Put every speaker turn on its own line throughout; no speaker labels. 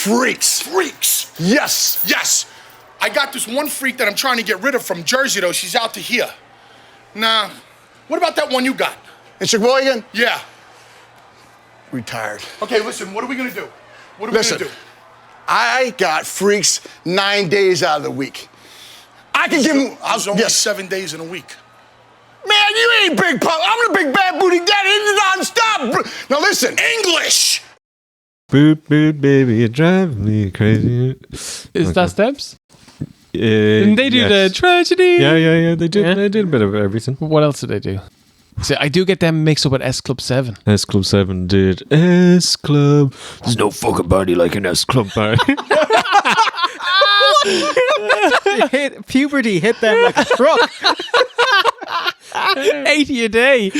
freaks.
Freaks?
Yes.
Yes. I got this one freak that I'm trying to get rid of from Jersey, though. She's out to here. Nah. What about that one you got?
In Sheboygan?
Yeah.
Retired.
Okay, listen, what are we gonna do? What are we gonna do?
I got freaks 9 days out of the week. I can give them...
There's only 7 days in a week.
Man, you ain't Big Pop. I'm the big bad booty daddy. It's non-stop. Now listen.
English!
Boot, boot, baby, you drive me crazy.
Is that Steps? Didn't they do the tragedy?
Yeah. They did. Yeah. They did a bit of everything.
What else did they do? So I do get them mixed up with S Club 7.
S Club 7 did S Club. There's no fucking party like an S Club party.
Puberty hit them like a truck.
80 a day.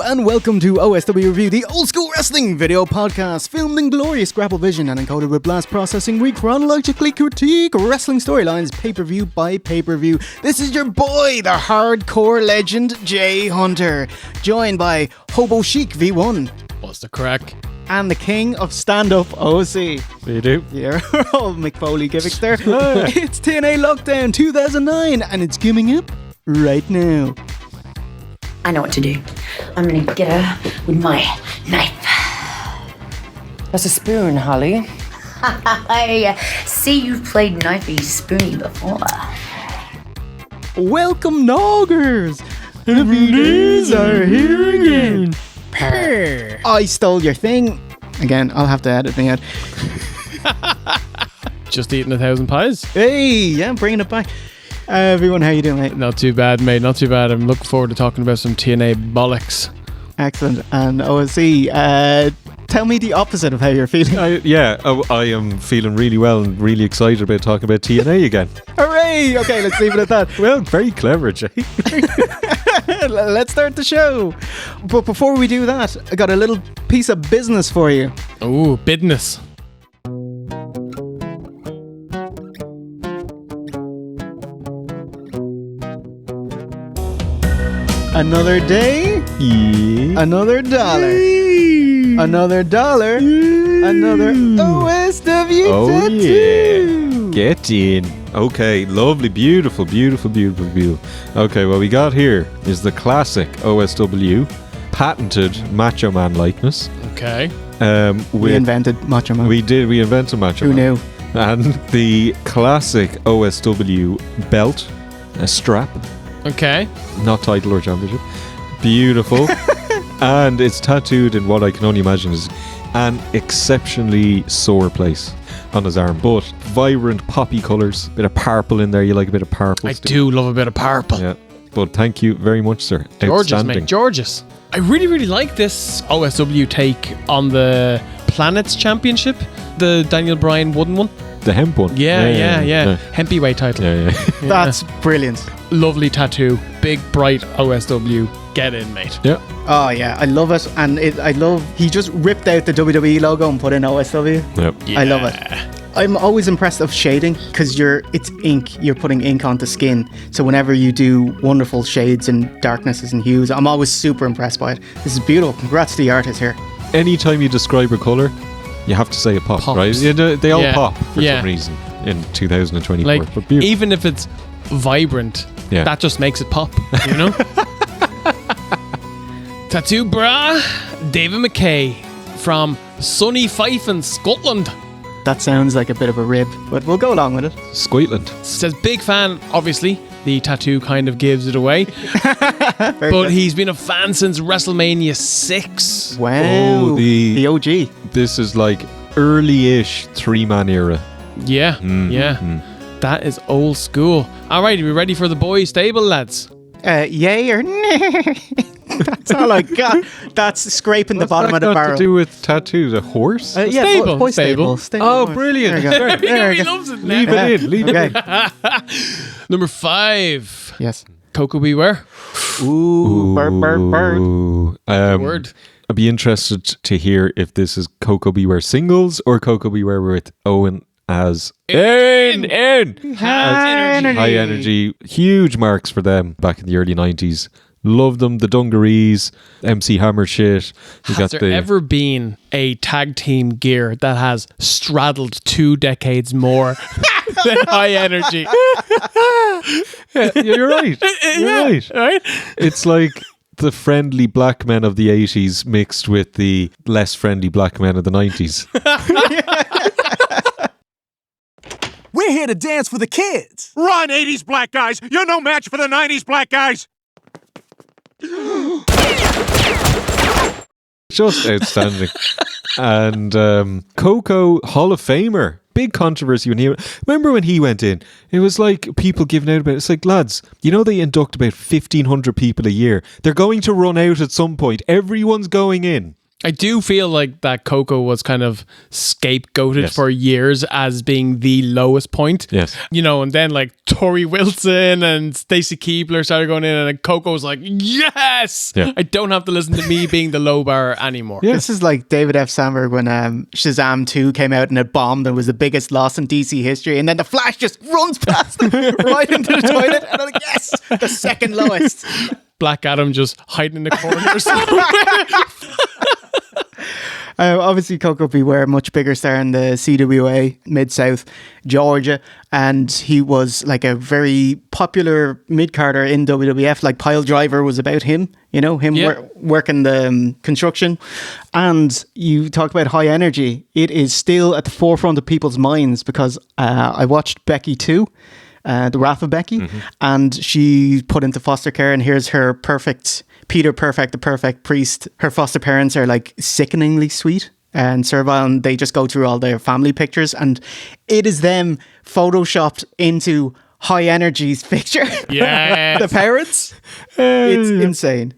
And welcome to OSW Review, the old school wrestling video podcast, filmed in glorious grapple vision and encoded with blast processing. We chronologically critique wrestling storylines pay-per-view by pay-per-view. This is your boy, the hardcore legend, Jay Hunter, joined by Hobo Chic V1.
What's the crack?
And the king of stand-up, OC.
You do?
Yeah, all Mick Foley gimmicks there. It's TNA Lockdown 2009, and it's coming up right now.
I know what to do. I'm gonna get her with my knife.
That's a spoon, Holly.
I see you've played Knifey Spoony before.
Welcome, Noggers! Happy days are here again. Purr. I stole your thing. Again, I'll have to edit me out.
Just eating 1,000 pies.
Hey, yeah, bringing it back. Everyone, how you doing, mate?
Not too bad, mate. Not too bad. I'm looking forward to talking about some TNA bollocks.
Excellent. And OSC, tell me the opposite of how you're feeling.
I am feeling really well and really excited about talking about TNA again.
Hooray! Okay, let's leave it at that.
Well, very clever, Jay.
Let's start the show. But before we do that, I got a little piece of business for you.
Ooh, business.
Another day,
Yeah.
another dollar, another dollar, another OSW tattoo.
Yeah. Get in. Okay, lovely, beautiful. Okay, what we got here is the classic OSW patented Macho Man likeness.
Okay.
We invented Macho Man.
We invented Macho
Who
Man.
knew?
And the classic OSW belt, a strap.
Okay.
Not title or championship. Beautiful. And it's tattooed in what I can only imagine is an exceptionally sore place on his arm. But vibrant poppy colours. Bit of purple in there. You like a bit of purple?
I do love a bit of purple.
Yeah. But thank you very much, sir.
Gorgeous,
Outstanding.
mate. Gorgeous. I really like this OSW take on the Planets Championship. The Daniel Bryan wooden one.
The hemp one.
Yeah. Hempyweight title.
Yeah.
That's brilliant.
Lovely tattoo. Big, bright OSW. Get in, mate.
Yeah.
Oh yeah, I love it, and I love he just ripped out the WWE logo and put in OSW.
Yep.
Yeah.
I love it. I'm always impressed of shading because it's ink. You're putting ink onto skin, so whenever you do wonderful shades and darknesses and hues, I'm always super impressed by it. This is beautiful. Congrats to the artist here.
Anytime you describe a colour, you have to say it pops, right? You know, they all pop for some reason in 2024.
Like,
but beautiful.
even if it's vibrant, that just makes it pop, you know? Tattoo bra, David McKay from sunny Fife in Scotland.
That sounds like a bit of a rib, but we'll go along with it.
Scotland.
Says big fan, obviously. The tattoo kind of gives it away. But he's been a fan since WrestleMania 6.
Wow.
Oh,
the OG.
This is like early-ish 3-man era.
Yeah, yeah. That is old school. All right, are we ready for the boys' stable, lads?
Yay or nay? That's all I got. That's scraping the bottom of the barrel.
To do with tattoos? A horse?
Yeah,
Stable,
boy
stable.
Oh, brilliant.
There you go.
He loves it now.
Leave it in. Leave it in.
Number 5.
Yes.
Coco Beware.
Ooh, bird.
Ooh,
Word.
I'd be interested to hear if this is Coco Beware singles or Coco Beware with Owen as
High
high energy. Huge marks for them back in the early 90s. Loved them. The dungarees, MC Hammer shit. We
Has there ever been a tag team gear that has straddled 2 decades more than high energy?
You're right. You're right.
Right?
It's like the friendly black men of the 80s mixed with the less friendly black men of the 90s.
We're here to dance for the kids.
Run, 80s black guys! You're no match for the 90s black guys!
Just outstanding. And Coco, Hall of Famer. Big controversy when he... Remember when he went in? It was like people giving out about it. It's like, lads, you know they induct about 1,500 people a year. They're going to run out at some point. Everyone's going in.
I do feel like that Coco was kind of scapegoated for years as being the lowest point.
Yes.
You know, and then like Tori Wilson and Stacey Keebler started going in, and Coco was like, yes!
Yeah.
I don't have to listen to me being the low bar anymore.
Yeah.
This is like David F. Sandberg when Shazam 2 came out and it bombed and was the biggest loss in DC history, and then the Flash just runs past him right into the toilet, and I'm like, yes! The second lowest.
Black Adam just hiding in the corners.
Obviously, Coco Beware, much bigger star in the CWA, Mid-South, Georgia, and he was like a very popular mid-carder in WWF. Like Pile Driver was about him, you know, him working the construction. And you talk about high energy. It is still at the forefront of people's minds because I watched Becky 2. The Wrath of Becky, and she put into foster care, and here's her Peter Perfect, the perfect priest. Her foster parents are like sickeningly sweet and servile, and they just go through all their family pictures, and it is them photoshopped into High Energy's picture.
Yeah.
The parents. It's insane.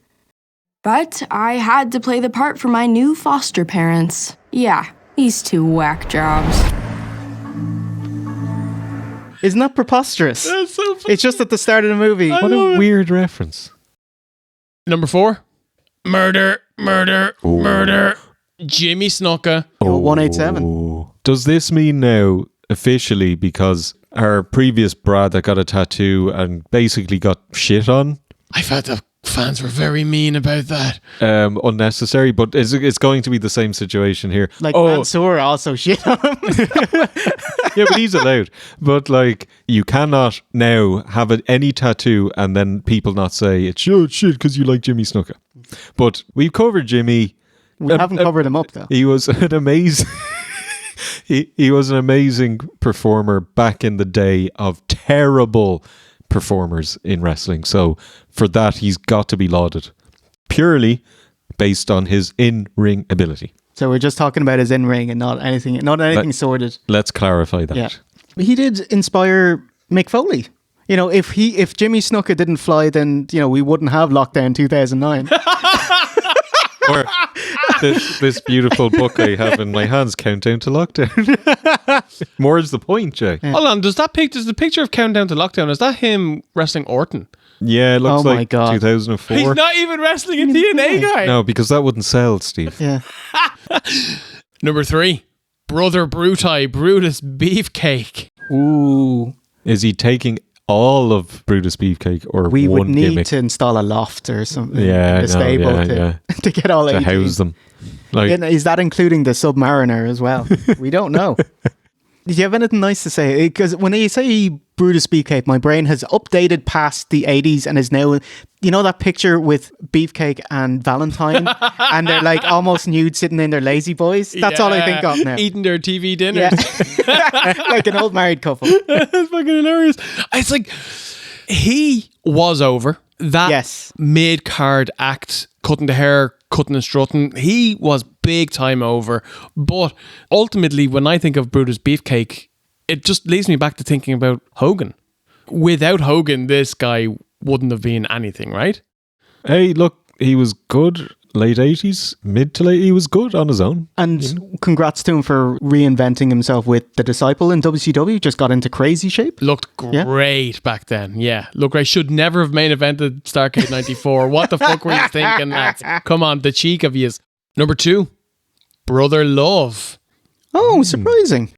But I had to play the part for my new foster parents. Yeah, these 2 whack jobs.
Isn't that preposterous?
That's so funny.
It's just at the start of the movie.
What a weird reference.
Number 4. Murder. Jimmy Snuka.
187.
Does this mean now officially, because our previous Brad that got a tattoo and basically got shit on?
I felt the fans were very mean about that.
Unnecessary, but it's going to be the same situation here.
Like Mansoor also shit on him.
Yeah, but he's allowed. But like, you cannot now have any tattoo and then people not say it's shit because you like Jimmy Snuka. But we've covered Jimmy.
We haven't covered him up though.
He was an amazing. he was an amazing performer back in the day of terrible performers in wrestling. So for that, he's got to be lauded purely based on his in-ring ability.
So we're just talking about his in-ring and not anything sordid.
Let's clarify that.
Yeah. He did inspire Mick Foley. You know, if Jimmy Snuka didn't fly, then, you know, we wouldn't have Lockdown 2009.
Or this beautiful book I have in my hands, Countdown to Lockdown. More is the point, Jay.
Yeah. Hold on, does the picture of Countdown to Lockdown, is that him wrestling Orton?
Yeah, it looks
my
like
God.
2004.
He's not even wrestling a TNA guy.
No, because that wouldn't sell, Steve.
Yeah.
Number 3, Brother Brutus Beefcake.
Ooh.
Is he taking all of Brutus Beefcake or
We
one
would need
gimmick
to install a loft or something in
Yeah,
the stable to get all
to
18.
house them? Like,
Yeah, is that including the Submariner as well? We don't know. Did you have anything nice to say? Because when you say Brutus Beefcake, my brain has updated past the 80s and is now, you know, that picture with Beefcake and Valentine, and they're like almost nude sitting in their lazy boys. That's all I think of now.
Eating their TV dinners.
Yeah. Like an old married couple.
That's fucking hilarious. It's like, he was over. That mid-card act, cutting the hair, cutting and strutting, he was big time over. But ultimately, when I think of Brutus Beefcake, it just leads me back to thinking about Hogan. Without Hogan, this guy wouldn't have been anything, right?
Hey, look, he was good. Late 80s, mid to late, he was good on his own.
And congrats to him for reinventing himself with The Disciple in WCW. Just got into crazy shape.
Looked great back then. Yeah, looked great. Should never have main evented Starrcade 94. What the fuck were you thinking, lads? Come on, the cheek of yous. Number 2, Brother Love.
Oh, surprising.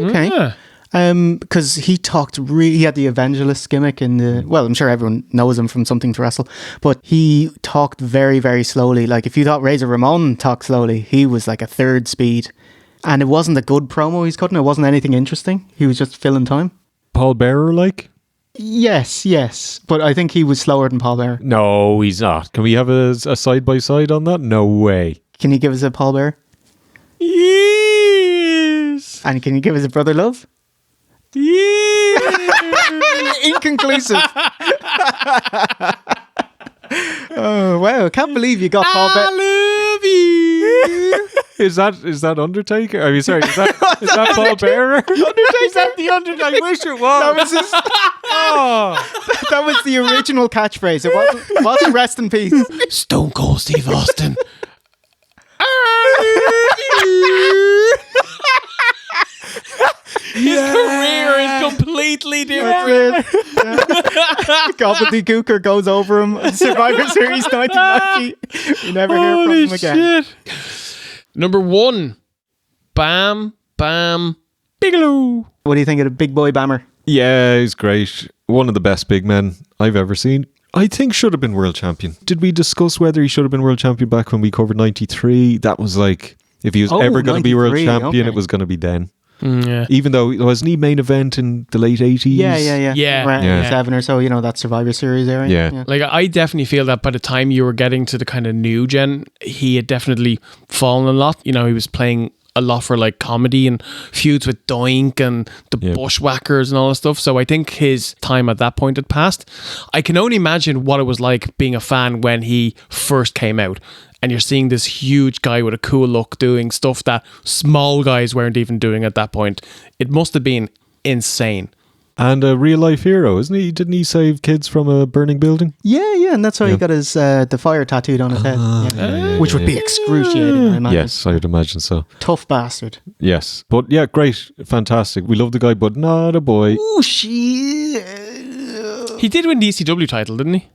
Okay.
Yeah.
Because he talked he had the evangelist gimmick in the, well, I'm sure everyone knows him from Something to Wrestle, but he talked very, very slowly. Like if you thought Razor Ramon talked slowly, he was like a third speed. And it wasn't a good promo he's cutting. It wasn't anything interesting. He was just filling time.
Paul Bearer like?
Yes. But I think he was slower than Paul Bearer.
No, he's not. Can we have a side-by-side on that? No way.
Can you give us a Paul Bearer?
Yes.
And can you give us a Brother Love? Inconclusive. Oh wow! I can't believe you got Paul Bearer.
I love you.
Is that Undertaker? I mean, sorry, is that Paul Bearer?
Is that the Undertaker? I wish it was. That was the original catchphrase. It wasn't rest in peace.
Stone Cold Steve Austin. His career is completely different.
Gobbledygooker goes over him. Survivor Series 1990. You never hear from him again.
Shit. Number 1, Bam Bam Bigelow.
What do you think of the Big Boy Bammer?
Yeah, he's great. One of the best big men I've ever seen. I think should have been world champion. Did we discuss whether he should have been world champion back when we covered 93? That was like, if he was ever going to be world champion, it was going to be then.
Yeah.
Even though, wasn't he main event in the late 80s?
Yeah.
Around 7 or so, that Survivor Series area.
Yeah.
Like, I definitely feel that by the time you were getting to the kind of new gen, he had definitely fallen a lot. He was playing a lot for like comedy and feuds with Doink and the Bushwhackers and all that stuff. So I think his time at that point had passed. I can only imagine what it was like being a fan when he first came out. And you're seeing this huge guy with a cool look doing stuff that small guys weren't even doing at that point. It must have been insane.
And a real life hero, isn't he? Didn't he save kids from a burning building?
Yeah, and that's how he got his the fire tattooed on his head. Which would be excruciating, I imagine.
Yes, I would imagine so.
Tough bastard.
Yes. But yeah, great. Fantastic. We love the guy, but not a boy.
Oh, shit.
He did win the ECW title, didn't he?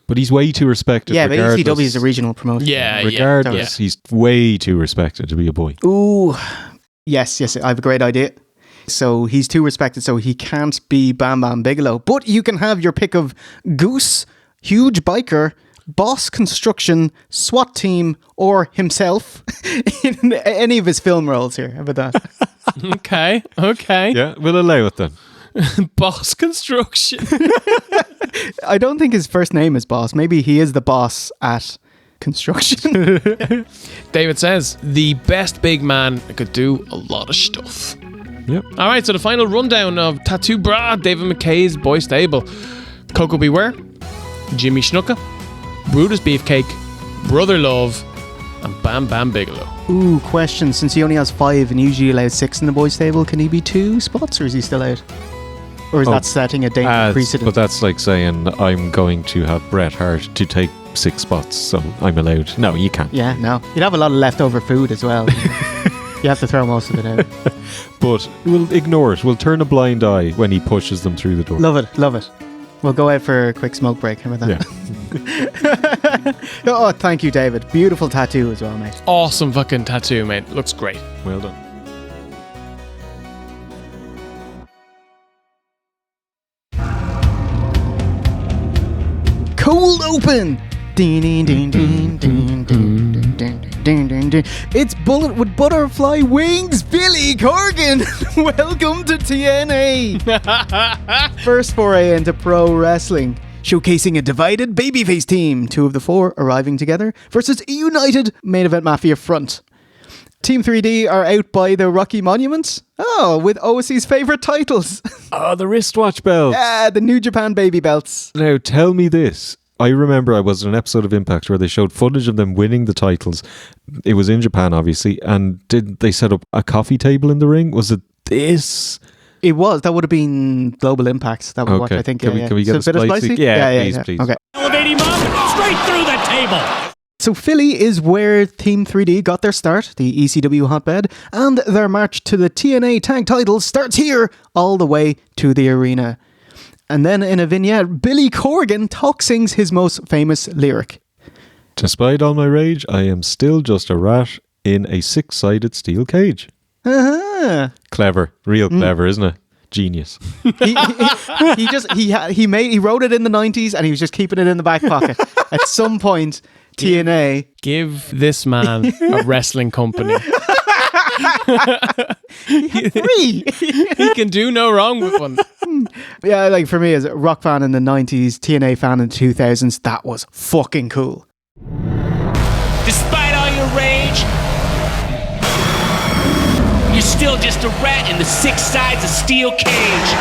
But he's way too respected.
Yeah, but
regardless.
ECW is a regional promotion.
Regardless, he's way too respected to be a boy.
Ooh. Yes, I have a great idea. So he's too respected, so he can't be Bam Bam Bigelow. But you can have your pick of Goose, Huge Biker, Boss Construction, SWAT Team, or himself in any of his film roles here. How about that?
Okay.
Yeah, we'll allow it then.
Boss Construction.
I don't think his first name is Boss. Maybe he is the boss at construction.
David says, the best big man could do a lot of stuff.
Yep.
All right, so the final rundown of Tattoo Bra, David McKay's Boy Stable. Coco Beware, Jimmy Snuka, Brutus Beefcake, Brother Love, and Bam Bam Bigelow.
Ooh, question. Since he only has 5 and usually allows 6 in the boys' table, can he be 2 spots or is he still out? Or is that setting a dangerous precedent?
But that's like saying I'm going to have Bret Hart to take 6 spots, so I'm allowed. No, you can't.
Yeah, no. You'd have a lot of leftover food as well. You have to throw most of it out.
But we'll ignore it. We'll turn a blind eye when he pushes them through the door.
Love it. We'll go out for a quick smoke break. How about that? Yeah. Oh, thank you, David. Beautiful tattoo as well, mate.
Awesome fucking tattoo, mate. Looks great.
Well done.
Cold open. It's Bullet with Butterfly Wings, Billy Corgan. Welcome to TNA. First foray into pro wrestling, showcasing a divided babyface team. 2 of the 4 arriving together versus a united main event mafia front. Team 3D are out by the Rocky Monuments. Oh, with OSC's favourite titles.
Oh, the wristwatch belts.
Yeah, the New Japan baby belts.
Now, tell me this. I remember I was in an episode of Impact where they showed footage of them winning the titles. It was in Japan, obviously. And did they set up a coffee table in the ring? Was it this?
It was. That would have been Global Impact. That was what I think.
Can we get a
bit of
spicy? Yeah, please.
Okay. Elevate him up, straight through the table.
So Philly is where Team 3D got their start, the ECW hotbed, and their march to the TNA tag titles starts here all the way to the arena. And then in a vignette, Billy Corgan sings his most famous lyric.
Despite all my rage, I am still just a rat in a six-sided steel cage.
Uh-huh.
Clever. Real clever, isn't it? Genius.
He wrote it in the 90s and he was just keeping it in the back pocket. At some point, TNA...
Give this man a wrestling company.
He
can do no wrong with one.
Yeah, like for me as a rock fan in the 90s, TNA fan in the 2000s, that was fucking cool.
Despite all your rage, you're still just a rat in the six sides of steel cage.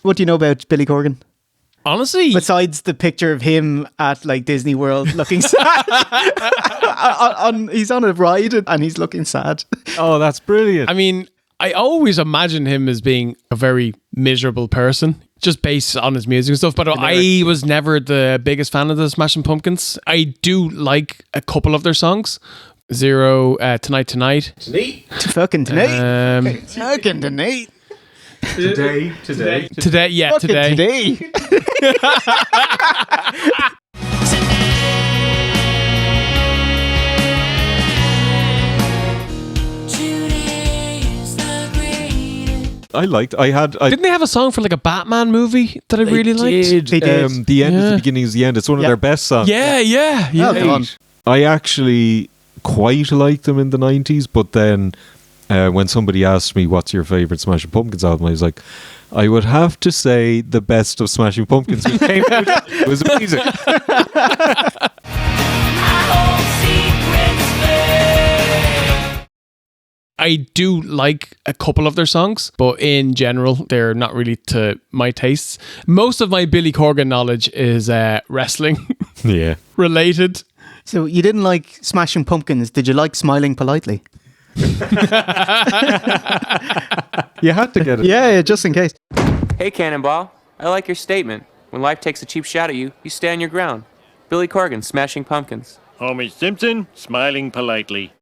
What do you know about Billy Corgan?
Honestly,
besides the picture of him at like Disney World looking sad, he's on a ride and he's looking sad.
Oh, that's brilliant.
I mean, I always imagine him as being a very miserable person, just based on his music and stuff. But I was never the biggest fan of the Smashing Pumpkins. I do like a couple of their songs. Zero, Tonight.
Fucking Tonight. Fucking Tonight.
Today.
Yeah,
fucking today.
Didn't they have a song for like a Batman movie that I really liked?
They did.
The end is the beginning is the end. It's one of their best songs.
Yeah.
I actually quite liked them in the 90s, but then when somebody asked me what's your favourite Smashing Pumpkins album, I was like, I would have to say the best of Smashing Pumpkins, which came out. It was amazing.
I do like a couple of their songs, but in general, they're not really to my tastes. Most of my Billy Corgan knowledge is wrestling related.
So you didn't like Smashing Pumpkins. Did you like Smiling Politely?
You had to get it.
Yeah, just in case.
Hey, Cannonball. I like your statement. When life takes a cheap shot at you, you stand your ground. Billy Corgan, Smashing Pumpkins.
Homie Simpson, Smiling Politely.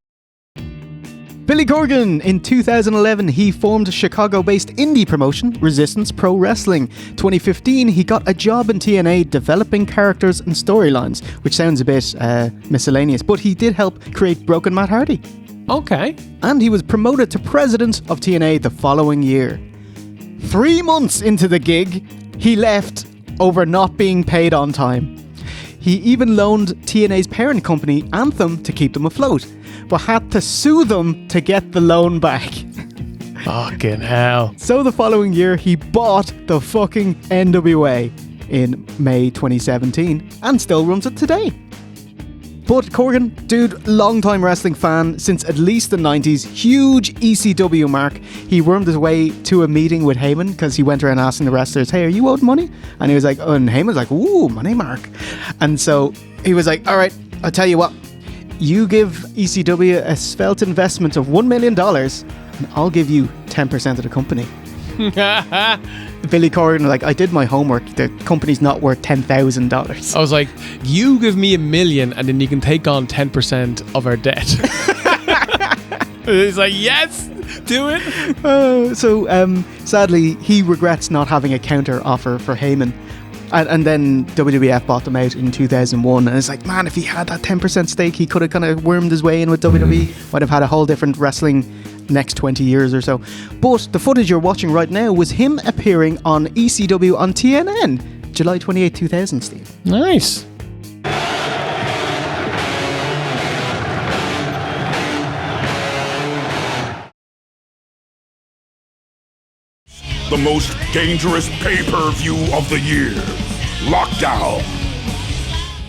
Billy Corgan. In 2011, he formed a Chicago-based indie promotion, Resistance Pro Wrestling. 2015, he got a job in TNA developing characters and storylines, which sounds a bit miscellaneous, but he did help create Broken Matt Hardy.
Okay.
And he was promoted to president of TNA the following year. 3 months into the gig, he left over not being paid on time. He even loaned TNA's parent company, Anthem, to keep them afloat, but had to sue them to get the loan back.
Fucking hell.
So the following year, he bought the fucking NWA in May 2017 and still runs it today. But Corgan, dude, long-time wrestling fan since at least the 90s, huge ECW mark. He wormed his way to a meeting with Heyman because he went around asking the wrestlers, hey, are you owed money? And he was like, oh, and Heyman's like, ooh, money mark. And so he was like, all right, I'll tell you what. You give ECW a svelte investment of $1 million and I'll give you 10% of the company. Billy Corgan was like, I did my homework. The company's not worth $10,000.
I was like, you give me $1 million and then you can take on 10% of our debt. He's like, yes, do it.
So sadly, he regrets not having a counter offer for Heyman. And then WWF bought them out in 2001. And it's like, man, if he had that 10% stake, he could have kind of wormed his way in with WWE. Might have had a whole different wrestling next 20 years or so. But the footage you're watching right now was him appearing on ECW on TNN, July 28, 2000, Steve.
Nice.
The most dangerous pay-per-view of the year. Lockdown.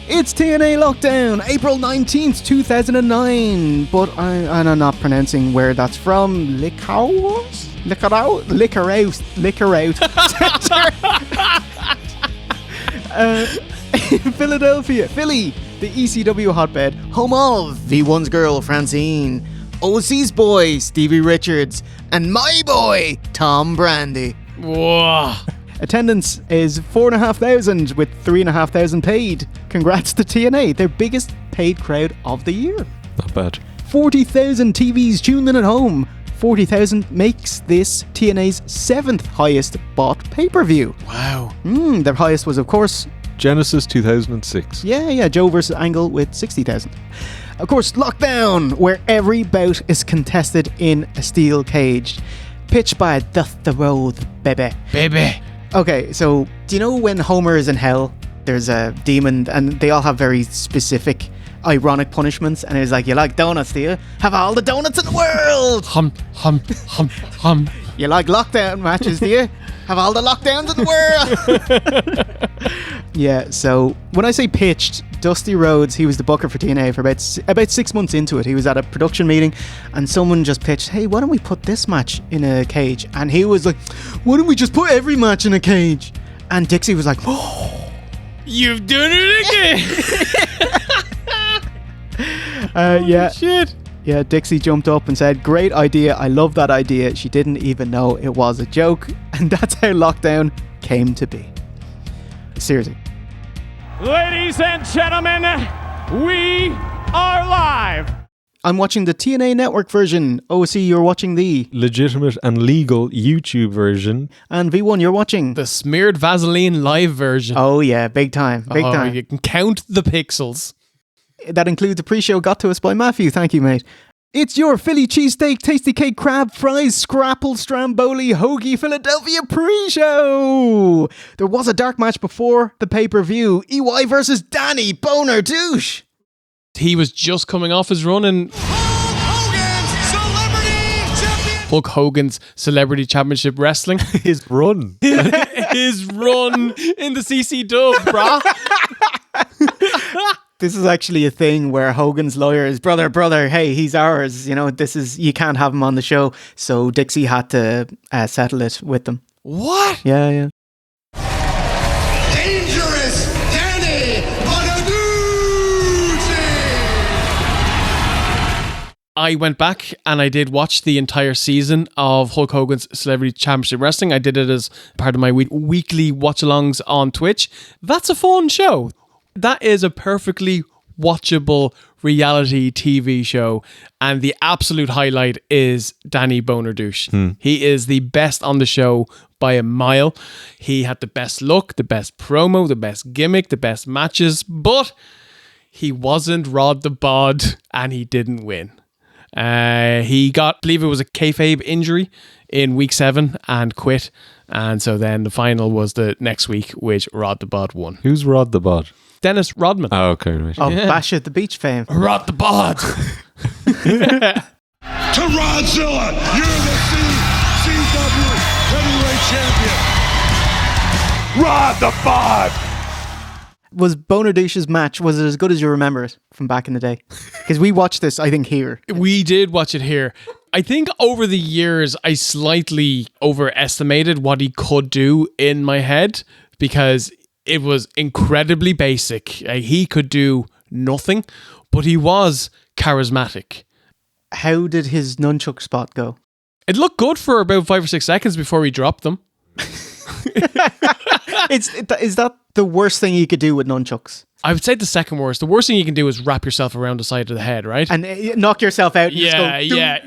It's TNA Lockdown, April 19th, 2009. But I'm not pronouncing where that's from. Liquor out. Philadelphia, Philly, the ECW hotbed, home of V1's girl, Francine, OC's boy, Stevie Richards, and my boy, Tom Brandy.
Whoa.
Attendance is 4,500 with 3,500 paid. Congrats to TNA, their biggest paid crowd of the year.
Not bad.
40,000 TVs tuned in at home. 40,000 makes this TNA's 7th highest bought pay-per-view.
Wow.
Their highest was, of course,
Genesis 2006.
Yeah, Joe versus Angle with 60,000. Of course, Lockdown, where every bout is contested in a steel cage. Pitched by Dusty Rhodes, baby. Okay, so do you know when Homer is in hell? There's a demon, and they all have very specific, ironic punishments. And it's like, you like donuts, do you? Have all the donuts in the world!
Hum.
You like lockdown matches, do you? Have all the lockdowns in the world! Yeah, so when I say pitched, Dusty Rhodes, he was the booker for TNA for about 6 months into it. He was at a production meeting and someone just pitched, hey, why don't we put this match in a cage? And he was like, why don't we just put every match in a cage? And Dixie was like, oh,
you've done it again.
Yeah.
Shit.
Yeah, Dixie jumped up and said, great idea, I love that idea. She didn't even know it was a joke. And that's how Lockdown came to be. Seriously.
Ladies and gentlemen, we are live.
I'm watching the TNA Network version. OC, you're watching the
legitimate and legal YouTube version.
And V1, you're watching
the smeared Vaseline live version.
Oh yeah, big time. Big time.
You can count the pixels.
That includes a pre-show got to us by Matthew. Thank you, mate. It's your Philly cheesesteak, tasty cake, crab, fries, scrapple, stromboli, hoagie, Philadelphia pre-show. There was a dark match before the pay-per-view. EY versus Danny Bonnaduce.
He was just coming off his run in Hulk Hogan's Celebrity Championship Wrestling.
His run.
His run in the CC dub, brah.
This is actually a thing where Hogan's lawyer is, brother, hey, he's ours. You know, you can't have him on the show. So Dixie had to settle it with them.
What?
Yeah.
Dangerous Danny Bonnaduce!
I went back and I did watch the entire season of Hulk Hogan's Celebrity Championship Wrestling. I did it as part of my weekly watch-alongs on Twitch. That's a fun show. That is a perfectly watchable reality TV show, and the absolute highlight is Danny Bonnaduce. He is the best on the show by a mile. He had the best look, the best promo, the best gimmick, the best matches, but he wasn't Rod the Bod, and he didn't win. He got, I believe it was a kayfabe injury in week 7 and quit, and so then the final was the next week, which Rod the Bod won.
Who's Rod the Bod?
Dennis Rodman.
Oh, okay. Right.
Oh, yeah. Bash at the Beach fame.
Rod the Bod.
To Rodzilla, you're the CW heavyweight champion. Rod the Bod.
Was Bonnaduce's match, was it as good as you remember it from back in the day? Because we watched this, I think, here.
We did watch it here. I think over the years, I slightly overestimated what he could do in my head, because it was incredibly basic. He could do nothing, but he was charismatic.
How did his nunchuck spot go?
It looked good for about 5 or 6 seconds before he dropped them.
Is that the worst thing you could do with nunchucks?
I would say the second worst. The worst thing you can do is wrap yourself around the side of the head, right?
And knock yourself out. And
yeah.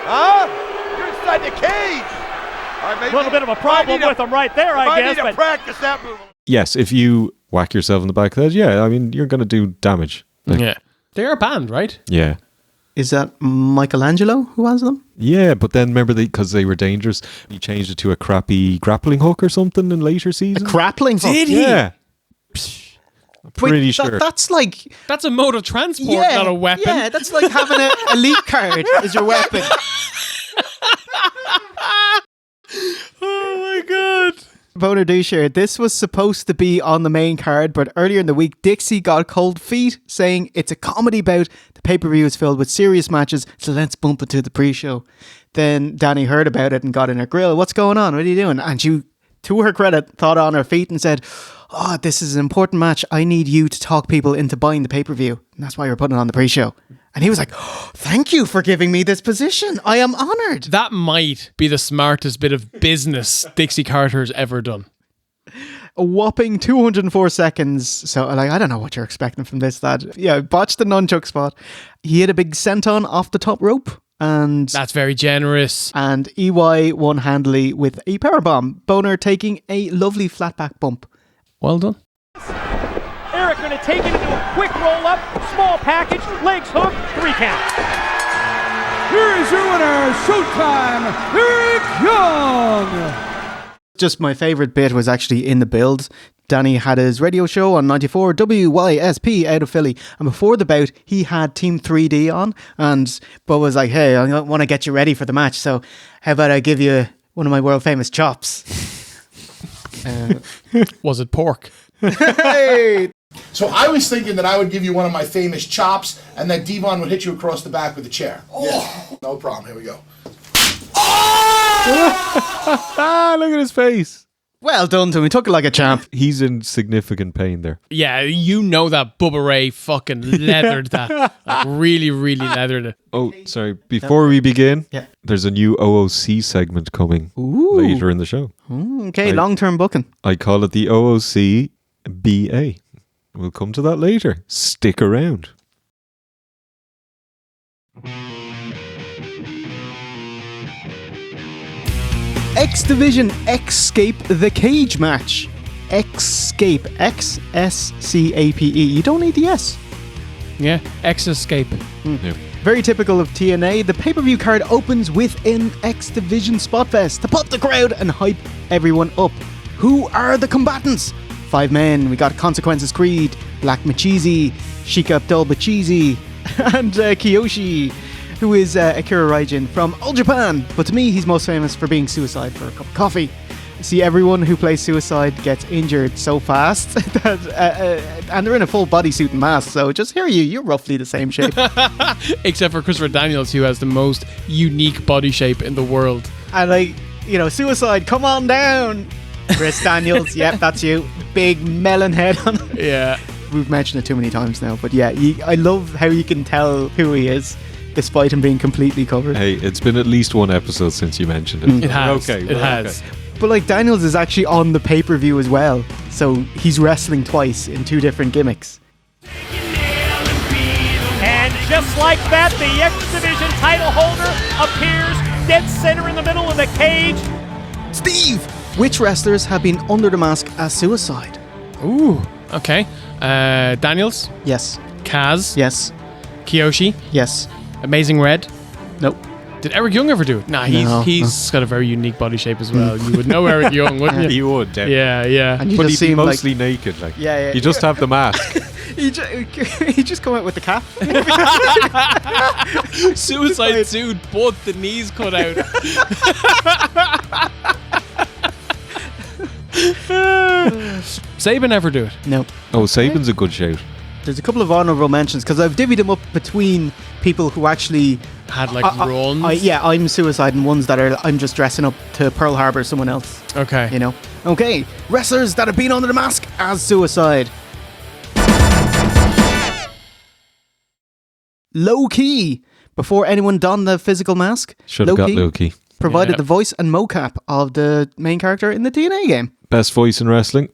Huh? You're inside the cage. A little bit of a problem with him right there, I guess.
I need to practice that move.
Yes, if you whack yourself in the back of the head, yeah, I mean, you're going to do damage.
Yeah. They're banned, right?
Yeah.
Is that Michelangelo who has them?
Yeah, but then remember, because they were dangerous, he changed it to a crappy grappling hook or something in later seasons.
A grappling hook?
Did he?
Yeah. I'm pretty sure.
That's like...
That's a mode of transport, not a weapon.
Yeah, that's like having an elite card as your weapon.
Oh my god.
Bonnaduce, this was supposed to be on the main card, but earlier in the week, Dixie got cold feet, saying it's a comedy bout. The pay-per-view is filled with serious matches, so let's bump it to the pre-show. Then Danny heard about it and got in her grill. What's going on? What are you doing? And she, to her credit, thought on her feet and said, oh, this is an important match. I need you to talk people into buying the pay-per-view. And that's why we're putting it on the pre-show. And he was like, oh, thank you for giving me this position. I am honoured.
That might be the smartest bit of business Dixie Carter's ever done.
A whopping 204 seconds. So, like, I don't know what you're expecting from this lad. Yeah, botched the nunchuck spot. He hit a big senton off the top rope. And
that's very generous.
And EY won handily with a powerbomb. Boner taking a lovely flat back bump.
Well done.
Eric going to take it into a quick roll-up, small package, legs hook, 3 count.
Here is your winner, Showtime, Eric Young.
Just my favourite bit was actually in the build. Danny had his radio show on 94 WYSP out of Philly, and before the bout he had Team 3D on, and Bo was like, hey, I want to get you ready for the match, so how about I give you one of my world famous chops.
Was it pork?
Hey!
So I was thinking that I would give you one of my famous chops and that Devon would hit you across the back with a chair. Oh. Yeah, no problem. Here we go.
Oh! Look at his face.
Well done to him. He took it like a champ.
He's in significant pain there.
Yeah, you know that Bubba Ray fucking leathered that. Like, really, really leathered it.
Oh, sorry. Before we begin, there's a new OOC segment coming later in the show.
Okay, long-term booking.
I call it the OOC BA. We'll come to that later. Stick around.
X Division Xscape the Cage match. Xscape. Xscape. You don't need the S.
Yeah, Xscape.
Yeah.
Very typical of TNA, the pay-per-view card opens with an X Division spot fest to pop the crowd and hype everyone up. Who are the combatants? 5 men. We got Consequences Creed, Black Machizi, Sheik Abdul Bachizi, and Kiyoshi, who is Akira Raijin from All Japan. But to me, he's most famous for being Suicide for a cup of coffee. See, everyone who plays Suicide gets injured so fast that, and they're in a full bodysuit and mask, so just hear you're roughly the same shape.
Except for Christopher Daniels, who has the most unique body shape in the world.
And like, Suicide, come on down. Chris Daniels, yep, that's you. Big melon head on it.
Yeah.
We've mentioned it too many times now, but yeah, I love how you can tell who he is, despite him being completely covered.
Hey, it's been at least one episode since you mentioned it.
It has.
Okay,
it has.
Okay.
But like, Daniels is actually on the pay-per-view as well, so he's wrestling twice in 2 different gimmicks.
And just like that, the X Division title holder appears dead center in the middle of the cage.
Steve! Which wrestlers have been under the mask as Suicide?
Ooh, okay. Daniels?
Yes.
Kaz?
Yes.
Kiyoshi?
Yes.
Amazing Red?
Nope.
Did Eric Young ever do it? Nah, he's got a very unique body shape as well. You would know Eric Young, wouldn't you?
You would, definitely.
Yeah.
And you
But
just
he'd be
seem
mostly
like,
naked. Like.
Yeah.
You just have the mask.
he just come out with the cap.
Suicide suit, both the knees cut out. Saban never do it.
No.
Oh, Saban's a good shout.
There's a couple of honourable mentions because I've divvied them up between people who actually
had like runs.
I'm Suicide, and ones that are I'm just dressing up to Pearl Harbor someone else.
Okay.
Okay. Wrestlers that have been under the mask as Suicide. Low Key. Before anyone donned the physical mask,
Should have got Low Key.
Provided the voice and mocap of the main character in the TNA game.
Best voice in wrestling.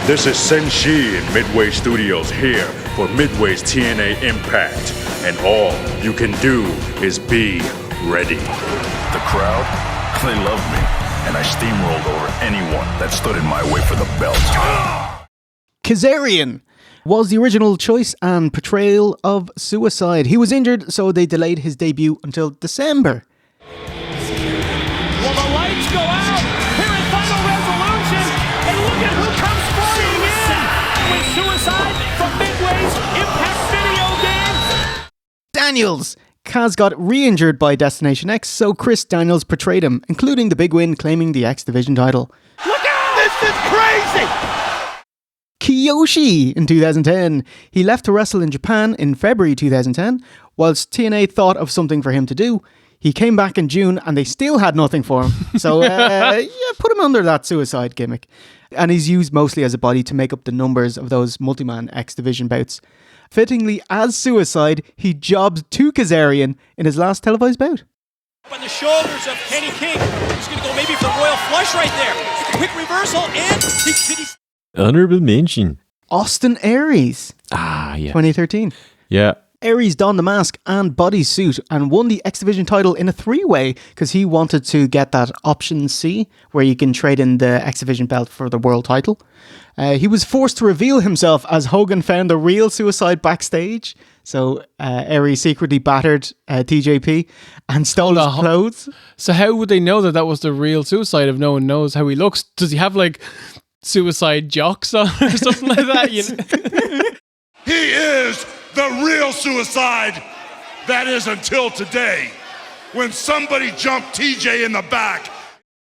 This is Senshi in Midway Studios here for Midway's TNA Impact. And all you can do is be ready.
The crowd, they love me. And I steamrolled over anyone that stood in my way for the belt.
Kazarian was the original choice and portrayal of Suicide. He was injured, so they delayed his debut until December.
Well, the lights go out here in Final Resolution, and look at who comes flying in with Suicide from Midway's Impact video game.
Daniels! Kaz got re-injured by Destination X, so Chris Daniels portrayed him, including the big win claiming the X Division title.
Look out! is crazy!
Kiyoshi in 2010. He left to wrestle in Japan in February 2010, whilst TNA thought of something for him to do. He came back in June and they still had nothing for him. So, put him under that Suicide gimmick. And he's used mostly as a body to make up the numbers of those multi-man X Division bouts. Fittingly, as Suicide, he jobbed to Kazarian in his last televised bout.
On the shoulders of Kenny King. He's going to go maybe for the Royal Flush right there. Quick reversal and
Honorable mention.
Austin Aries.
Ah, yeah.
2013.
Yeah.
Aries donned the mask and bodysuit and won the X Division title in a 3-way because he wanted to get that option C where you can trade in the X Division belt for the world title. He was forced to reveal himself as Hogan found the real Suicide backstage. So Aries secretly battered TJP and stole his clothes.
So how would they know that that was the real Suicide if no one knows how he looks? Does he have like Suicide jocks on or something like that? You know?
He is the real Suicide. That is until today, when somebody jumped TJ in the back.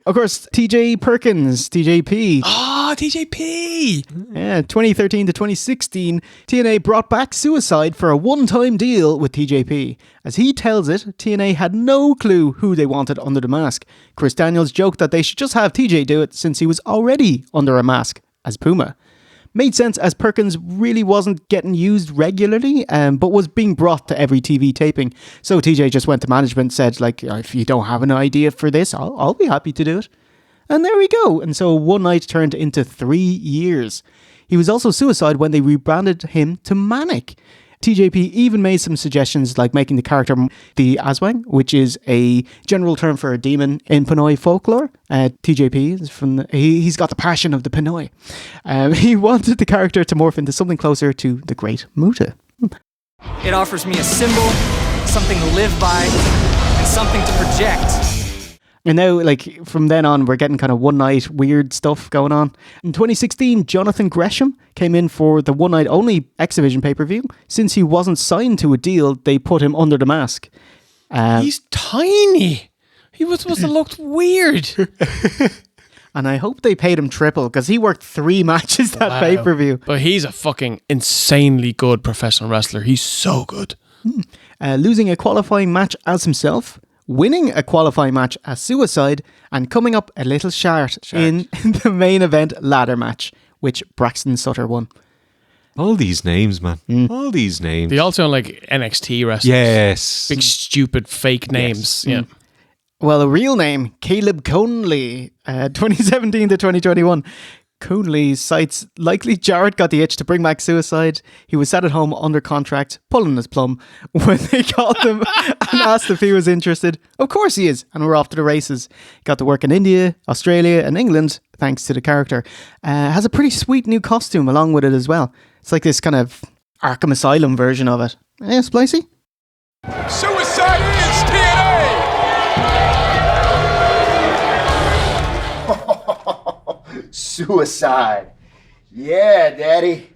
Of course, TJ Perkins, TJP.
Ah, TJP!
Yeah, 2013 to 2016, TNA brought back Suicide for a one-time deal with TJP. As he tells it, TNA had no clue who they wanted under the mask. Chris Daniels joked that they should just have TJ do it since he was already under a mask as Puma. Made sense as Perkins really wasn't getting used regularly, but was being brought to every TV taping. So TJ just went to management and said, like, if you don't have an idea for this, I'll be happy to do it. And there we go. And so one night turned into 3 years. He was also Suicide when they rebranded him to Manic. TJP even made some suggestions like making the character the Aswang, which is a general term for a demon in Pinoy folklore. TJP is from he's got the passion of the Pinoy. He wanted the character to morph into something closer to the Great Muta.
It offers me a symbol, something to live by, and something to project.
And now, like, from then on, we're getting kind of one-night weird stuff going on. In 2016, Jonathan Gresham came in for the one-night only X Division pay-per-view. Since he wasn't signed to a deal, they put him under the mask.
He's tiny. He was supposed to look weird.
And I hope they paid him triple, because he worked 3 matches that pay-per-view.
But he's a fucking insanely good professional wrestler. He's so good.
Losing a qualifying match as himself, winning a qualifying match as Suicide, and coming up a little short in the main event ladder match, which Braxton Sutter won.
All these names, man. All these names.
They all sound like NXT wrestlers.
Yes.
Big, stupid, fake names. Yeah.
Well, a real name, Caleb Conley, 2017 to 2021. Conley cites likely Jarrett got the itch to bring back Suicide. He was sat at home under contract, pulling his plum, when they called him and asked if he was interested. Of course he is, and we're off to the races. Got to work in India, Australia and England, thanks to the character. Has a pretty sweet new costume along with it as well. It's like this kind of Arkham Asylum version of it. Yeah, Splicey?
Suicide is TNA!
Suicide. Yeah, Daddy.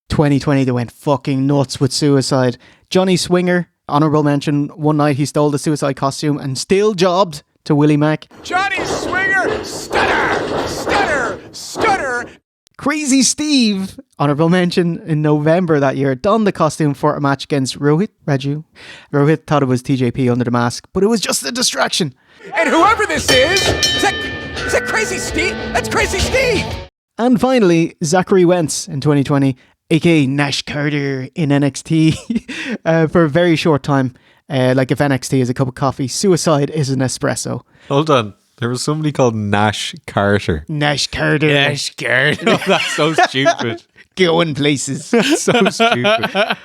2020, they went fucking nuts with Suicide. Johnny Swinger, honourable mention, one night he stole the Suicide costume and still jobbed to Willie Mack.
Johnny Swinger, stunner, stunner, stunner.
Crazy Steve, honourable mention, in November that year, donned the costume for a match against Rohit Raju. Rohit thought it was TJP under the mask, but it was just a distraction.
And whoever this is that Crazy Steve? That's Crazy Steve!
And finally, Zachary Wentz in 2020, aka Nash Carter in NXT for a very short time. Like if NXT is a cup of coffee, Suicide is an espresso.
Hold on. There was somebody called Nash Carter.
Nash Carter.
Nash Carter. Oh, that's so stupid.
Going places.
That's so stupid.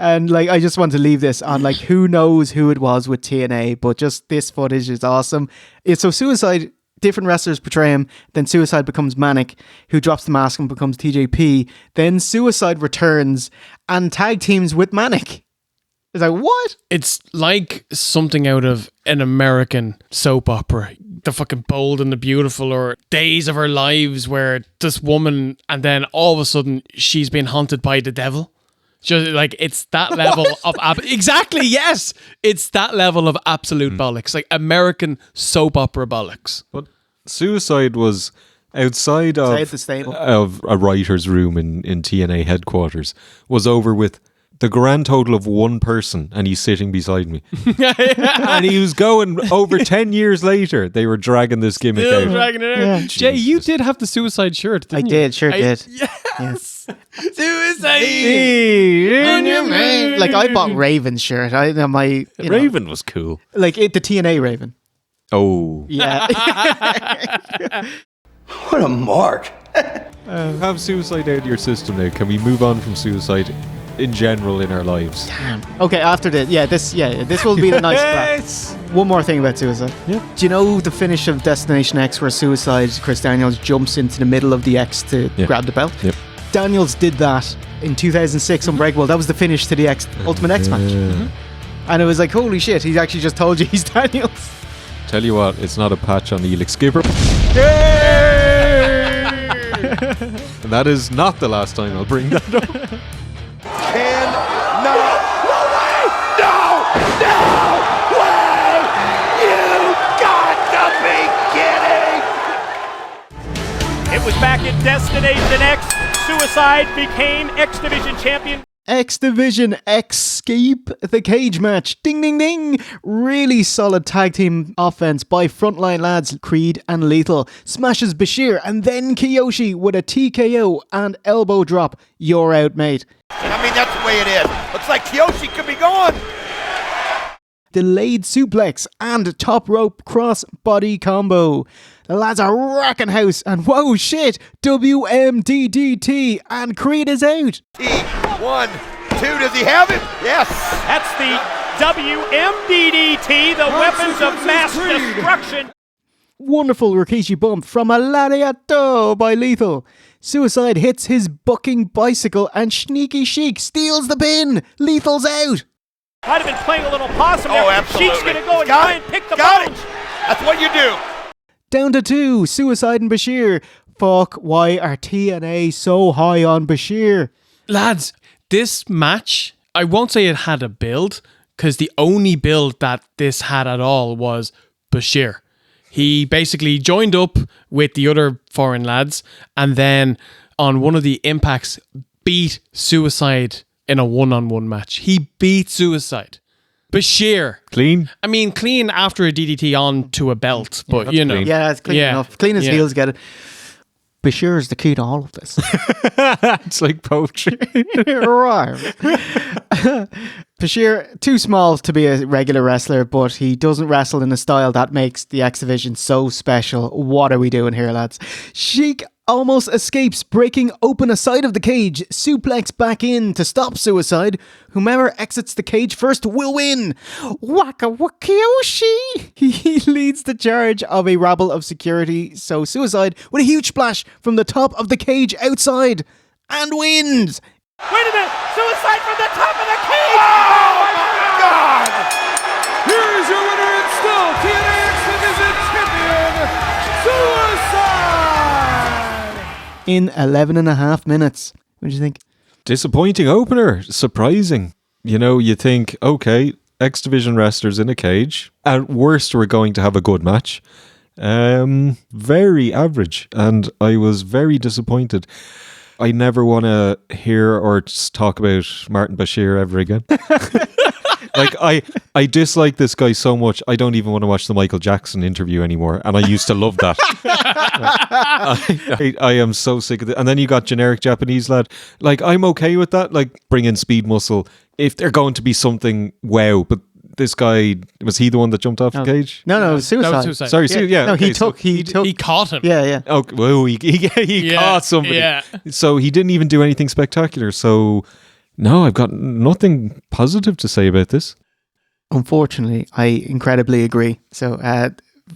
And like, I just want to leave this on like, who knows who it was with TNA, but just this footage is awesome. So Suicide, different wrestlers portray him, then Suicide becomes Manic, who drops the mask and becomes TJP. Then Suicide returns and tag teams with Manic. It's like, what?
It's like something out of an American soap opera. The fucking Bold and the Beautiful, or Days of Our Lives, where this woman, and then all of a sudden she's been haunted by the devil. Just like, it's that level of exactly, yes, it's that level of absolute bollocks, like American soap opera bollocks.
But Suicide was outside
the stable.
of a writer's room in TNA headquarters was over with the grand total of one person, and he's sitting beside me. And he was going over 10 years later. They were dragging this gimmick
Still
out.
dragging it out.
Yeah.
Jay, you did have the Suicide shirt, didn't you?
I did, sure did.
Yes. Suicide
On your man. Like, I bought Raven's shirt.
Raven was cool.
Like, the TNA Raven.
Oh.
Yeah.
What a mark.
Have suicide out of your system now. Can we move on from suicide in general in our lives?
Damn. Okay, after this. This will be the nice
Yes.
One more thing about Suicide.
Yeah.
Do you know the finish of Destination X where Suicide, Chris Daniels, jumps into the middle of the X to grab the belt?
Yep.
Daniels did that in 2006 Unbreakable. That was the finish to the Ultimate X match. And it was like, holy shit, he's actually just told you he's Daniels.
Tell you what, it's not a patch on the Xscape. And that is not the last time I'll bring that up.
It was back in Destination X. Suicide became X Division champion.
X Division Xscape, the cage match. Ding, ding, ding. Really solid tag team offense by frontline lads Creed and Lethal. Smashes Bashir and then Kiyoshi with a TKO and elbow drop. You're out, mate.
I mean, that's the way it is. Looks like Kiyoshi could be gone.
Delayed suplex and top rope cross body combo. The lads are rocking house and whoa shit, WMDDT and Creed is out.
1, 2, does he have it? Yes.
That's the WMDDT, the weapons of mass destruction.
Wonderful Rikishi bump from a lariato by Lethal. Suicide hits his bucking bicycle and Sneaky Sheik steals the pin. Lethal's out.
Might have been playing a little possum there.
Oh, absolutely.
Sheik's going to go and
Got
try
it.
and pick the
Got
bones.
it. That's what you do.
Down to 2, Suicide and Bashir. Fuck, why are TNA so high on Bashir?
Lads, this match, I won't say it had a build, because the only build that this had at all was Bashir. He basically joined up with the other foreign lads, and then on one of the impacts, beat Suicide in a one-on-one match. He beat Suicide. Bashir.
Clean?
I mean, clean after a DDT on to a belt, but you know.
clean.
Yeah, it's clean enough. Clean as heels get it. Bashir is the key to all of this.
It's like poetry.
Right. Bashir, too small to be a regular wrestler, but he doesn't wrestle in a style that makes the X Division so special. What are we doing here, lads? Sheik almost escapes, breaking open a side of the cage, suplex back in to stop Suicide. Whomever exits the cage first will win. Waka Wakioshi! He leads the charge of a rabble of security, so Suicide with a huge splash from the top of the cage outside and wins.
Wait a minute! Suicide from the top of the cage!
Oh, my God!
Here is your winner and still TNA X Division champion, Suicide!
In 11 and a half minutes. What do you think?
Disappointing opener. Surprising. You know, you think, okay, X Division wrestlers in a cage. At worst, we're going to have a good match. Very average. And I was very disappointed. I never want to hear or talk about Martin Bashir ever again. Like, I dislike this guy so much, I don't even want to watch the Michael Jackson interview anymore. And I used to love that. I am so sick of it. And then you got generic Japanese lad. Like, I'm okay with that. Like, bring in Speed Muscle if they're going to be something wow. But this guy, was he the one that jumped off the cage?
No, Suicide.
That was Suicide.
Sorry,
Yeah. No,
okay,
he
caught him.
Yeah.
Oh, well, he caught somebody.
Yeah.
So he didn't even do anything spectacular. So, no, I've got nothing positive to say about this.
Unfortunately, I incredibly agree. So,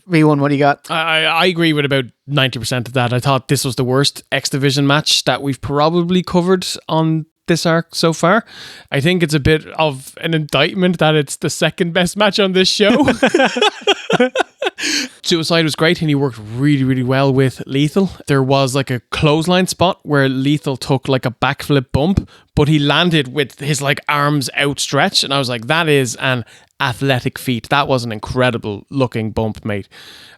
V1, what do you got?
I agree with about 90% of that. I thought this was the worst X Division match that we've probably covered on this arc so far. I think it's a bit of an indictment that it's the second best match on this show. Suicide was great and he worked really, really well with Lethal. There was like a clothesline spot where Lethal took like a backflip bump, but he landed with his like arms outstretched, and I was like, that is an athletic feat. That was an incredible looking bump, mate.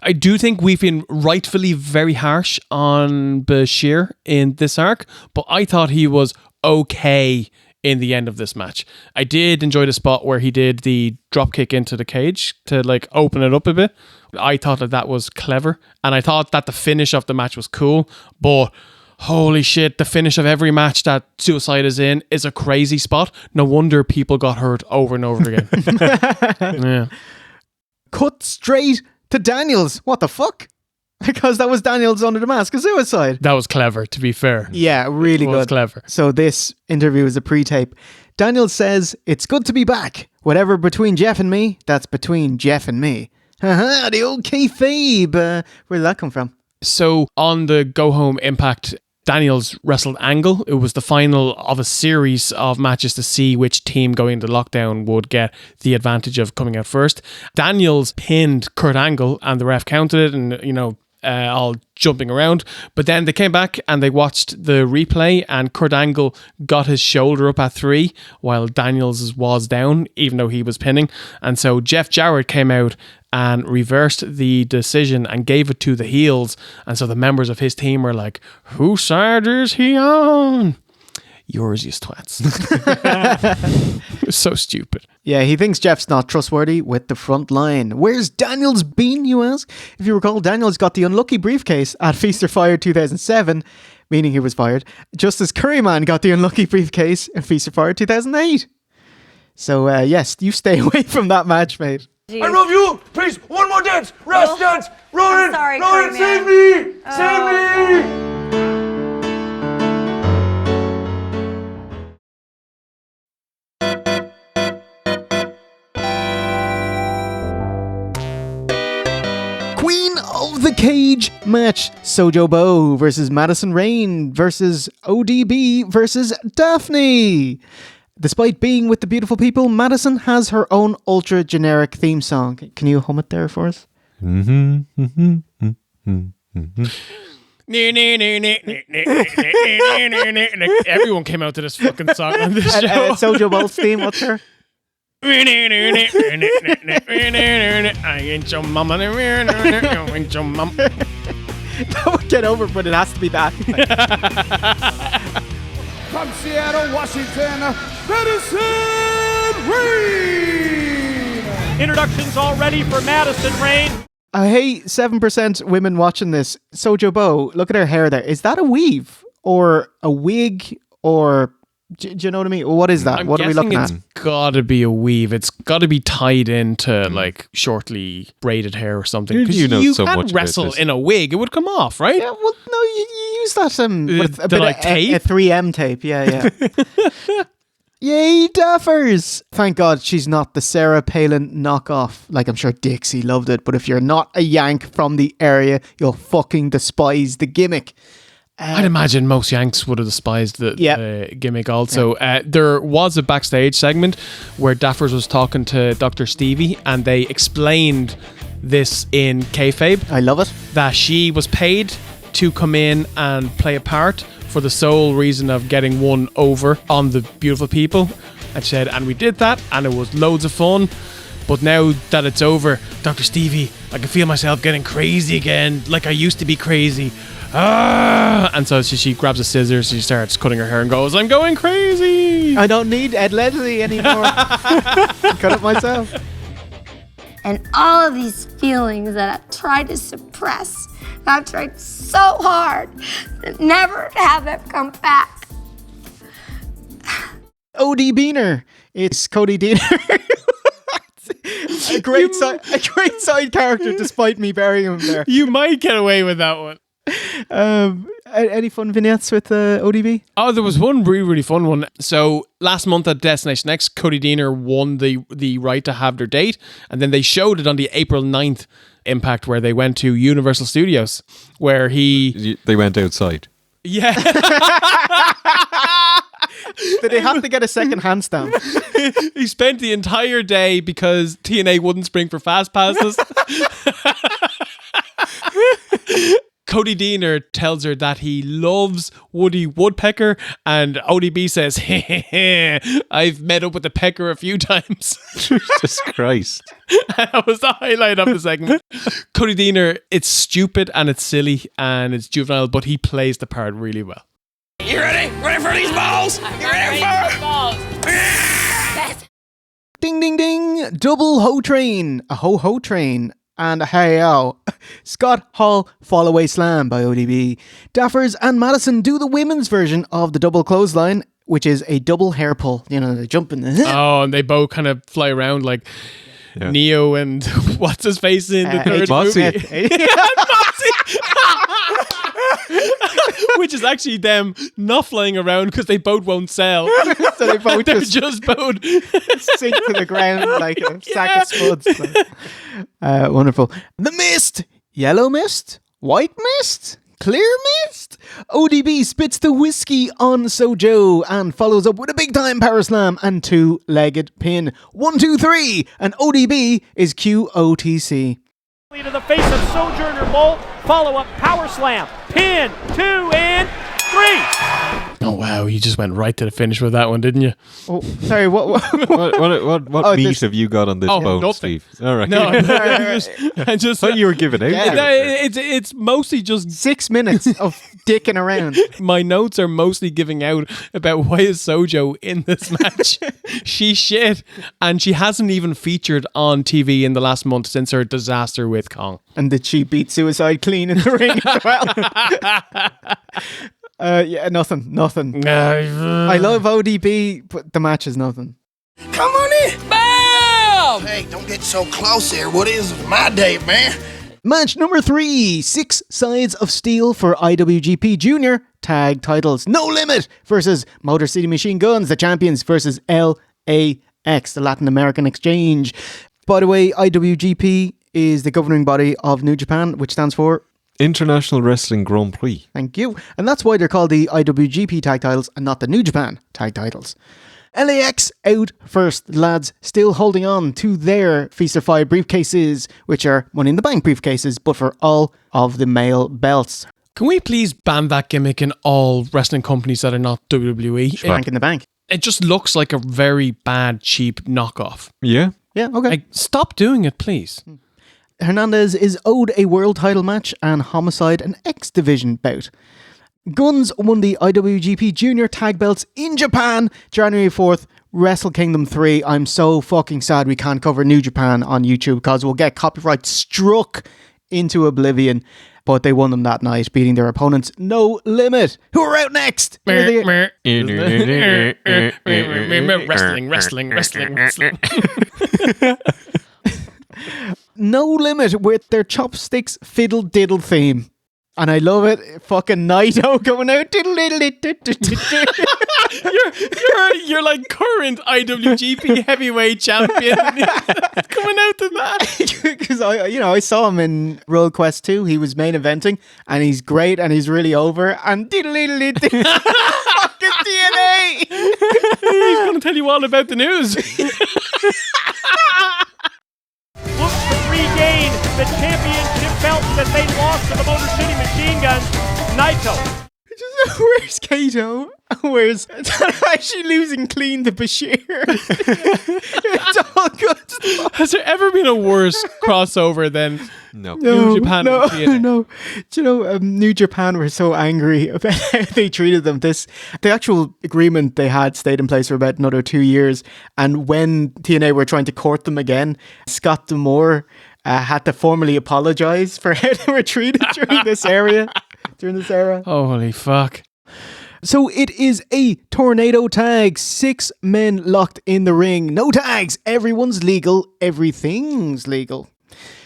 I do think we've been rightfully very harsh on Bashir in this arc, but I thought he was okay in the end of this match. I did enjoy the spot where he did the drop kick into the cage to like open it up a bit. I thought that was clever, and I thought that the finish of the match was cool, but holy shit, the finish of every match that Suicide is in is a crazy spot. No wonder people got hurt over and over again. Yeah.
Cut straight to Daniels. What the fuck? Because that was Daniels under the mask of Suicide.
That was clever, to be fair.
Yeah, really good.
Clever.
So this interview is a pre-tape. Daniels says, "It's good to be back. Whatever between Jeff and me, that's between Jeff and me." Haha, the old kayfabe. Where did that come from?
So on the Go Home Impact, Daniels wrestled Angle. It was the final of a series of matches to see which team going into lockdown would get the advantage of coming out first. Daniels pinned Kurt Angle and the ref counted it, and all jumping around. But then they came back and they watched the replay, and Kurt Angle got his shoulder up at 3 while Daniels was down, even though he was pinning. And so Jeff Jarrett came out and reversed the decision and gave it to the heels. And so the members of his team were like, whose side is he on? Yours, you twats. It was so stupid.
Yeah, he thinks Jeff's not trustworthy with the front line. Where's Daniels been, you ask? If you recall, Daniels got the unlucky briefcase at Feast or Fire 2007, meaning he was fired, just as Curryman got the unlucky briefcase at Feast or Fire 2008. So, yes, you stay away from that match, mate.
Jeez. I love you! Please, one more dance! Rest dance! Ronan!
Sorry,
Ronan,
Curryman.
save me! Save me!
Queen of the Cage match. Sojo Bo versus Madison Rayne versus ODB versus Daphne. Despite being with the beautiful people, Madison has her own ultra generic theme song. Can you hum it there for us?
Everyone came out to this fucking song on this show.
Sojo Bo's theme, what's her?
I ain't your mama. I ain't your mama.
That would get over, but it has to be that.
From Seattle, Washington, Madison Rayne! Introductions all ready for Madison Rayne.
I hate 7% women watching this. Sojo Bo, look at her hair there. Is that a weave? Or a wig? Or... Do you know what I mean? What is that? What are we looking at?
It's gotta be a weave. It's gotta be tied into like shortly braided hair or something. Because
You know
you
so
can't
much about
wrestle
this.
in a wig. It would come off, right?
Yeah, well, no, you use that with a bit
like
of
tape?
a 3M tape. Yeah. Yay, Duffers! Thank God she's not the Sarah Palin knockoff. Like, I'm sure Dixie loved it, but if you're not a Yank from the area, you'll fucking despise the gimmick.
I'd imagine most Yanks would have despised the gimmick also. There was a backstage segment where Daffers was talking to Dr. Stevie, and they explained this in kayfabe.
I love it.
That she was paid to come in and play a part for the sole reason of getting one over on the beautiful people. And she said, and we did that, and it was loads of fun. But now that it's over, Dr. Stevie, I can feel myself getting crazy again, like I used to be crazy. And so she grabs a scissors, she starts cutting her hair and goes, I'm going crazy.
I don't need Ed Leslie anymore. Cut it myself.
And all of these feelings that I've tried to suppress, I've tried so hard to never have them come back.
OD Beaner. It's Cody Deaner. a great side character despite me burying him there.
You might get away with that one.
Any fun vignettes with ODB?
Oh, there was one really, really fun one. So last month at Destination X, Cody Deaner won the right to have their date, and then they showed it on the April 9th Impact where they went to Universal Studios, where
they went outside.
Yeah.
Did they have to get a second hand stamp?
He spent the entire day because TNA wouldn't spring for fast passes. Cody Deaner tells her that he loves Woody Woodpecker, and ODB says, I've met up with the pecker a few times.
Jesus Christ.
That was the highlight of the segment. Cody Deaner, it's stupid and it's silly and it's juvenile, but he plays the part really well.
You ready? Ready for these balls? You ready for balls?
Ding, ding, ding. Double ho train. A ho-ho train. And a hey-o. Scott Hall fall away slam by ODB. Daffers and Madison do the women's version of the double clothesline, which is a double hair pull. You know, they jump in the...
Oh, and they both kind of fly around like Neo and what's his face in the third movie? Which is actually them not flying around because they both won't sell.
So they both
just both
sink to the ground like a sack of spuds. Wonderful. The mist. Yellow mist. White mist. Clear mist. ODB spits the whiskey on Sojo and follows up with a big time power slam and 2-legged pin. 1, 2, 3. And ODB is QOTC.
To the face of Sojourner Bolt, follow up power slam, pin, 2 and 3.
Oh wow, you just went right to the finish with that one, didn't you?
Oh, sorry, what
meat have you got on this bone,
nothing.
Steve? All right.
No, I just
thought you were giving out.
It's mostly just
6 minutes of dicking around.
My notes are mostly giving out about why is Sojo in this match. She's shit, and she hasn't even featured on TV in the last month since her disaster with Kong.
And did she beat Suicide clean in the ring as well? Yeah, nothing. I love ODB, but the match is nothing.
Come on in. Bam! Hey, don't get so close here. What is my day, man?
Match number 3, 6 sides of steel for IWGP Junior tag titles. No Limit versus Motor City Machine Guns, the champions, versus LAX, the Latin American Exchange. By the way, IWGP is the governing body of New Japan, which stands for
International Wrestling Grand Prix.
Thank you. And that's why they're called the IWGP tag titles and not the New Japan tag titles. LAX out first, lads, still holding on to their Feast or Five briefcases, which are Money in the Bank briefcases, but for all of the male belts.
Can we please ban that gimmick in all wrestling companies that are not WWE?
Bank in the Bank.
It just looks like a very bad, cheap knockoff.
Yeah?
Yeah, okay.
Like, stop doing it, please.
Hernandez is owed a world title match and Homicide an X Division bout. Guns won the IWGP Junior tag belts in Japan, January 4th, Wrestle Kingdom 3. I'm so fucking sad we can't cover New Japan on YouTube because we'll get copyright struck into oblivion. But they won them that night, beating their opponents No Limit, who are out next.
Wrestling.
No Limit with their Chopsticks Fiddle Diddle theme. And I love it. Fucking Naito going out.
You're like current IWGP heavyweight champion. Coming out to that.
Because I saw him in Royal Quest 2. He was main eventing and he's great and he's really over. And fucking TNA.
He's going to tell you all about the news.
Looks to regain the championship belts that they lost to the Motor City Machine Guns. NAITO.
Where's Kato? Where's actually losing clean to Bashir? It's all good.
Has there ever been a worse crossover than
New
Japan and TNA?
No. Do you know, New Japan were so angry about how they treated them. The actual agreement they had stayed in place for about another 2 years. And when TNA were trying to court them again, Scott D'Amore had to formally apologize for how they were treated during this era.
Holy fuck.
So it is a tornado tag. 6 men locked in the ring. No tags. Everyone's legal. Everything's legal.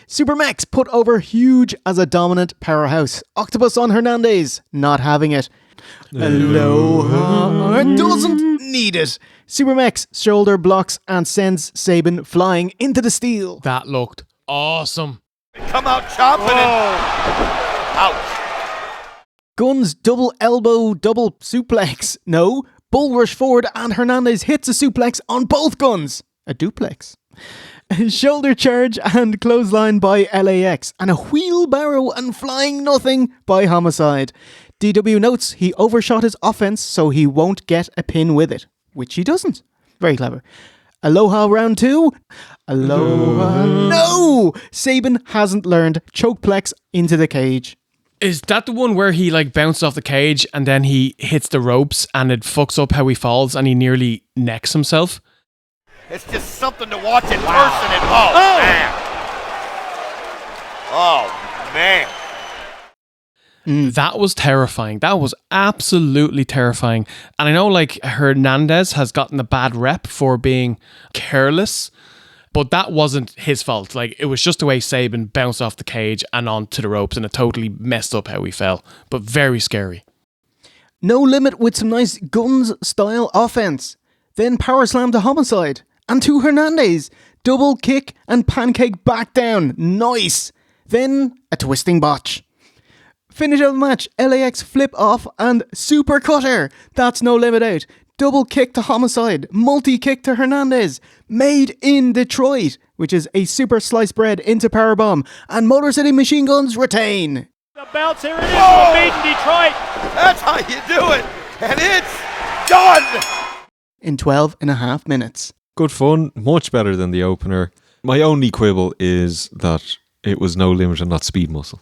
Supermax put over Huge as a dominant powerhouse. Octopus on Hernandez. Not having it. Aloha doesn't need it. Supermax shoulder blocks and sends Sabin flying into the steel.
That looked awesome.
Come out chopping it. Ouch.
Guns double elbow, double suplex. No, Bull rush forward and Hernandez hits a suplex on both guns. A duplex. Shoulder charge and clothesline by LAX. And a wheelbarrow and flying nothing by Homicide. DW notes he overshot his offense so he won't get a pin with it. Which he doesn't. Very clever. Aloha round 2. Aloha. No! Sabin hasn't learned. Chokeplex into the cage.
Is that the one where he like bounced off the cage and then he hits the ropes and it fucks up how he falls and he nearly necks himself?
It's just something to watch in person. And man. Oh, man.
That was terrifying. That was absolutely terrifying. And I know like Hernandez has gotten a bad rep for being careless, but that wasn't his fault. Like, it was just the way Sabin bounced off the cage and onto the ropes, and it totally messed up how he fell. But very scary.
No Limit with some nice guns-style offense. Then power slam to Homicide. And to Hernandez. Double kick and pancake back down. Nice. Then a twisting botch. Finish of the match. LAX flip off and super cutter. That's No Limit out. Double kick to Homicide, multi-kick to Hernandez, made in Detroit, which is a super sliced bread into Powerbomb, and Motor City Machine Guns retain.
The belts, here it is, made in Detroit.
That's how you do it, and it's done!
In 12.5 minutes.
Good fun, much better than the opener. My only quibble is that it was No Limit and not Speed Muscle.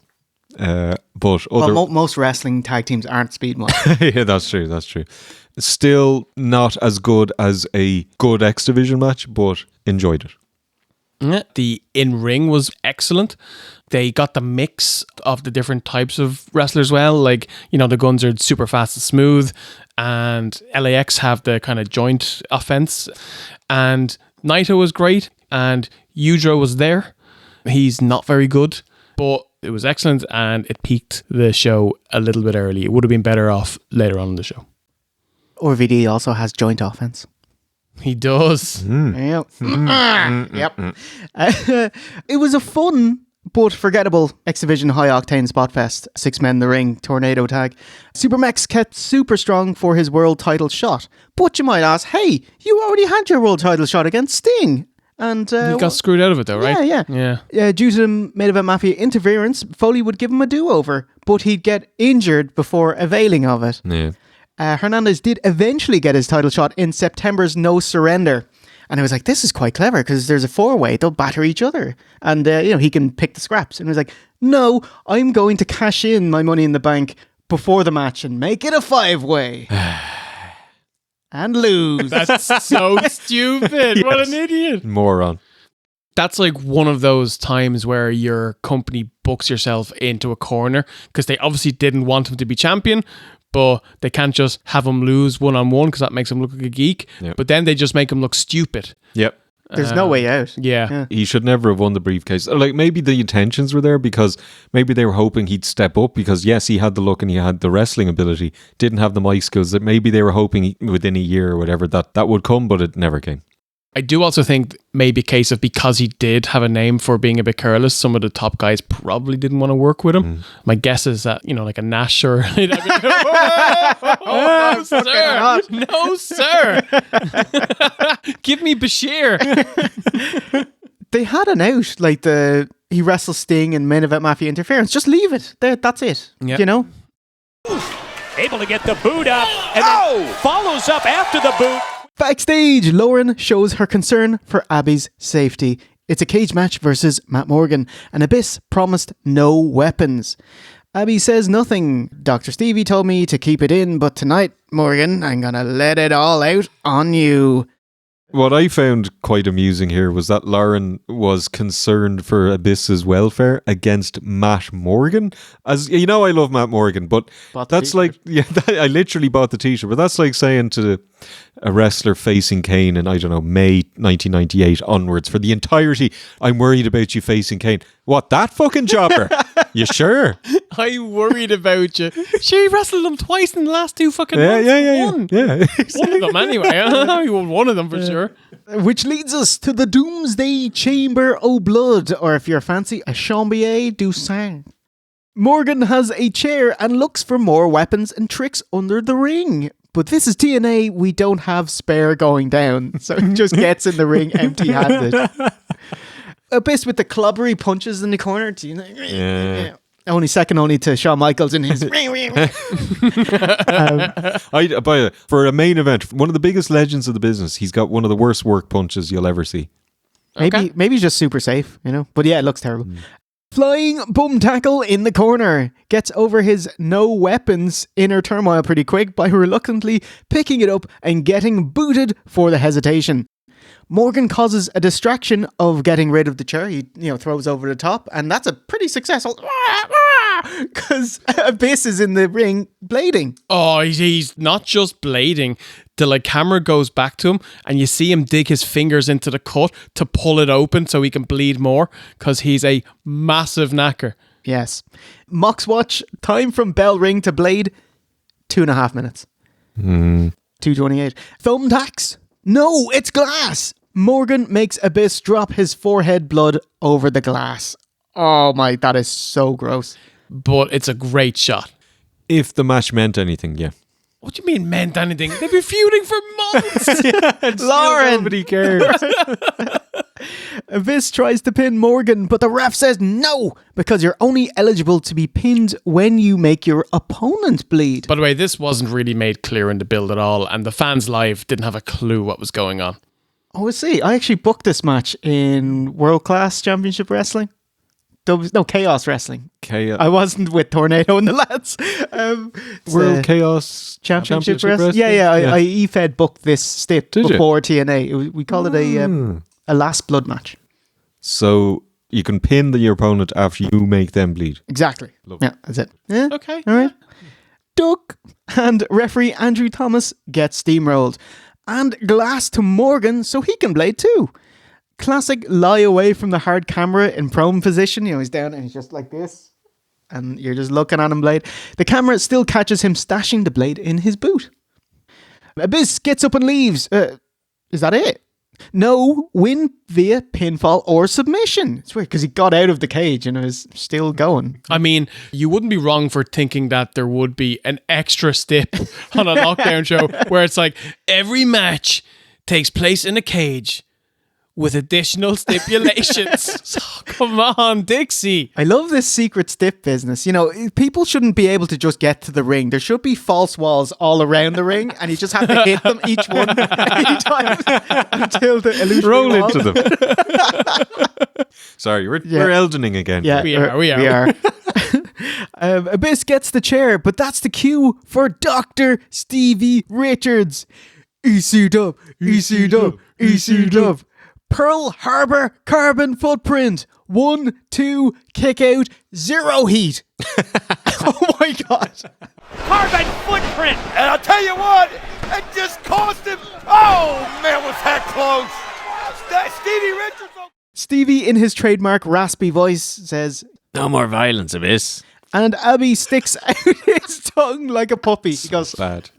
Most wrestling tag teams aren't Speed Muscle.
Yeah, that's true. Still not as good as a good X Division match, but enjoyed it.
The in-ring was excellent. They got the mix of the different types of wrestlers well. Like, you know, the guns are super fast and smooth, and LAX have the kind of joint offense. And NAITO was great, and Yujiro was there. He's not very good, but it was excellent, and it peaked the show a little bit early. It would have been better off later on in the show.
RVD also has joint offense.
He does.
Yep. It was a fun but forgettable X Division High Octane Spot Fest. 6 men in the ring, tornado tag. Supermax kept super strong for his world title shot. But you might ask, hey, you already had your world title shot against Sting. And
he got screwed out of it though, right?
Yeah. Due to the Main Event Mafia interference, Foley would give him a do-over, but he'd get injured before availing of it.
Yeah.
Hernandez did eventually get his title shot in September's No Surrender. And I was like, this is quite clever because there's a 4-way. They'll batter each other. And, he can pick the scraps. And I was like, no, I'm going to cash in my Money in the Bank before the match and make it a 5-way. And lose.
That's so stupid. Yes. What an idiot.
Moron.
That's like one of those times where your company books yourself into a corner because they obviously didn't want him to be champion, but they can't just have him lose one-on-one because that makes him look like a geek.
Yep.
But then they just make him look stupid.
Yep.
There's no way out.
Yeah.
He should never have won the briefcase. Like, maybe the intentions were there because maybe they were hoping he'd step up because, yes, he had the look and he had the wrestling ability, didn't have the mic skills. That maybe they were hoping within a year or whatever that would come, but it never came.
I do also think maybe a case of because he did have a name for being a bit careless, some of the top guys probably didn't want to work with him. My guess is that, like a Nash or... No, sir! No, sir! Give me Bashir!
They had an out, like he wrestles Sting and Main Event Mafia interference. Just leave it. That's it.
Yep.
Able to get the boot up and then follows up after the boot.
Backstage, Lauren shows her concern for Abby's safety. It's a cage match versus Matt Morgan, and Abyss promised no weapons. Abby says nothing. Dr. Stevie told me to keep it in, but tonight, Morgan, I'm gonna let it all out on you.
What I found quite amusing here was that Lauren was concerned for Abyss's welfare against Matt Morgan. As you know, I love Matt Morgan, but that's like, I literally bought the t-shirt, but that's like saying to a wrestler facing Kane in, I don't know, May 1998 onwards, for the entirety, I'm worried about you facing Kane. What, that fucking jobber? You sure?
I worried about you. She wrestled him twice in the last 2 fucking months.
Yeah.
One of them anyway. I don't know. He won one of them for sure.
Which leads us to the Doomsday Chamber o' Blood, or if you're fancy, a Chambier du Sang. Morgan has a chair and looks for more weapons and tricks under the ring. But this is TNA, we don't have spare going down. So he just gets in the ring empty-handed. Abyss with the clobbery punches in the corner.
Yeah.
Only second only to Shawn Michaels in his...
For a main event, one of the biggest legends of the business, he's got one of the worst work punches you'll ever see.
Maybe he's just super safe, you know? But yeah, it looks terrible. Flying bum tackle in the corner. Gets over his no weapons inner turmoil pretty quick by reluctantly picking it up and getting booted for the hesitation. Morgan causes a distraction of getting rid of the chair. He, throws over the top, and that's a pretty successful... Because Abyss is in the ring blading.
Oh, he's not just blading. The camera goes back to him and you see him dig his fingers into the cut to pull it open so he can bleed more because he's a massive knacker.
Yes. Mox watch, time from bell ring to blade, 2.5 minutes. 2:28. Thumbtacks? No, it's glass. Morgan makes Abyss drop his forehead blood over the glass. Oh my, that is so gross.
But it's a great shot.
If the match meant anything, yeah.
What do you mean meant anything? They've been feuding for months.
Lauren!
Nobody cares.
Abyss tries to pin Morgan, but the ref says no, because you're only eligible to be pinned when you make your opponent bleed.
By the way, this wasn't really made clear in the build at all, and the fans live didn't have a clue what was going on.
Oh, I see. I actually booked this match in World Class Championship Wrestling. No, Chaos Wrestling.
Chaos.
I wasn't with Tornado and the lads.
World Chaos
Championship Wrestling? Yeah. I E-Fed booked this stip before TNA. We call it a last blood match.
So you can pin your opponent after you make them bleed.
Exactly.
Lovely.
Yeah, that's it. Yeah.
Okay.
All right. Duck. And referee Andrew Thomas gets steamrolled. And glass to Morgan so he can blade too. Classic lie away from the hard camera in prone position. He's down and he's just like this. And you're just looking at him blade. The camera still catches him stashing the blade in his boot. Abyss gets up and leaves. Is that it? No, win via pinfall or submission. It's weird because he got out of the cage and is still going.
I mean, you wouldn't be wrong for thinking that there would be an extra stip on a lockdown show where it's like every match takes place in a cage with additional stipulations. So, come on, Dixie.
I love this secret stip business. People shouldn't be able to just get to the ring. There should be false walls all around the ring, and you just have to hit them each one each time until the illusion
roll into them. Sorry, we're Eldening again.
Yeah,
we are.
Abyss gets the chair, but that's the cue for Dr. Stevie Richards. EC-Dub, EC-Dub, EC-Dub. Pearl Harbor carbon footprint. 1, 2, kick out, 0 heat. Oh my God.
Carbon footprint. And I'll tell you what, it just cost him. Oh man, was that close. Stevie Richards.
Stevie, in his trademark raspy voice, says,
"No more violence, Abyss."
And Abby sticks out his tongue like a puppy. He goes,
bad.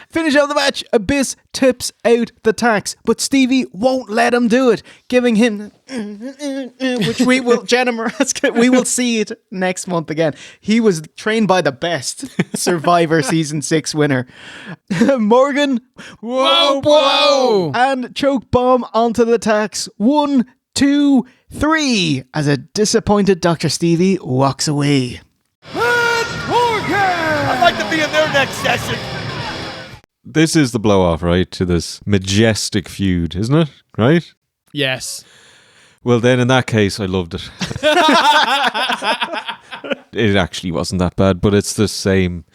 Finish out the match. Abyss tips out the tax, but Stevie won't let him do it, giving him, which we will, Jenna Maraska, we will see it next month again. He was trained by the best Survivor Season 6 winner. Morgan, whoa, and choke bomb onto the tax. 1, 2, 3, as a disappointed Dr. Stevie walks away.
I'd like to be in their next session.
This is the blow-off, right, to this majestic feud, isn't it? Right?
Yes.
Well, then, in that case, I loved it. It actually wasn't that bad, but it's the same.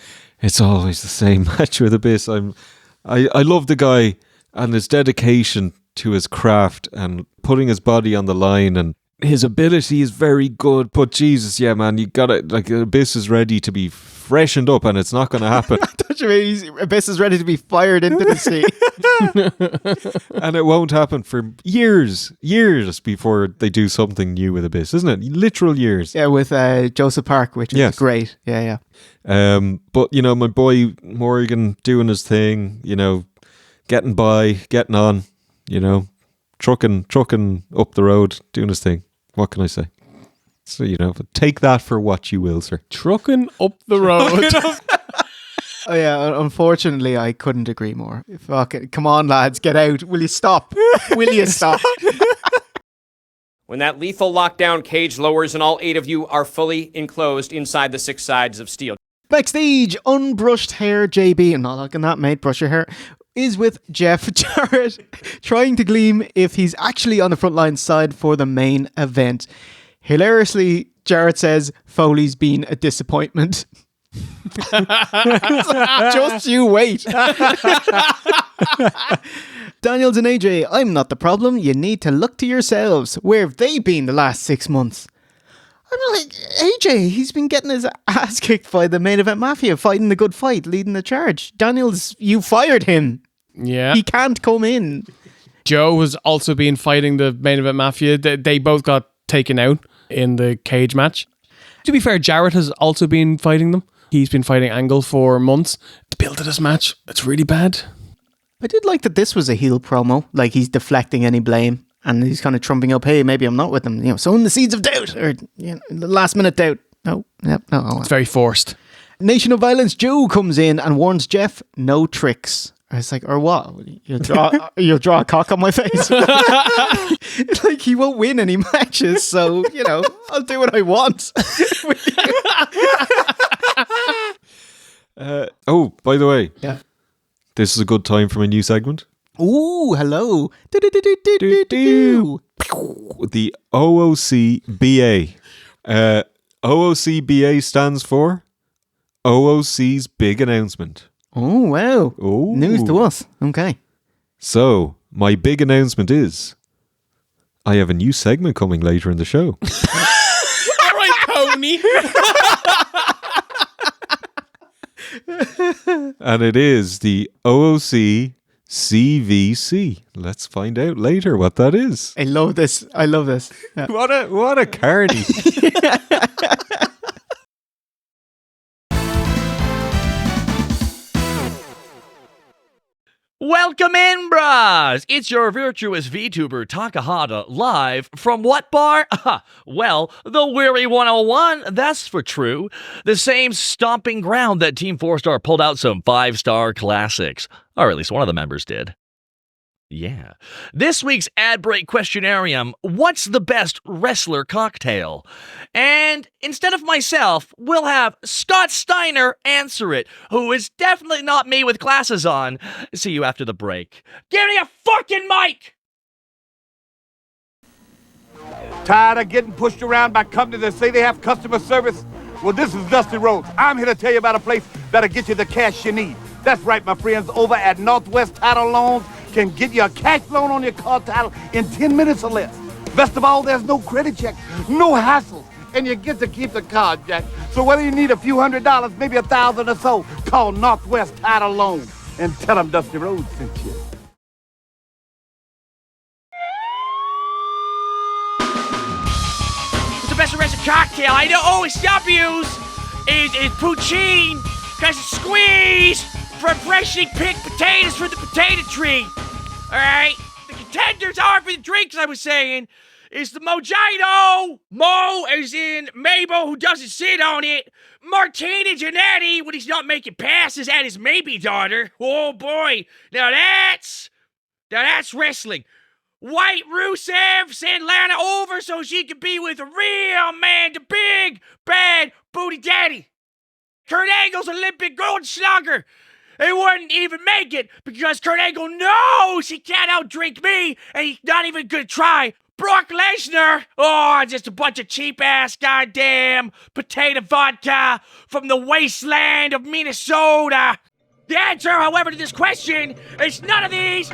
It's always the same match with Abyss. I love the guy and his dedication to his craft and putting his body on the line, and his ability is very good. But Jesus, yeah, man, you gotta, Abyss is ready to be freshened up, and it's not going to happen.
Don't you mean Abyss is ready to be fired into the sea?
And it won't happen for years before they do something new with Abyss, isn't it? Literal years.
Yeah, with Joseph Park, which is great. Yeah.
But, my boy Morgan doing his thing, getting by, getting on, trucking up the road, doing his thing. What can I say? So, take that for what you will, sir.
Trucking up the road.
Oh yeah, unfortunately, I couldn't agree more. Fuck it. Come on, lads, get out. Will you stop? Will you stop?
When that lethal lockdown cage lowers and all 8 of you are fully enclosed inside the 6 sides of steel.
Backstage, unbrushed hair JB, I'm not liking that, mate, brush your hair, is with Jeff Jarrett, trying to gleam if he's actually on the frontline side for the main event. Hilariously, Jarrett says Foley's been a disappointment. Just you wait. Daniels and AJ, I'm not the problem. You need to look to yourselves. Where have they been the last 6 months? I'm like, AJ, he's been getting his ass kicked by the main event mafia, fighting the good fight, leading the charge. Daniels, you fired him.
Yeah.
He can't come in.
Joe has also been fighting the main event mafia. They both got taken out in the cage match. To be fair, Jarrett has also been fighting them. He's been fighting Angle for months. The build of this match, it's really bad.
I did like that this was a heel promo. Like, he's deflecting any blame. And he's kind of trumping up, hey, maybe I'm not with them. You know, sowing the seeds of doubt. Or, you know, the last minute doubt. No.
It's very forced.
Nation of Violence Joe comes in and warns Jeff, no tricks. I was like, or what? You'll draw a cock on my face. Like, he won't win any matches, so, you know, I'll do what I want.
Oh, by the way.
Yeah.
This is a good time for my new segment.
Ooh, hello.
The OOCBA. OOCBA stands for OOC's Big Announcement.
Oh, wow.
Ooh.
News to us. Okay.
So, my big announcement is I have a new segment coming later in the show.
All right, pony.
And it is the OOC CVC. Let's find out later what that is.
I love this. Yeah.
What a cardy.
Welcome in, bras! It's your virtuous VTuber Takahata live from what bar? Well, the Weary 101, that's for true. The same stomping ground that Team 4-Star pulled out some 5-star classics. Or at least one of the members did. Yeah. This week's ad break questionarium, what's the best wrestler cocktail? And instead of myself, we'll have Scott Steiner answer it, who is definitely not me with glasses on. See you after the break. Give me a fucking mic!
Tired of getting pushed around by companies that say they have customer service? Well, this is Dusty Rhodes. I'm here to tell you about a place that'll get you the cash you need. That's right, my friends, over at Northwest Title Loans can get you a cash loan on your car title in 10 minutes or less. Best of all, there's no credit check, no hassles, and you get to keep the car, Jack. So whether you need a few $100s, maybe $1,000 or so, call Northwest Title Loan and tell them Dusty Rhodes sent you.
It's the best arrested cocktail I know. OSW's is poutine, because it's squeezed from freshly picked potatoes from the potato tree. Alright? The contenders are for the drinks I was saying is the Mojito. Mo as in Mabel who doesn't sit on it. Martina Jannetty when he's not making passes at his maybe daughter. Oh boy. Now that's wrestling. White Rusev sent Lana over so she could be with a real man, the big, bad booty daddy. Kurt Angle's Olympic gold slugger. He wouldn't even make it because Kurt Angle knows he can't outdrink me and he's not even gonna try. Brock Lesnar, oh, just a bunch of cheap-ass goddamn potato vodka from the wasteland of Minnesota. The answer, however, to this question is none of these.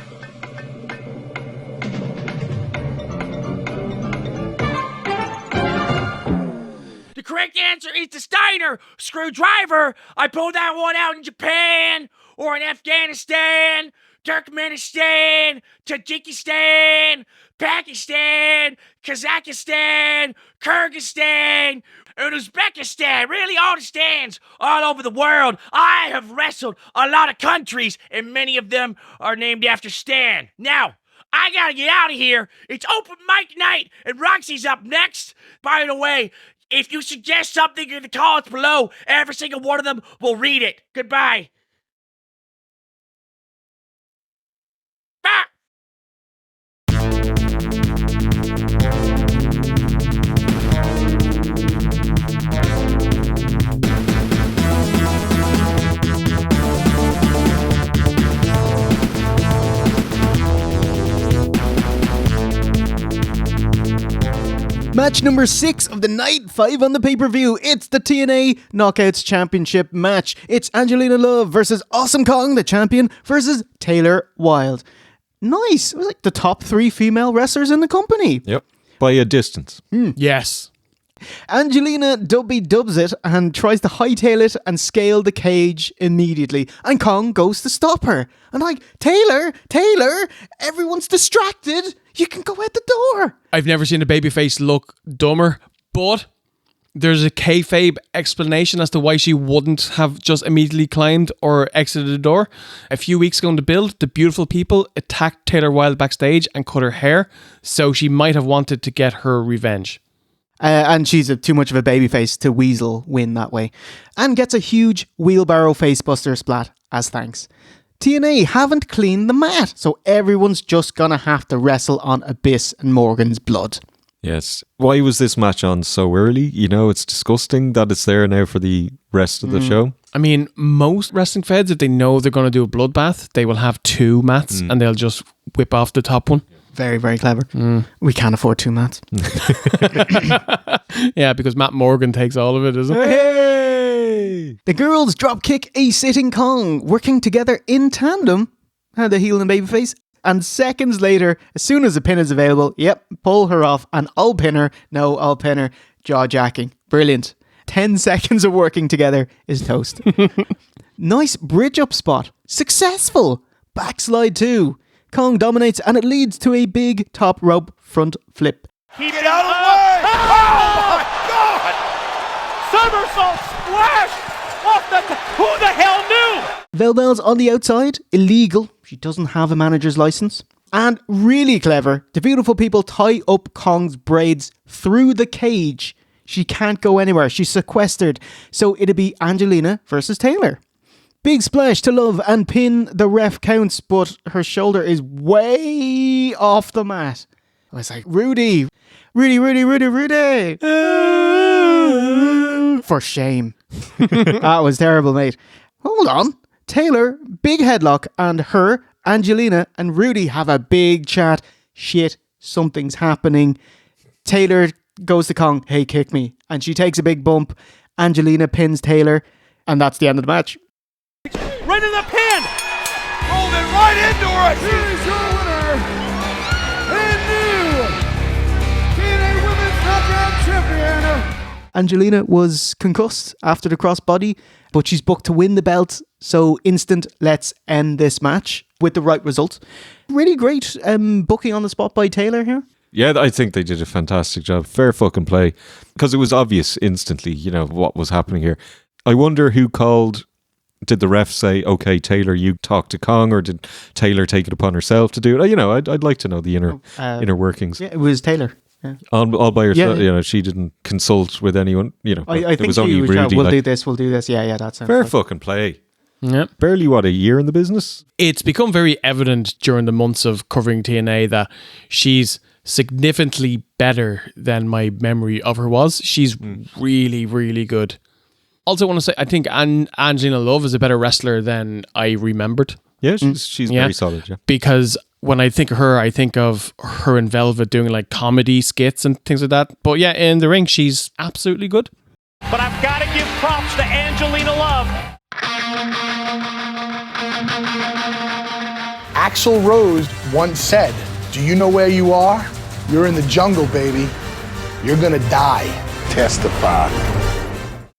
The correct answer is the Steiner screwdriver. I pulled that one out in Japan, or in Afghanistan, Turkmenistan, Tajikistan, Pakistan, Kazakhstan, Kyrgyzstan, and Uzbekistan. Really all the stands all over the world. I have wrestled a lot of countries, and many of them are named after Stan. Now, I gotta get out of here. It's open mic night, and Roxy's up next. By the way, if you suggest something in the comments below, every single one of them will read it. Goodbye.
Match number 6 of the night, 5 on the pay-per-view. It's the TNA Knockouts Championship match. It's Angelina Love versus Awesome Kong, the champion, versus Taylor Wilde. Nice. It was like the top 3 female wrestlers in the company.
Yep. By a distance.
Yes.
Angelina dubs it and tries to hightail it and scale the cage immediately. And Kong goes to stop her. And like, Taylor, everyone's distracted. You can go out the door.
I've never seen a babyface look dumber, but there's a kayfabe explanation as to why she wouldn't have just immediately climbed or exited the door. A few weeks ago in the build, the beautiful people attacked Taylor Wilde backstage and cut her hair, so she might have wanted to get her revenge.
And she's too much of a babyface to weasel win that way. And gets a huge wheelbarrow facebuster splat as thanks. TNA haven't cleaned the mat, so everyone's just gonna have to wrestle on Abyss and Morgan's blood.
Yes. Why was this match on so early? You know, it's disgusting that it's there now for the rest of the show.
I mean, most wrestling feds, if they know they're going to do a bloodbath, they will have 2 mats and they'll just whip off the top one.
Very, very clever. We can't afford 2 mats.
Yeah, because Matt Morgan takes all of it, doesn't he?
Hey! The girls drop kick a sitting Kong, working together in tandem. The heel and babyface. And seconds later, as soon as a pin is available, pull her off and I'll pin her. No, I'll pin her. Jaw jacking. Brilliant. 10 seconds of working together is toast. Nice bridge up spot. Successful. Backslide too. Kong dominates and it leads to a big top rope front flip.
Keep it out of the way! Oh my God! Somersault splash! Who the hell knew?
Velvel's on the outside. Illegal. She doesn't have a manager's license. And really clever, the beautiful people tie up Kong's braids through the cage. She can't go anywhere. She's sequestered. So it'd be Angelina versus Taylor. Big splash to Love and pin. The ref counts, but her shoulder is way off the mat. I was like, Rudy. For shame. That was terrible, mate. Hold on. Taylor, big headlock, and her, Angelina, and Rudy have a big chat. Shit, something's happening. Taylor goes to Kong, hey, kick me. And she takes a big bump. Angelina pins Taylor, and that's the end of the match.
Right in the pin! Rolled it right into her! Here's your winner! And new TNA Women's Knockout Champion!
Angelina was concussed after the crossbody, but she's booked to win the belt. So instant, let's end this match with the right result. Really great booking on the spot by Taylor here.
Yeah, I think they did a fantastic job. Fair fucking play. Because it was obvious instantly, you know, what was happening here. I wonder who called. Did the ref say, okay, Taylor, you talk to Kong, or did Taylor take it upon herself to do it? You know, I'd like to know the inner workings.
Yeah, it was Taylor. Yeah.
All by herself.
Yeah.
You know, she didn't consult with anyone. You know,
I think
was only
was,
Rudy.
we'll do this. Yeah, that's it.
Fair fucking play.
Yep.
Barely, a year in the business?
It's become very evident during the months of covering TNA that she's significantly better than my memory of her was. She's really, really good. Also, I want to say, I think Angelina Love is a better wrestler than I remembered.
Yeah, she's very solid, yeah.
Because when I think of her, I think of her and Velvet doing like comedy skits and things like that. But yeah, in the ring, she's absolutely good.
But I've got to give props to Angelina Love.
Axl Rose once said, do you know where you are? You're in the jungle, baby. You're gonna die. Testify.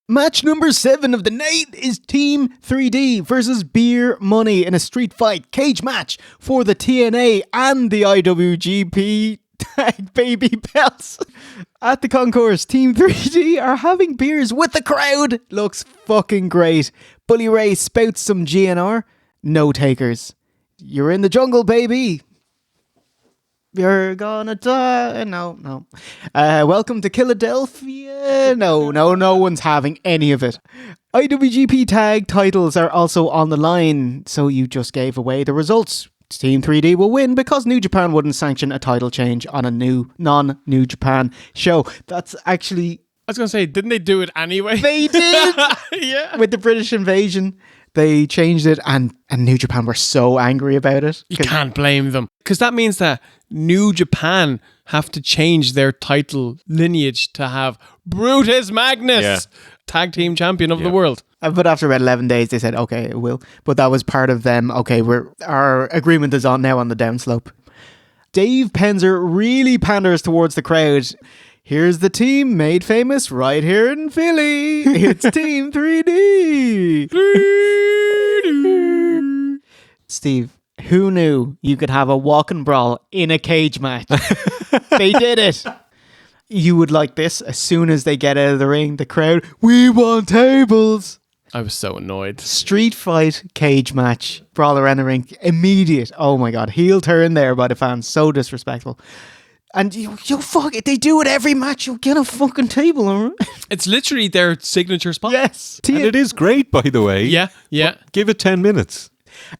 Match number 7 of the night is Team 3D versus Beer Money in a street fight cage match for the TNA and the IWGP Tag Baby belts. At the concourse, Team 3D are having beers with the crowd. Looks fucking great. Bully Ray spouts some GNR. No takers. You're in the jungle, baby. You're gonna die. No. Welcome to Philadelphia. No one's having any of it. IWGP tag titles are also on the line, so you just gave away the results. Team 3D will win because New Japan wouldn't sanction a title change on a non-New Japan show. That's actually...
I was going to say, didn't they do it anyway?
They did!
Yeah.
With the British invasion. They changed it, and New Japan were so angry about it.
You can't blame them. Because that means that New Japan have to change their title lineage to have Brutus Magnus, tag team champion of the world.
But after about 11 days, they said, okay, it will. But that was part of them. Okay, our agreement is on now on the downslope. Dave Penzer really panders towards the crowd. Here's the team made famous right here in Philly. It's Team 3D. Steve, who knew you could have a walk and brawl in a cage match? They did it. You would like this as soon as they get out of the ring. The crowd, we want tables.
I was so annoyed.
Street fight cage match, brawl around the ring, immediate. Oh my God, heel turn there by the fans, so disrespectful. And you fuck it, they do it every match. You'll get a fucking table, all right?
It's literally their signature spot.
Yes.
And it is great, by the way.
Yeah.
Give it 10 minutes.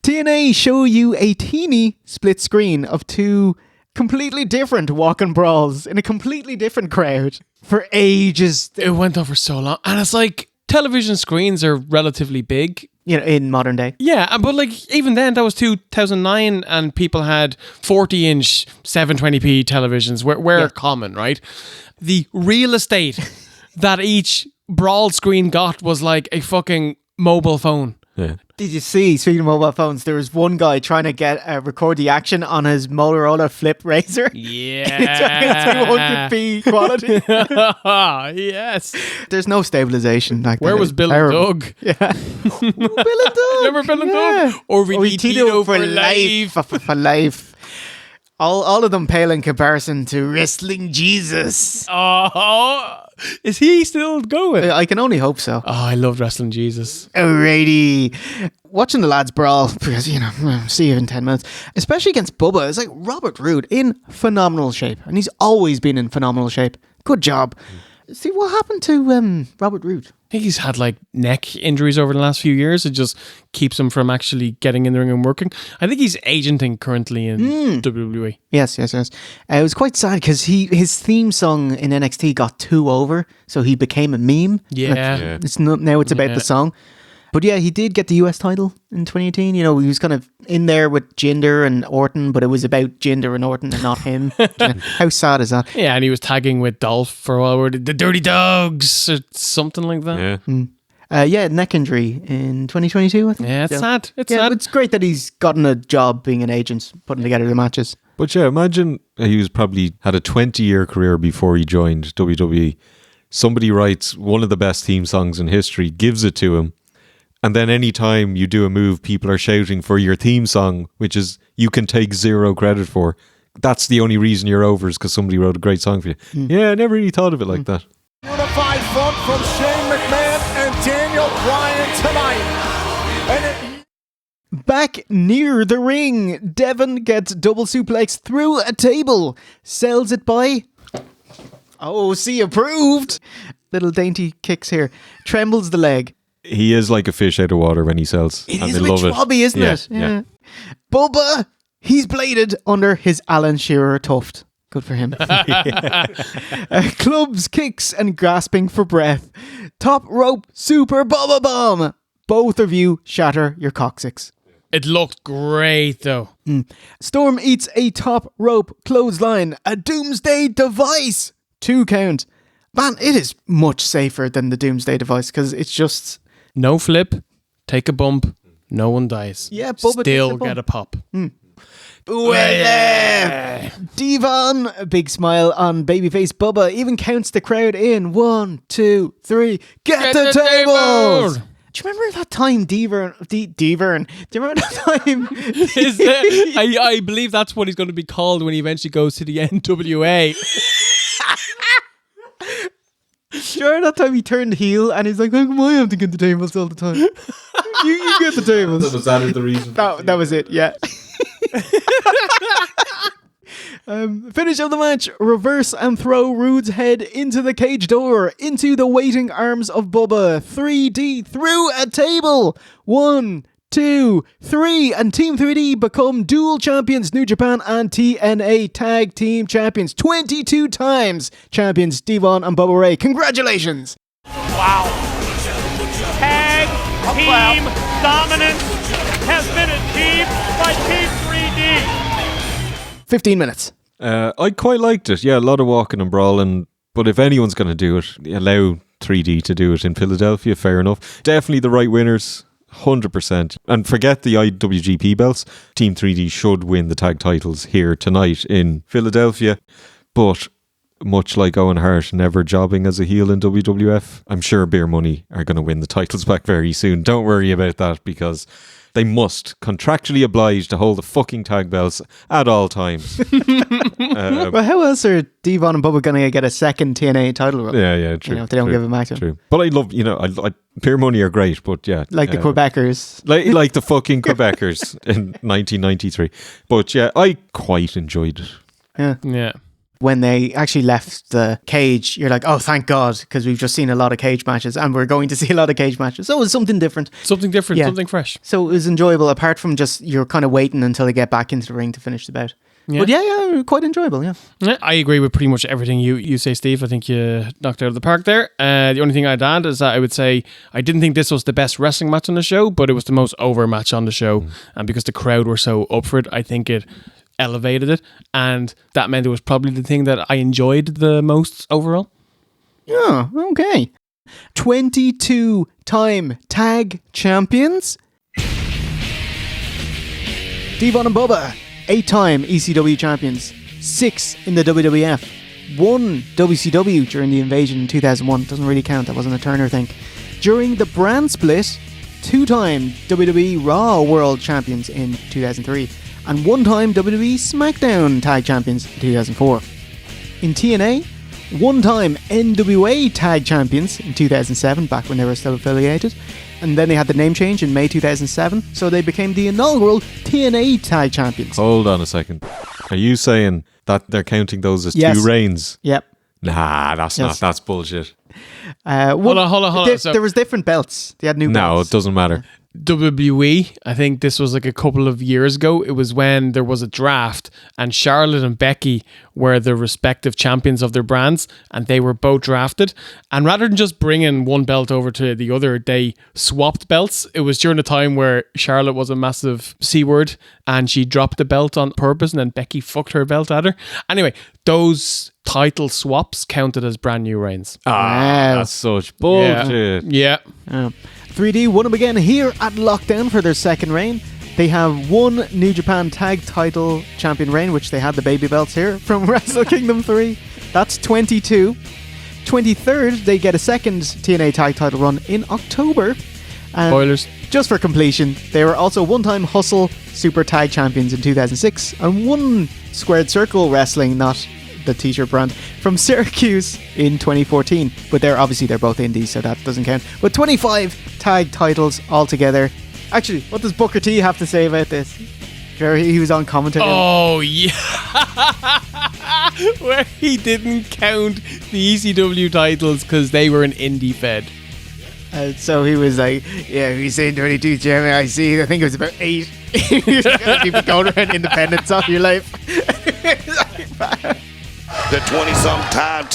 TNA show you a teeny split screen of two completely different walk and brawls in a completely different crowd for ages.
It went on for so long. And it's like, television screens are relatively big.
You know, in modern day.
Yeah, but like even then, that was 2009 and people had 40-inch 720p televisions were common, right? The real estate that each brawl screen got was like a fucking mobile phone.
Yeah.
Did you see, speaking of mobile phones, there was one guy trying to record the action on his Motorola Flip Razor.
Yeah.
200p quality.
Yes.
There's no stabilization. Like
where was Bill and Doug?
Yeah. Bill and Doug.
Remember Bill and Doug? Or we need Tito for life.
For life. All of them pale in comparison to Wrestling Jesus.
Oh, is he still going?
I can only hope so.
Oh, I loved Wrestling Jesus.
Alrighty. Watching the lads brawl, because, you know, see you in 10 minutes, especially against Bubba, it's like Robert Roode in phenomenal shape. And he's always been in phenomenal shape. Good job. See, what happened to Robert Roode?
I think he's had like neck injuries over the last few years. It just keeps him from actually getting in the ring and working. I think he's agenting currently in WWE.
Yes. It was quite sad because his theme song in NXT got 2 over, so he became a meme.
Yeah.
Now it's about the song. But yeah, he did get the US title in 2018. You know, he was kind of in there with Jinder and Orton, but it was about Jinder and Orton and not him. How sad is that?
Yeah, and he was tagging with Dolph for a while, the Dirty Dogs or something like that.
Yeah.
Neck injury in 2022, I think.
Yeah, it's sad. It's sad.
It's great that he's gotten a job being an agent, putting together the matches.
But yeah, imagine he was probably had a 20-year career before he joined WWE. Somebody writes one of the best theme songs in history, gives it to him, and then anytime you do a move, people are shouting for your theme song, which is you can take 0 credit for. That's the only reason you're over is because somebody wrote a great song for you. Yeah, I never really thought of it like that.
Unified front from Shane McMahon and Daniel Bryan tonight.
Back near the ring, Devon gets double suplex through a table. Sells it by... Oh, see, approved. Little dainty kicks here. Trembles the leg.
He is like a fish out of water when he sells.
It
and
is
they
a bit
love
swabby, isn't it?
Yeah.
Bubba, he's bladed under his Alan Shearer tuft. Good for him. Clubs, kicks, and grasping for breath. Top rope, super Bubba bomb. Both of you shatter your coccyx.
It looked great, though.
Storm eats a top rope clothesline. A doomsday device. 2 count. Man, it is much safer than the doomsday device because it's just...
No flip, take a bump, no one dies.
Yeah, Bubba
still get a pop.
Devon, a big smile on babyface Bubba, even counts the crowd in. 1, 2, 3. Get the tables! Do you remember that time Devern? Do you remember that time?
I believe that's what he's going to be called when he eventually goes to the NWA.
Sure, that time he turned heel and he's like, how come I have to get the tables all the time? you get the tables.
Was that the reason?
That was it, yeah. Finish of the match, reverse and throw Roode's head into the cage door, into the waiting arms of Bubba. 3D through a table. 1, 2, 3, and Team 3D become dual champions, New Japan and TNA Tag Team Champions. 22 times champions, Devon and Bubba Ray. Congratulations!
Wow. Tag team dominance has been achieved by Team 3D.
15 minutes.
I quite liked it. Yeah, a lot of walking and brawling. But if anyone's going to do it, allow 3D to do it in Philadelphia, fair enough. Definitely the right winners, 100%. And forget the IWGP belts. Team 3D should win the tag titles here tonight in Philadelphia. But much like Owen Hart never jobbing as a heel in WWF, I'm sure Beer Money are going to win the titles back very soon. Don't worry about that, because they must contractually obliged to hold the fucking tag belts at all times.
Well, how else are Devon and Bubba going to get a second TNA title run?
Yeah, true.
If they don't give it back to them.
True. But I love, I Beer Money are great, but yeah.
Like the Quebecers.
Like the fucking Quebecers in 1993. But yeah, I quite enjoyed it.
Yeah.
When they actually left the cage, you're like, oh, thank God, because we've just seen a lot of cage matches and we're going to see a lot of cage matches. So it was something different.
Something different, something fresh.
So it was enjoyable, apart from just you're kind of waiting until they get back into the ring to finish the bout.
Yeah.
But yeah, quite enjoyable, yeah.
I agree with pretty much everything you say, Steve. I think you knocked it out of the park there. The only thing I'd add is that I would say I didn't think this was the best wrestling match on the show, but it was the most over match on the show. And because the crowd were so up for it, I think it elevated it, and that meant it was probably the thing that I enjoyed the most overall.
Yeah, okay. 22-time tag champions. Devon and Bubba, 8-time ECW champions, 6 in the WWF, 1 WCW during the invasion in 2001. Doesn't really count, that wasn't a Turner thing. During the brand split, 2-time WWE Raw World Champions in 2003. And 1-time WWE SmackDown Tag Champions in 2004. In TNA, 1-time NWA Tag Champions in 2007, back when they were still affiliated. And then they had the name change in May 2007, so they became the inaugural TNA Tag Champions.
Hold on a second. Are you saying that they're counting those as 2 reigns?
Yep.
Nah, that's not. That's bullshit.
Hold on.
There was different belts. They had new belts.
No, it doesn't matter.
WWE, I think this was like a couple of years ago. It was when there was a draft and Charlotte and Becky were the respective champions of their brands, and they were both drafted. And rather than just bringing one belt over to the other, they swapped belts. It was during a time where Charlotte was a massive C word and she dropped the belt on purpose, and then Becky fucked her belt at her. Anyway, those title swaps counted as brand new reigns.
That's such bullshit.
Yeah.
3D won them again here at Lockdown for their second reign. They have 1 New Japan Tag Title Champion reign, which they had the baby belts here from Wrestle Kingdom 3. That's 22. 23rd, they get a second TNA Tag Title run in October. And
spoilers.
Just for completion, they were also 1-time Hustle Super Tag Champions in 2006 and 1 Squared Circle Wrestling, not the t-shirt brand, from Syracuse in 2014. But they're both indies, so that doesn't count. But 25 tag titles altogether. Actually, what does Booker T have to say about this? He was on commentary.
Oh, yeah. Where he didn't count the ECW titles because they were an indie fed.
So he was like, yeah, he's saying 22 Jeremy, I see. I think it was about 8. You're going to keep going around independence all your life.
The 20-some-time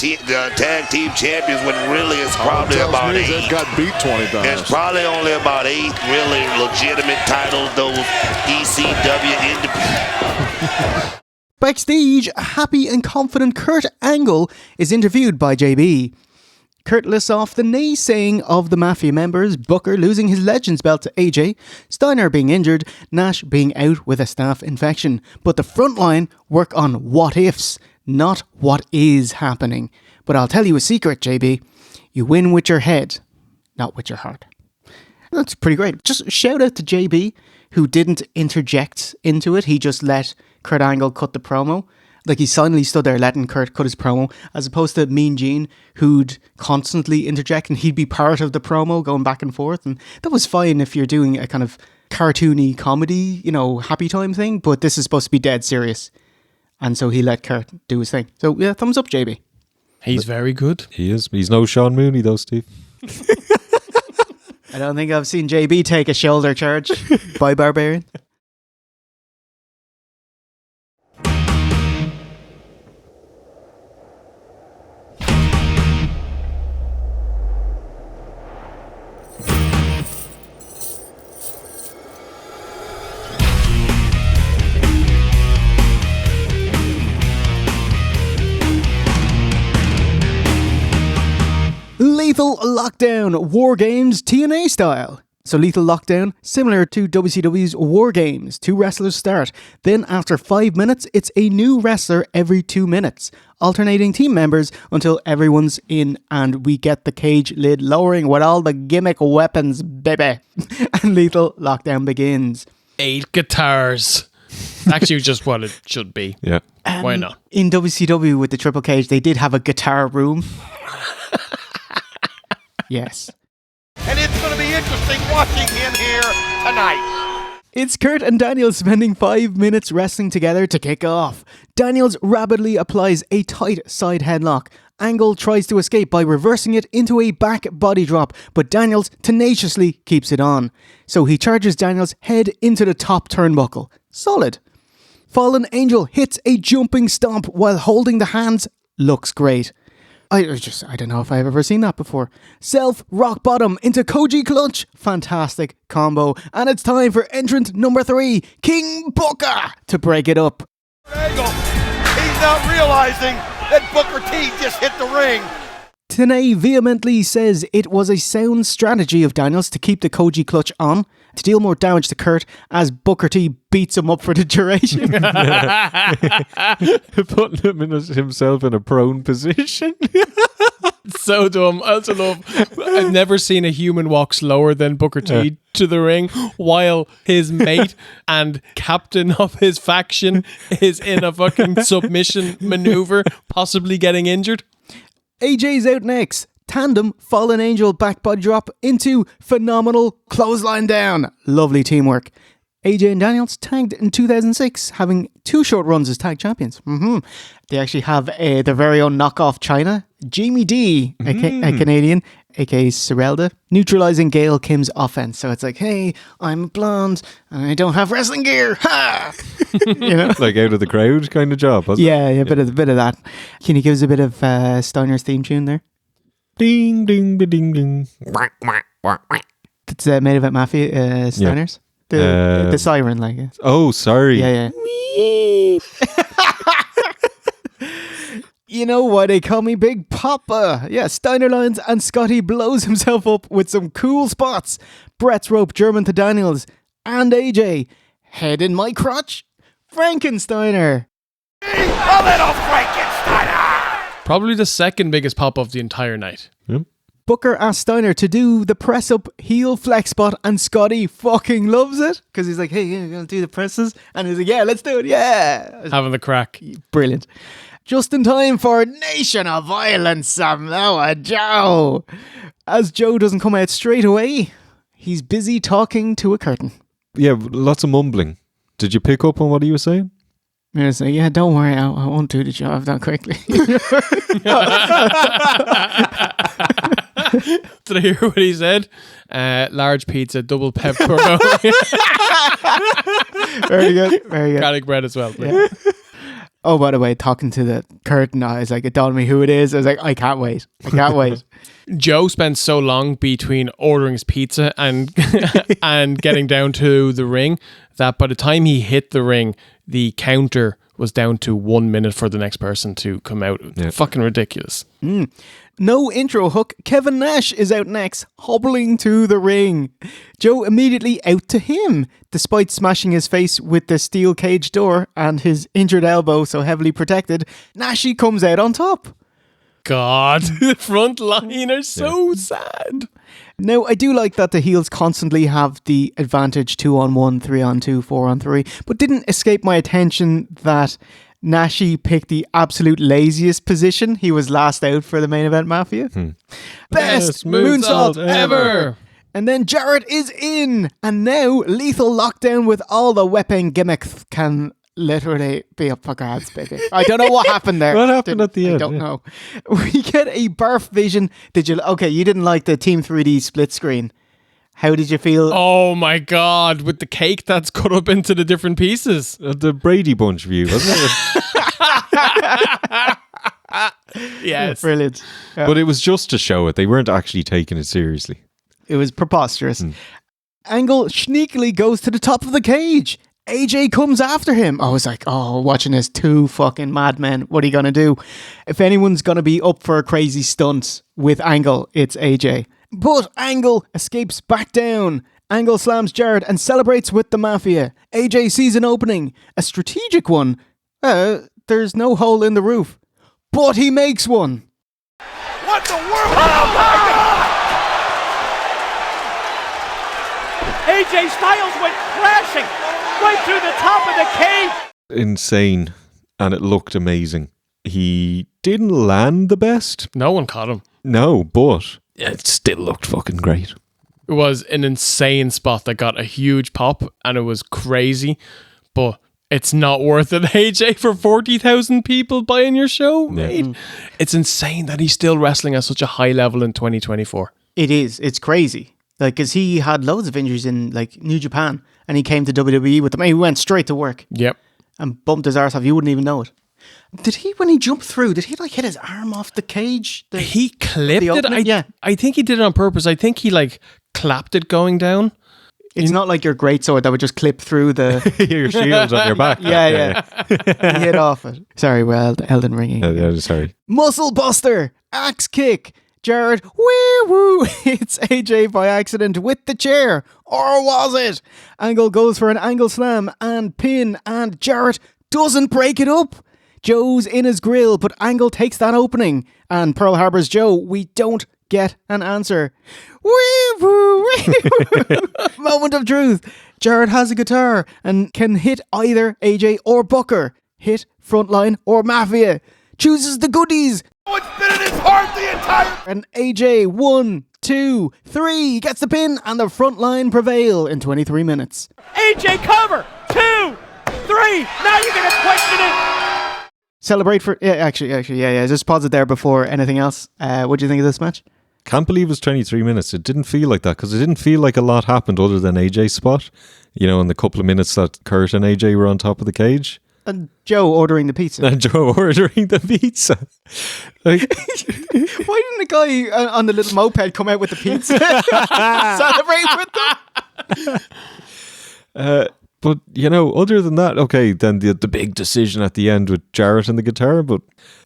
tag team champions, when really it's probably about 8.
That got beat 20 times.
It's probably only about 8 really legitimate titles, those ECW independent.
Backstage, a happy and confident Kurt Angle is interviewed by JB. Kurt lists off the naysaying of the Mafia members, Booker losing his Legends belt to AJ, Steiner being injured, Nash being out with a staph infection. But the front line work on what ifs, not what is happening. But I'll tell you a secret, JB. You win with your head, not with your heart. That's pretty great. Just a shout out to JB, who didn't interject into it. He just let Kurt Angle cut the promo. Like, he silently stood there letting Kurt cut his promo, as opposed to Mean Gene, who'd constantly interject, and he'd be part of the promo going back and forth. And that was fine if you're doing a kind of cartoony comedy, happy time thing, but this is supposed to be dead serious. And so he let Kurt do his thing. So yeah, thumbs up, JB.
He's very good.
He is. He's no Sean Mooney though, Steve.
I don't think I've seen JB take a shoulder charge. Bye, Barbarian. Lockdown War Games TNA style. So Lethal Lockdown, similar to WCW's War Games, 2 wrestlers start. Then after 5 minutes, it's a new wrestler every 2 minutes, alternating team members until everyone's in and we get the cage lid lowering with all the gimmick weapons, baby. And Lethal Lockdown begins.
8 guitars. Actually, just what it should be.
Yeah.
Why not?
In WCW with the Triple Cage, they did have a guitar room. Yes.
And it's going to be interesting watching him here tonight.
It's Kurt and Daniels spending 5 minutes wrestling together to kick off. Daniels rapidly applies a tight side headlock. Angle tries to escape by reversing it into a back body drop, but Daniels tenaciously keeps it on. So he charges Daniels' head into the top turnbuckle. Solid. Fallen Angel hits a jumping stomp while holding the hands. Looks great. I don't know if I've ever seen that before. Self rock bottom into Koji clutch. Fantastic combo. And it's time for entrant number 3, King Booker, to break it up.
Angle. He's not realizing that Booker T just hit the ring.
TNA vehemently says it was a sound strategy of Daniels to keep the Koji clutch on, to deal more damage to Kurt as Booker T beats him up for the duration.
Putting him in himself in a prone position.
So dumb. I also love, I've never seen a human walk slower than Booker T to the ring while his mate and captain of his faction is in a fucking submission maneuver, possibly getting injured.
AJ's out next. Tandem Fallen Angel back body drop into phenomenal clothesline down. Lovely teamwork. AJ and Daniels tagged in 2006, having 2 short runs as tag champions. They actually have their very own knockoff China, Jamie D, a Canadian, aka Serelda, neutralizing Gail Kim's offense. So it's like, hey, I'm blonde and I don't have wrestling gear. Ha! You know?
Like out of the crowd kind of job, wasn't it?
Yeah, a bit of that. Can you give us a bit of Steiner's theme tune there?
Ding, ding, ding, ding.
It's Main Event Mafia, Steiner's. The siren, like.
Oh, sorry.
Yeah. You know why they call me Big Papa? Yeah, Steiner lines and Scotty blows himself up with some cool spots. Brett's rope German to Daniels and AJ. Head in my crotch. Frankensteiner.
A little Frankensteiner.
Probably the second biggest pop of the entire night.
Yep.
Booker asked Steiner to do the press up heel flex spot and Scotty fucking loves it because he's like, hey, you're going to do the presses? And he's like, yeah, let's do it. Yeah.
Having the crack.
Brilliant. Just in time for Nation of Violence, Samoa Joe. As Joe doesn't come out straight away, he's busy talking to a curtain.
Yeah, lots of mumbling. Did you pick up on what he was saying?
Yeah, don't worry, I won't do the job that quickly.
Did I hear what he said? Large pizza, double pep turbo.
Very good.
Garlic bread as well.
Yeah. Oh, by the way, talking to the curtain, I was like, it dawned on me who it is. I was like, I can't wait.
Joe spent so long between ordering his pizza and and getting down to the ring that by the time he hit the ring, the counter was down to 1 minute for the next person to come out. Yeah. Fucking ridiculous.
No intro hook. Kevin Nash is out next, hobbling to the ring. Joe immediately out to him, despite smashing his face with the steel cage door and his injured elbow so heavily protected. Nashy comes out on top.
God, the front line are so sad.
Now, I do like that the heels constantly have the advantage 2-on-1, 3-on-2, 4-on-3, but didn't escape my attention that Nashi picked the absolute laziest position. He was last out for the Main Event Mafia. Best moonsault ever! And then Jarrett is in, and now Lethal Lockdown with all the weapon gimmicks can literally be up for grabs, baby. I don't know what happened there.
What happened at the end?
I don't know. We get a barf vision. You didn't like the Team 3D split screen. How did you feel?
Oh my God, with the cake that's cut up into the different pieces.
The Brady Bunch view, wasn't it?
Yes.
Brilliant. Yeah.
But it was just to show it. They weren't actually taking it seriously.
It was preposterous. Angle sneakily goes to the top of the cage. AJ comes after him. I was like, oh, watching this, two fucking madmen. What are you going to do? If anyone's going to be up for a crazy stunt with Angle, it's AJ. But Angle escapes back down. Angle slams Jarrett and celebrates with the Mafia. AJ sees an opening, a strategic one. There's no hole in the roof. But he makes one.
What the world? Oh my God! AJ Styles went crashing right through the top of the cage.
Insane. And it looked amazing. He didn't land the best.
No one caught him.
No, but it still looked fucking great.
It was an insane spot that got a huge pop and it was crazy, but it's not worth it, AJ, for 40,000 people buying your show, mate. It's insane that he's still wrestling at such a high level in 2024.
It is. It's crazy. Like, because he had loads of injuries in, like, New Japan, and he came to WWE with them. He went straight to work.
Yep.
And bumped his arse off. You wouldn't even know it. Did he, when he jumped through, did he, like, hit his arm off the cage?
He clipped it? I think he did it on purpose. I think he, like, clapped it going down.
It's not like your greatsword that would just clip through the...
your shields on your back.
Yeah. He hit off it. Sorry, well, Elden ringing.
Sorry.
Muscle Buster, axe kick. Jarrett, woo! It's AJ by accident with the chair. Or was it? Angle goes for an angle slam and pin, and Jarrett doesn't break it up. Joe's in his grill, but Angle takes that opening. And Pearl Harbor's Joe, we don't get an answer. Woo! Moment of truth. Jarrett has a guitar and can hit either AJ or Booker. Hit Frontline or Mafia. Chooses the goodies.
Oh, it's been in his heart the entire...
And AJ, 1, 2, 3, gets the pin, and the Frontline prevail in 23 minutes.
AJ cover! 2, 3, now you're going to question it!
Celebrate for... Yeah, actually, just pause it there before anything else. What do you think of this match?
Can't believe it was 23 minutes. It didn't feel like that because it didn't feel like a lot happened other than AJ's spot. You know, in the couple of minutes that Kurt and AJ were on top of the cage.
And Joe ordering the pizza.
Like,
why didn't the guy on the little moped come out with the pizza? Celebrate with them?
But, you know, other than that, okay, then the big decision at the end with Jarrett and the guitar, but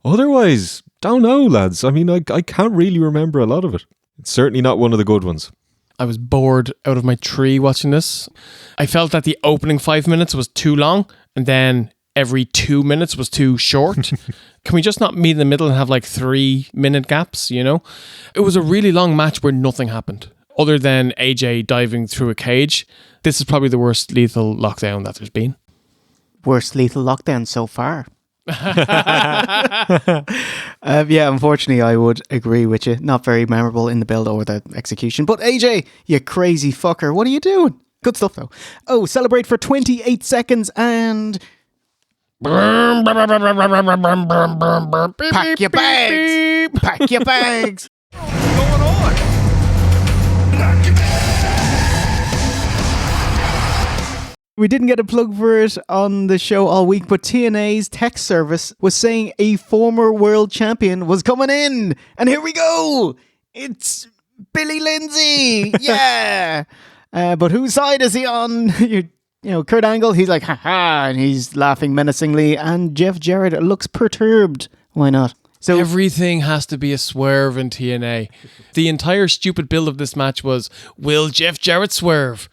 otherwise, don't know, lads. I mean, I can't really remember a lot of it. It's certainly not one of the good ones.
I was bored out of my tree watching this. I felt that the opening 5 minutes was too long, and then every 2 minutes was too short. Can we just not meet in the middle and have like 3 minute gaps, you know? It was a really long match where nothing happened. Other than AJ diving through a cage. This is probably the worst lethal lockdown that there's been.
Worst lethal lockdown so far. Yeah, unfortunately, I would agree with you. Not very memorable in the build or the execution. But AJ, you crazy fucker, what are you doing? Good stuff, though. Oh, celebrate for 28 seconds and... Pack your bags! Pack your bags!
What's going on?
We didn't get a plug for it on the show all week, but TNA's text service was saying a former world champion was coming in. And here we go. It's Billy Lindsay. Yeah. But whose side is he on? You know, Kurt Angle, he's like, ha-ha, and he's laughing menacingly. And Jeff Jarrett looks perturbed. Why not?
So everything has to be a swerve in TNA. The entire stupid build of this match was, will Jeff Jarrett swerve?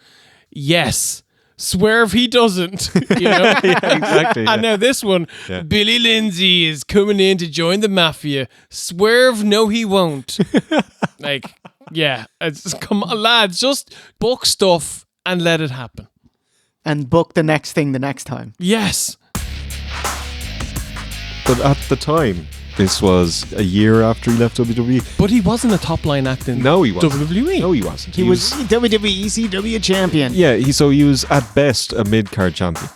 Yes. Swerve he doesn't, you know?
Yeah, exactly.
And now this one, Billy Lindsay is coming in to join the Mafia. Swerve, no he won't. Like, yeah, come on, lads, just book stuff and let it happen.
And book the next thing the next time.
Yes.
But at the time, this was a year after he left WWE.
But he wasn't a top line act in WWE.
No, he wasn't.
He was WWE ECW champion.
Yeah, he was at best a mid-card champion.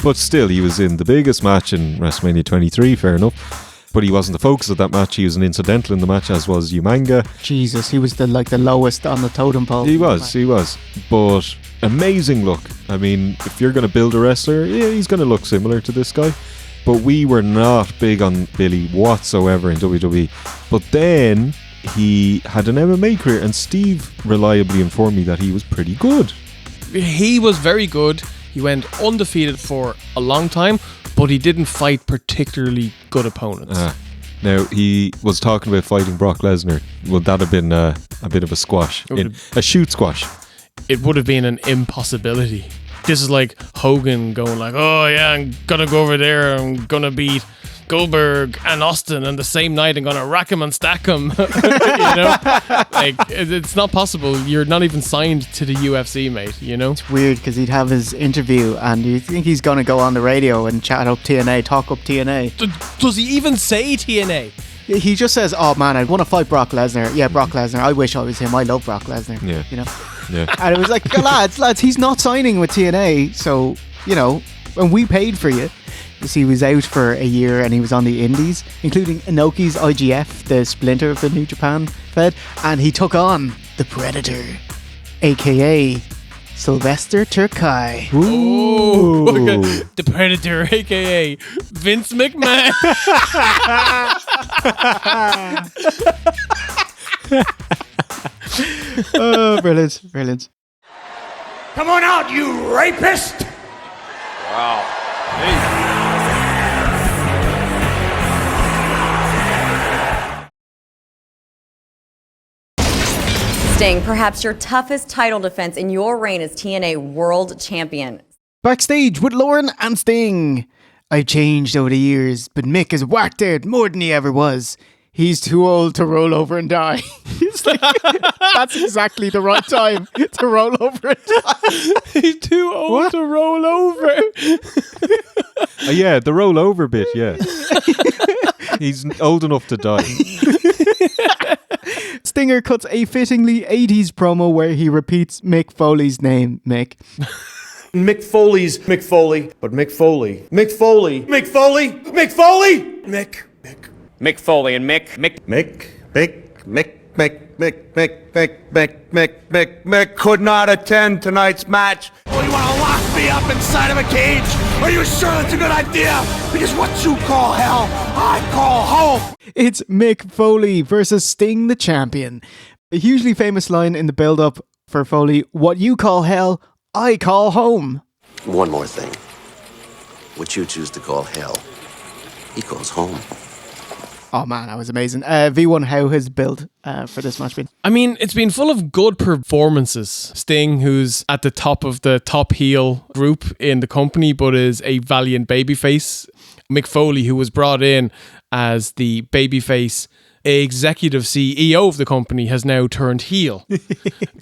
But still, he was in the biggest match in WrestleMania 23, fair enough. But he wasn't the focus of that match. He was an incidental in the match, as was Umanga.
Jesus, he was the lowest on the totem pole.
He was. But amazing look. I mean, if you're going to build a wrestler, yeah, he's going to look similar to this guy. But we were not big on Billy whatsoever in WWE. But then he had an MMA career, and Steve reliably informed me that he was pretty good.
He was very good. He went undefeated for a long time, but he didn't fight particularly good opponents.
Now, he was talking about fighting Brock Lesnar. Would that have been a bit of a squash? A shoot squash?
It would have been an impossibility. This is like Hogan going like, oh yeah, I'm gonna go over there, I'm gonna beat Goldberg and Austin on the same night, I'm gonna rack him and stack him. You know? Like, it's not possible. You're not even signed to the UFC, mate, you know?
It's weird because he'd have his interview and you think he's gonna go on the radio and chat up TNA, talk up TNA.
Does he even say TNA?
He just says, oh man, I want to fight Brock Lesnar. Yeah, Brock Lesnar. I wish I was him. I love Brock Lesnar.
Yeah.
You know?
Yeah.
And it was like, lads, he's not signing with TNA. So, you know, and we paid for you. He was out for a year and he was on the indies, including Inoki's IGF, the splinter of the New Japan Fed. And he took on the Predator, a.k.a. Sylvester Terkay.
Ooh. The Predator, a.k.a. Vince McMahon.
Oh, brilliant, brilliant.
Come on out, you rapist!
Wow.
Sting, perhaps your toughest title defense in your reign as TNA World Champion.
Backstage with Lauren and Sting. I've changed over the years, but Mick is whacked out more than he ever was. He's too old to roll over and die. It's like, that's exactly the right time to roll over and die.
He's too old to roll over.
Yeah, the roll over bit, yeah. He's old enough to die.
Stinger cuts a fittingly 80s promo where he repeats Mick Foley's name, Mick.
Mick Foley's Mick Foley, but Mick Foley. Mick Foley. Mick Foley. Mick Foley.
Mick Foley and Mick
could not attend tonight's match.
Oh, you want to lock me up inside of a cage? Are you sure that's a good idea? Because what you call hell, I call home.
It's Mick Foley versus Sting the Champion. A hugely famous line in the build-up for Foley, what you call hell, I call home.
One more thing. What you choose to call hell, he calls home.
Oh man, that was amazing. V1, how has build for this match been?
I mean, it's been full of good performances. Sting, who's at the top of the top heel group in the company, but is a valiant babyface. Mick Foley, who was brought in as the babyface executive CEO of the company, has now turned heel.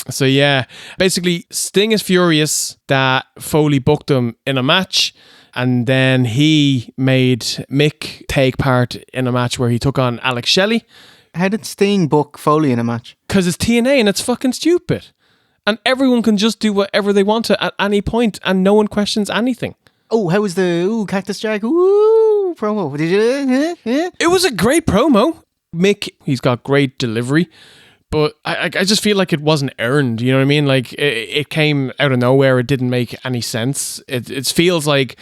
So yeah, basically Sting is furious that Foley booked him in a match. And then he made Mick take part in a match where he took on Alex Shelley.
How did Sting book Foley in a match?
Because it's TNA and it's fucking stupid. And everyone can just do whatever they want to at any point and no one questions anything.
Oh, how was the Cactus Jack promo? Did you?
It was a great promo. Mick, he's got great delivery. But I just feel like it wasn't earned, you know what I mean? Like, it came out of nowhere. It didn't make any sense. It feels like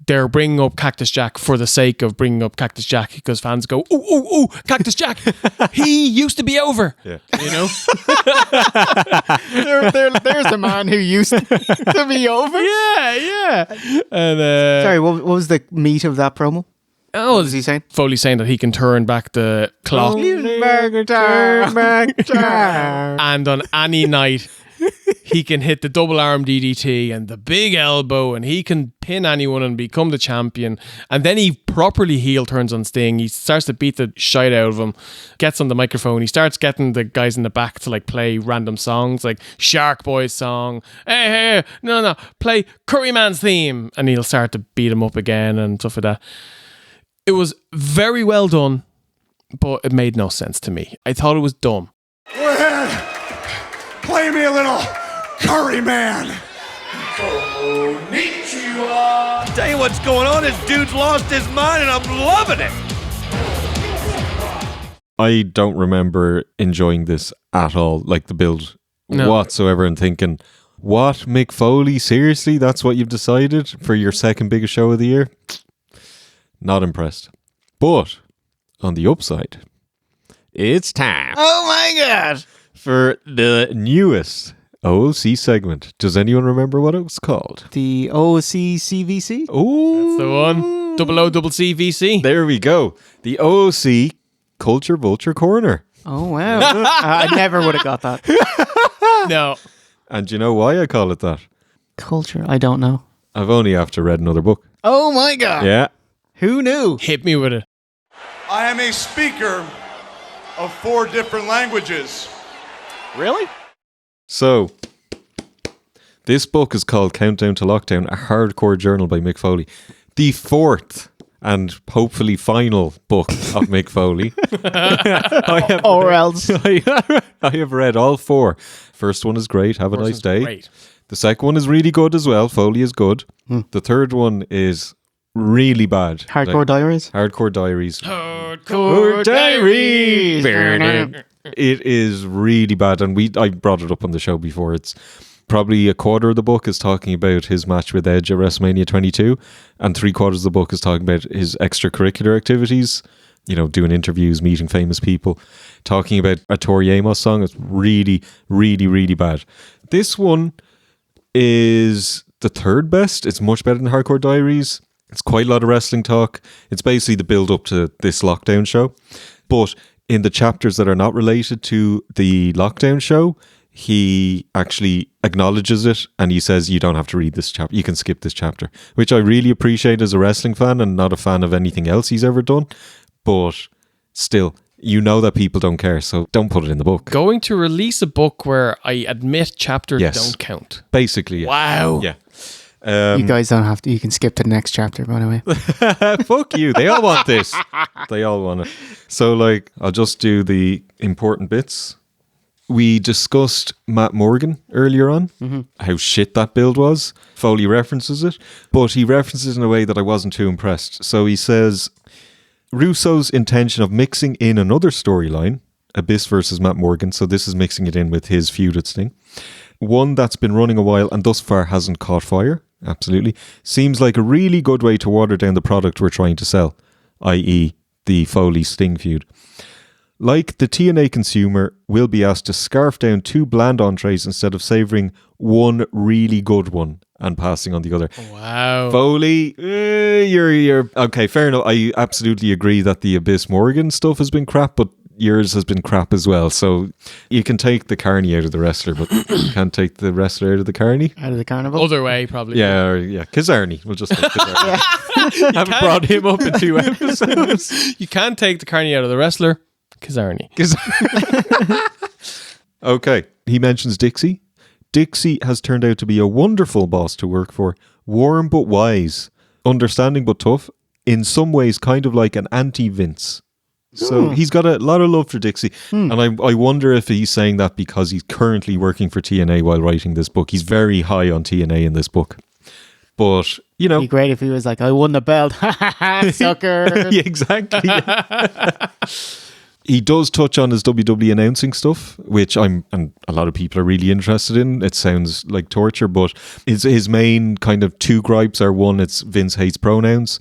they're bringing up Cactus Jack for the sake of bringing up Cactus Jack because fans go, ooh, Cactus Jack. He used to be over. Yeah. You know?
there's the man who used to be over.
Yeah. And,
sorry, what was the meat of that promo?
Oh,
what was he saying?
Foley saying that he can turn back the clock. And on any night, he can hit the double arm DDT and the big elbow, and he can pin anyone and become the champion. And then he properly heel turns on Sting. He starts to beat the shite out of him, gets on the microphone. He starts getting the guys in the back to like play random songs like Shark Boy's song. Hey, no, play Curryman's theme. And he'll start to beat him up again and stuff like that. It was very well done, but it made no sense to me. I thought it was dumb.
Go ahead. Play me a little Curry Man.
Konnichiwa. Tell you what's going on, this dude's lost his mind and I'm loving it.
I don't remember enjoying this at all, like the build whatsoever, and thinking, what, Mick Foley? Seriously? That's what you've decided for your second biggest show of the year? Not impressed. But on the upside, it's time.
Oh my God.
For the newest OOC segment. Does anyone remember what it was called?
The OOC CVC?
Oh,
That's the one. CVC.
There we go. The OOC Culture Vulture Corner.
Oh, wow. I never would have got that.
No.
And do you know why I call it that?
Culture? I don't know.
I've only after read another book.
Oh, my God.
Yeah.
Who knew?
Hit me with it.
I am a speaker of 4 different languages.
Really?
So, this book is called Countdown to Lockdown, a hardcore journal by Mick Foley. The 4th and hopefully final book of Mick Foley. I have read all 4. First one is great. Have a nice day.
Great.
The second one is really good as well. Foley is good. The third one is really bad.
Hardcore Diaries?
Hardcore Diaries.
Hardcore Diaries.
It is really bad, and I brought it up on the show before. It's probably a quarter of the book is talking about his match with Edge at WrestleMania 22, and 3/4 of the book is talking about his extracurricular activities, doing interviews, meeting famous people, talking about a Tori Amos song. It's really, really, really bad. This one is the 3rd best. It's much better than Hardcore Diaries. It's quite a lot of wrestling talk. It's basically the build up to this lockdown show. But in the chapters that are not related to the lockdown show, he actually acknowledges it and he says, you don't have to read this chapter. You can skip this chapter, which I really appreciate as a wrestling fan and not a fan of anything else he's ever done. But still, that people don't care, so don't put it in the book.
Going to release a book where I admit chapters don't count.
Basically, yeah.
Wow.
Yeah.
You guys don't have to. You can skip to the next chapter, by the way.
Fuck you. They all want this. They all want it. So, I'll just do the important bits. We discussed Matt Morgan earlier on, how shit that build was. Foley references it, but he references it in a way that I wasn't too impressed. So he says, Russo's intention of mixing in another storyline, Abyss versus Matt Morgan, so this is mixing it in with his feud at Sting. One that's been running a while and thus far hasn't caught fire. Absolutely. Seems like a really good way to water down the product we're trying to sell, i.e. the Foley-Sting feud. Like the TNA consumer will be asked to scarf down 2 bland entrees instead of savouring one really good one and passing on the other.
Wow.
Foley, you're... Okay, fair enough. I absolutely agree that the Abyss Morgan stuff has been crap, but yours has been crap as well. So you can take the carny out of the wrestler, but you can't take the wrestler out of the carny.
Out of the carnival?
Other way, probably.
Yeah, Kazarni. We'll just take Kazarni. I haven't brought him up in 2 episodes.
You can't take the carny out of the wrestler. Kazarni.
Okay. He mentions Dixie. Dixie has turned out to be a wonderful boss to work for. Warm but wise. Understanding but tough. In some ways kind of like an anti-Vince. So he's got a lot of love for Dixie. And I wonder if he's saying that because he's currently working for TNA while writing this book. He's very high on TNA in this book. But,
It'd be great if he was like, I won the belt. Sucker.
Yeah, exactly. Yeah. He does touch on his WWE announcing stuff, which and a lot of people are really interested in. It sounds like torture, but his main kind of 2 gripes are, one, it's Vince hates pronouns.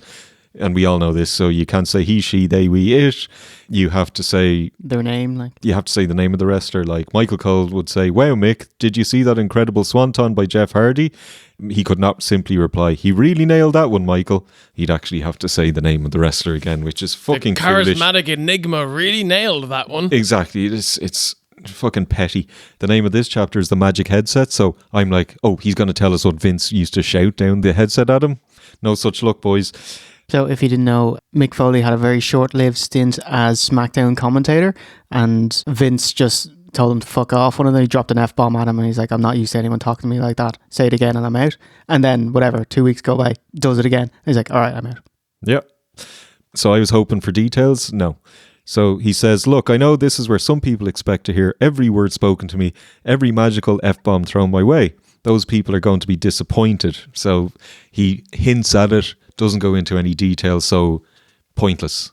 And we all know this, so you can't say he, she, they, we, it. You have to say
their name,
you have to say the name of the wrestler. Like Michael Cole would say, "Wow, Mick, did you see that incredible swanton by Jeff Hardy?" He could not simply reply, "He really nailed that one, Michael." He'd actually have to say the name of the wrestler again, which is fucking
the charismatic foolish. Enigma really nailed that one.
Exactly, it's fucking petty. The name of this chapter is The Magic Headset, so I'm like, oh, he's going to tell us what Vince used to shout down the headset at him. No such luck, boys.
So if you didn't know, Mick Foley had a very short-lived stint as SmackDown commentator, and Vince just told him to fuck off. One of them, he dropped an F-bomb at him, and he's like, I'm not used to anyone talking to me like that. Say it again and I'm out. And then, 2 weeks go by, does it again. He's like, all right, I'm out.
Yep. So I was hoping for details. No. So he says, look, I know this is where some people expect to hear every word spoken to me, every magical F-bomb thrown my way. Those people are going to be disappointed. So he hints at it, doesn't go into any detail, so pointless.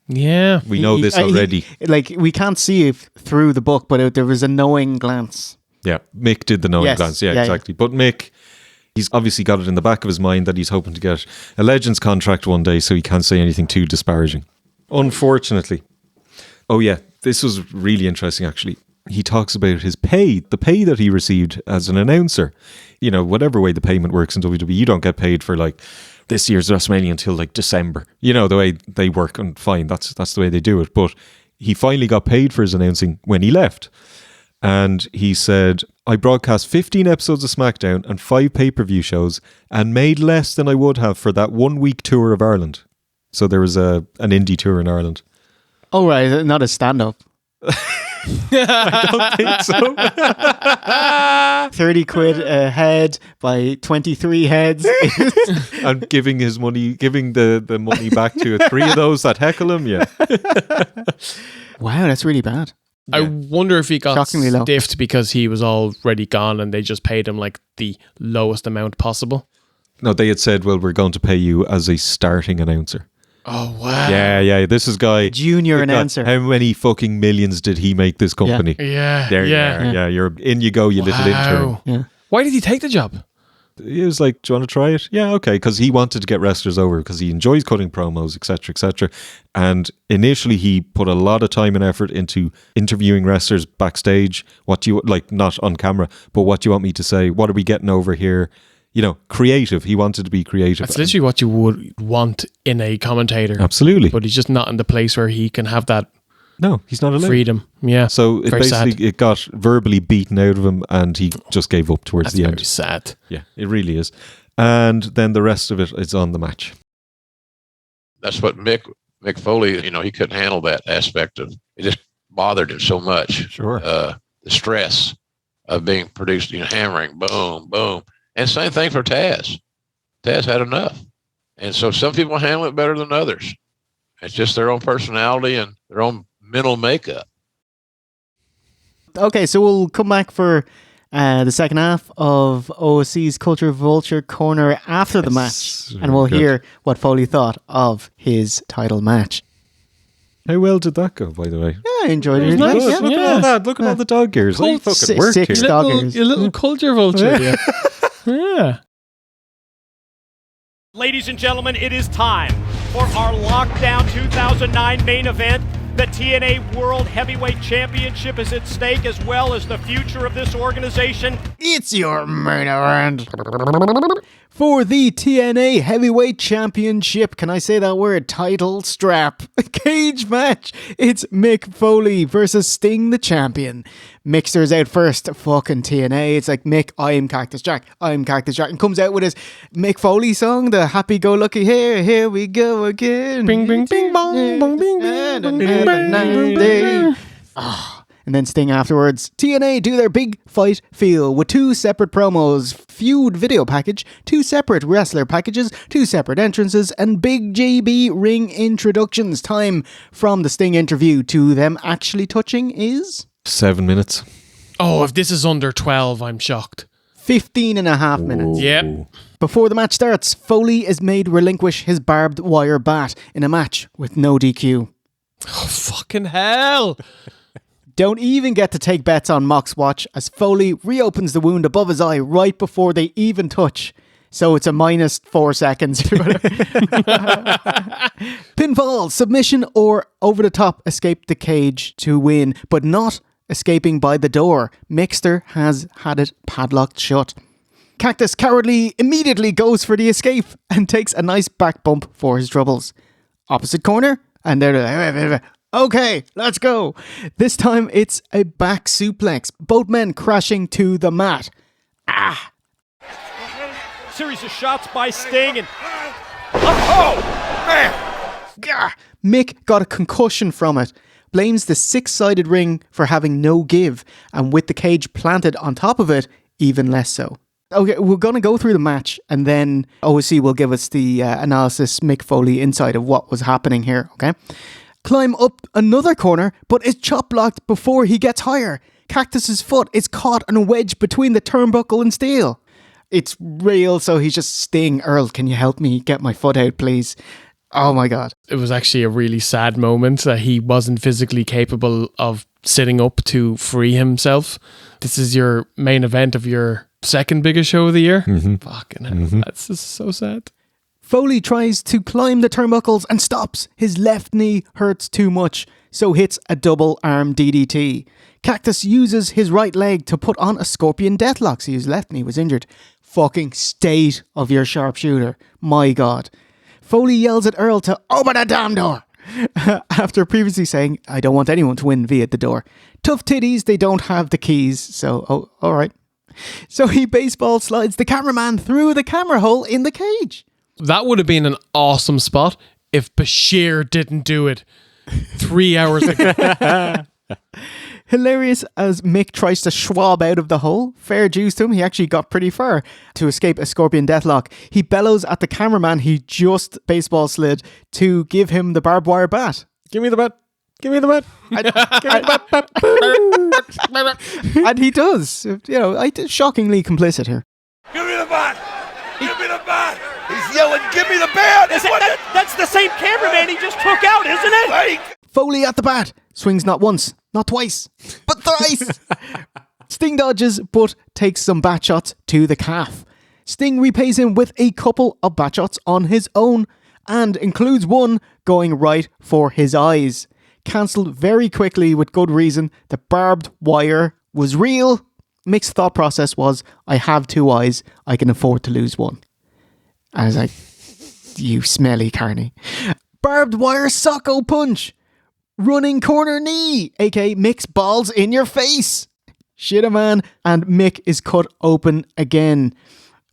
Yeah.
We know this already.
We can't see it through the book, but there was a knowing glance.
Yeah, Mick did the knowing glance. Yeah, exactly. But Mick, he's obviously got it in the back of his mind that he's hoping to get a Legends contract one day, so he can't say anything too disparaging. Unfortunately. Oh yeah, this was really interesting actually. he talks about his pay, the pay that he received as an announcer. You know, whatever way the payment works in WWE, you don't get paid for like this year's WrestleMania until like December. You know, the way they work, and fine, that's the way they do it. But he finally got paid for his announcing when he left. And he said, I broadcast 15 episodes of SmackDown and 5 pay-per-view shows and made less than I would have for that 1-week tour of Ireland. So there was an indie tour in Ireland.
Oh, right. Not a stand-up.
I don't think so.
30 quid a head by 23 heads.
And giving the money back to 3 of those that heckle him. Yeah.
Wow, that's really bad.
I wonder if he got
Shockingly low.
stiffed because he was already gone and they just paid him like the lowest amount possible.
No, they had said, well, we're going to pay you as a starting announcer.
Oh, wow.
Yeah. This is guy.
Junior announcer.
How many fucking millions did he make this company?
Yeah.
There you are. Yeah, you're in you go, you little intern.
Yeah.
Why did he take the job?
He was like, do you want to try it? Yeah, okay. Because he wanted to get wrestlers over because he enjoys cutting promos, etc., etc. And initially he put a lot of time and effort into interviewing wrestlers backstage. What do you, like, not on camera, but what do you want me to say? What are we getting over here? You know, creative. He wanted to be creative.
That's literally what you would want in a commentator.
Absolutely.
But he's just not in the place where he can have that
No, he's not allowed.
freedom. Yeah.
So it
Very
basically
sad.
it got verbally beaten out of him and he just gave up towards
That's
the
very
end.
sad.
Yeah, it really is. And then the rest of it is on the match.
That's what Mick Foley, you know, he couldn't handle that aspect of it. Just bothered him so much.
Sure.
The stress of being produced, you know, hammering, boom, boom. And same thing for Taz. Taz had enough. And so some people handle it better than others. It's just their own personality and their own mental makeup.
Okay, so we'll come back for the second half of OSC's Culture Vulture Corner after the match. And we'll
good.
hear what Foley thought of his title match.
How well did that go, by the way?
Yeah, I enjoyed it.
It was nice.
Yeah.
Look at all that. Look at all the dog gears. They fucking worked
six
here.
dog ears.
You little culture vulture. Yeah. Yeah.
Ladies and gentlemen, it is time for our Lockdown 2009 main event. The TNA World Heavyweight Championship is at stake, as well as the future of this organization.
It's your main event. For the TNA Heavyweight Championship, can I say that word? Title strap. Cage match. It's Mick Foley versus Sting the Champion. Mixter's out first. Fucking TNA. It's like, Mick, I am Cactus Jack. I am Cactus Jack. And comes out with his Mick Foley song, the happy-go-lucky, here we go again.
Bing, bing, bing, bong, bong, bing, bing, bing, bing, bing, bing.
And then Sting afterwards. TNA do their big fight feel with 2 separate promos, feud video package, 2 separate wrestler packages, 2 separate entrances, and big JB ring introductions. Time from the Sting interview to them actually touching is
7 minutes.
Oh, if this is under 12, I'm shocked.
15 and a half minutes.
Yep.
Before the match starts, Foley is made relinquish his barbed wire bat in a match with no DQ.
Oh, fucking hell.
Don't even get to take bets on Mock's watch as Foley reopens the wound above his eye right before they even touch. So it's a minus 4 seconds. Pinfall, submission, or over the top escape the cage to win, but not escaping by the door. Mixter has had it padlocked shut. Cactus cowardly immediately goes for the escape and takes a nice back bump for his troubles. Opposite corner, and they're okay, let's go. This time it's a back suplex. Both men crashing to the mat.
Series of shots by Sting and
Mick got a concussion from it. Blames the 6-sided ring for having no give, and with the cage planted on top of it, even less so. Okay, we're going to go through the match, and then OSC will give us the analysis, Mick Foley insight of what was happening here, okay? Climb up another corner, but it's chop blocked before he gets higher. Cactus's foot is caught in a wedge between the turnbuckle and steel. It's real, so he's just Sting. Earl, can you help me get my foot out, please? Oh my God.
It was actually a really sad moment that he wasn't physically capable of sitting up to free himself. This is your main event of your second biggest show of the year.
Mm-hmm.
Fucking hell, that's just so sad.
Foley tries to climb the turnbuckles and stops. His left knee hurts too much. so hits a double arm DDT. Cactus uses his right leg to put on a scorpion deathlock, so his left knee was injured. Fucking state of your sharpshooter. My God. Foley yells at Earl to open the damn door. After previously saying, I don't want anyone to win via the door. Tough titties, they don't have the keys, so, alright. So he baseball slides the cameraman through the camera hole in the cage.
That would have been an awesome spot if Bashir didn't do it 3 hours ago.
Hilarious as Mick tries to schwab out of the hole. Fair dues to him, he actually got pretty far to escape a scorpion deathlock. He bellows at the cameraman he just baseball slid to give him the barbed wire bat.
Give me the bat. Give me the bat.
And he does. You know, shockingly complicit here.
Give me the bat! Give me the bat! He's yelling, give me the bat!
That's the same cameraman he just took out, isn't it?
Foley at the bat. Swings not once, not twice, but thrice. Sting dodges, but takes some bat shots to the calf. Sting repays him with a couple of bat shots on his own, and includes one going right for his eyes. Cancelled very quickly with good reason. The barbed wire was real. Mick's thought process was, I have two eyes, I can afford to lose one. I was like, you smelly carny. Barbed wire socko punch. Running corner knee, aka Mick's balls in your face. Shit a man, and Mick is cut open again.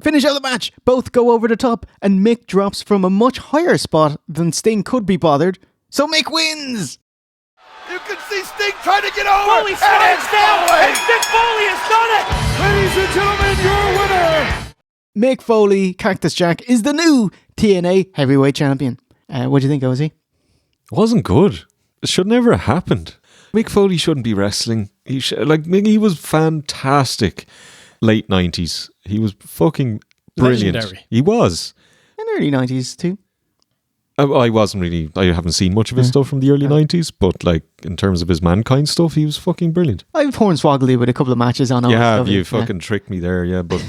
Finish out the match, both go over the top, and Mick drops from a much higher spot than Sting could be bothered, so Mick wins!
You can see Sting trying to get over!
Foley slides down, and Mick Foley has done it!
Ladies and gentlemen, your winner!
Mick Foley, Cactus Jack, is the new TNA Heavyweight Champion. What do you think, OZ?
It wasn't good. It should never have happened. Mick Foley shouldn't be wrestling. He was fantastic. Late 90s. He was fucking brilliant.
Legendary.
He was.
In the early 90s too.
I haven't seen much of his stuff from the early 90s, but like in terms of his Mankind stuff, he was fucking brilliant.
I've hornswoggled with a couple of matches on
You fucking tricked me there, yeah. But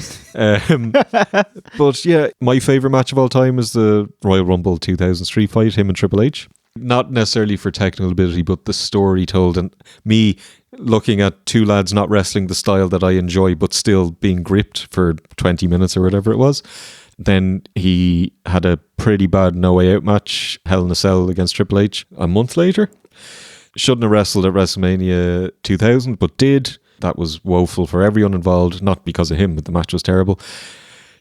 but yeah, my favourite match of all time is the Royal Rumble 2000 Street Fight, him and Triple H. Not necessarily for technical ability, but the story told, and me looking at two lads not wrestling the style that I enjoy, but still being gripped for 20 minutes or whatever it was. Then he had a pretty bad No Way Out match, Hell in a Cell against Triple H a month later. Shouldn't have wrestled at WrestleMania 2000, but did. That was woeful for everyone involved, not because of him, but the match was terrible.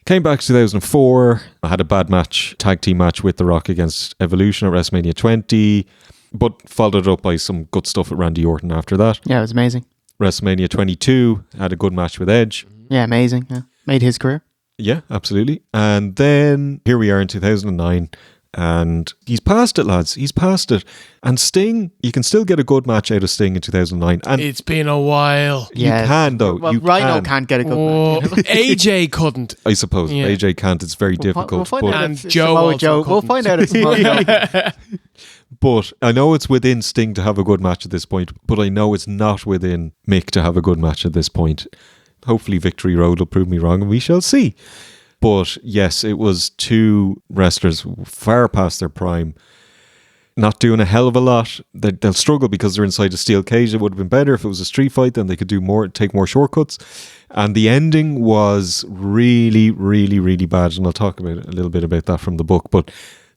Came back 2004. I had a bad match, tag team match with The Rock against Evolution at WrestleMania 20, but followed up by some good stuff with Randy Orton after that.
Yeah, it was amazing.
WrestleMania 22, had a good match with Edge.
Yeah, amazing. Yeah. Made his career.
Yeah, absolutely. And then here we are in 2009, and he's past it, lads. He's past it. And Sting, you can still get a good match out of Sting in 2009. And
it's been a while.
You can, though.
Well, Rhino can't get a good match.
AJ couldn't.
I suppose. Yeah. AJ can't. It's very difficult.
And Joe
We'll find out it's Joe.
But I know it's within Sting to have a good match at this point, but I know it's not within Mick to have a good match at this point. Hopefully Victory Road will prove me wrong, and we shall see. But yes, it was two wrestlers far past their prime, not doing a hell of a lot. They'll struggle because they're inside a steel cage. It would have been better if it was a street fight, then they could do more, take more shortcuts. And the ending was really, really, really bad, and I'll talk about a little bit about that from the book. But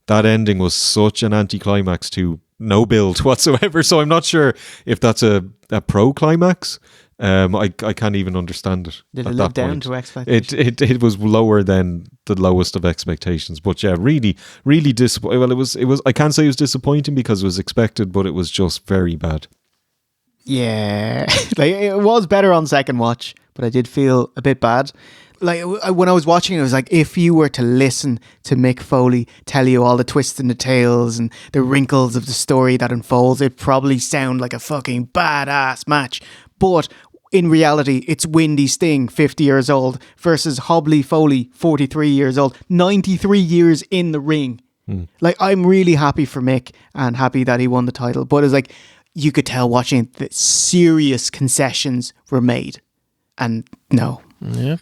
that ending was such an anticlimax to no build whatsoever. So I'm not sure if that's a pro-climax. I can't even understand it.
Did it live down to expectations?
It was lower than the lowest of expectations. But yeah, really, really disappointing. Well, it was. I can't say it was disappointing because it was expected, but it was just very bad.
Yeah, it was better on second watch, but I did feel a bit bad. When I was watching it, it was like if you were to listen to Mick Foley tell you all the twists and the tales and the wrinkles of the story that unfolds, it'd probably sound like a fucking badass match. But in reality, it's Windy Sting, 50 years old, versus Hobbly Foley, 43 years old, 93 years in the ring. I'm really happy for Mick and happy that he won the title. But it's like, you could tell watching that serious concessions were made. And no.
Yeah.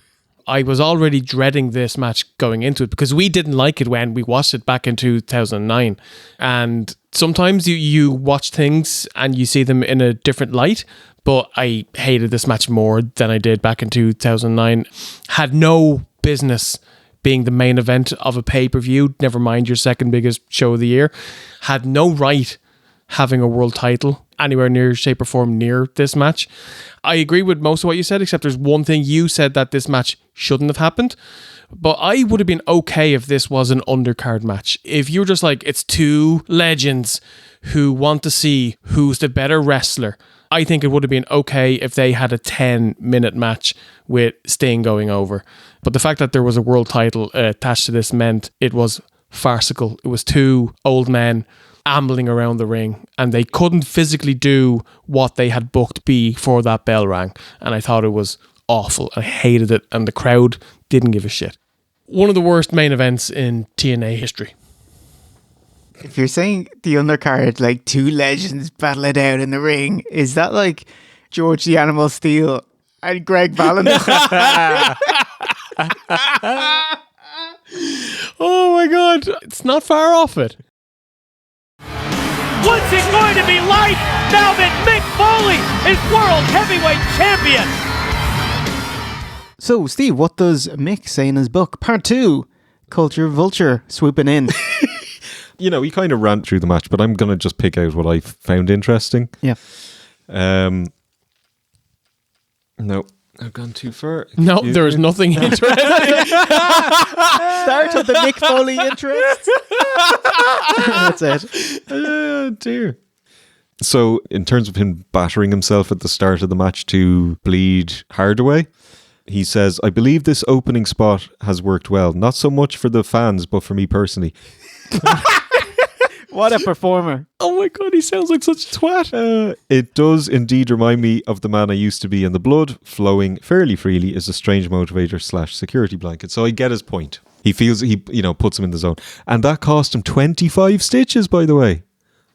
I was already dreading this match going into it because we didn't like it when we watched it back in 2009. And sometimes you watch things and you see them in a different light, but I hated this match more than I did back in 2009. Had no business being the main event of a pay-per-view, never mind your second biggest show of the year. Had no right having a world title anywhere near, shape or form near this match. I agree with most of what you said, except there's one thing. You said that this match shouldn't have happened, but I would have been okay if this was an undercard match. If you're just like, it's two legends who want to see who's the better wrestler, I think it would have been okay if they had a 10-minute match with Sting going over. But the fact that there was a world title attached to this meant it was farcical. It was two old men ambling around the ring, and they couldn't physically do what they had booked before that bell rang. And I thought it was awful. I hated it, and the crowd didn't give a shit. One of the worst main events in TNA history.
If you're saying the undercard, like two legends battle it out in the ring, is that like George the Animal Steel and Greg Valentine?
Oh my God, it's not far off it.
What's it going to be like now that Mick Foley is World Heavyweight Champion?
So, Steve, what does Mick say in his book? Part 2, Culture Vulture swooping in.
You know, he kind of ran through the match, but I'm going to just pick out what I found interesting.
Yeah.
No, I've gone too far.
No, there is nothing interesting.
Start of the Mick Foley interest. That's it.
Oh, dear. So, in terms of him battering himself at the start of the match to bleed Hardaway, he says, I believe this opening spot has worked well. Not so much for the fans, but for me personally.
What a performer.
Oh my God, he sounds like such a twat.
It does indeed remind me of the man I used to be, and the blood flowing fairly freely is a strange motivator / security blanket. So I get his point. He feels he puts him in the zone. And that cost him 25 stitches, by the way.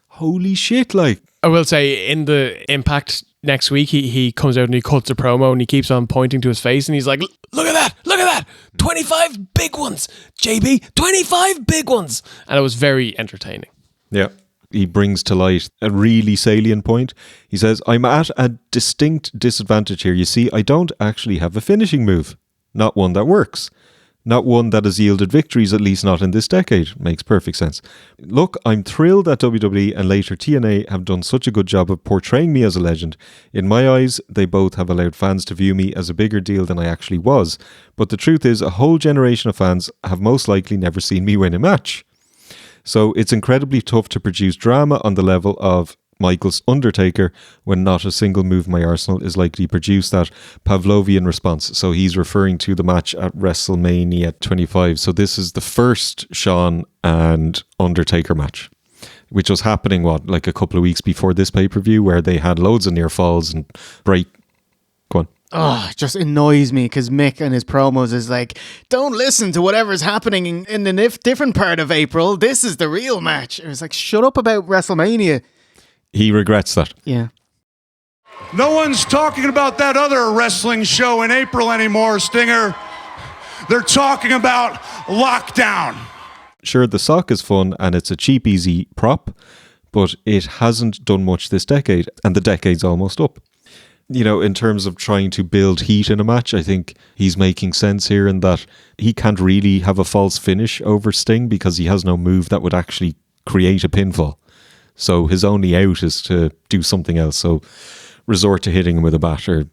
Holy shit, like.
I will say, in the Impact next week, he comes out and he cuts a promo and he keeps on pointing to his face and he's like, look at that, 25 big ones, JB, 25 big ones. And it was very entertaining.
Yeah. He brings to light a really salient point. He says, I'm at a distinct disadvantage here. You see, I don't actually have a finishing move. Not one that works. Not one that has yielded victories, at least not in this decade. Makes perfect sense. Look, I'm thrilled that WWE and later TNA have done such a good job of portraying me as a legend. In my eyes, they both have allowed fans to view me as a bigger deal than I actually was. But the truth is, a whole generation of fans have most likely never seen me win a match. So it's incredibly tough to produce drama on the level of Michael's Undertaker when not a single move in my arsenal is likely to produce that Pavlovian response. So he's referring to the match at WrestleMania 25. So this is the first Shawn and Undertaker match, which was happening, like a couple of weeks before this pay-per-view, where they had loads of near falls and break. Go on.
Oh, it just annoys me because Mick and his promos is like, don't listen to whatever's happening in the different part of April. This is the real match. It was like, shut up about WrestleMania.
He regrets that.
Yeah.
No one's talking about that other wrestling show in April anymore, Stinger. They're talking about Lockdown.
Sure, the sock is fun and it's a cheap, easy prop, but it hasn't done much this decade, and the decade's almost up. You know, in terms of trying to build heat in a match, I think he's making sense here in that he can't really have a false finish over Sting because he has no move that would actually create a pinfall. So his only out is to do something else. So resort to hitting him with a bat or,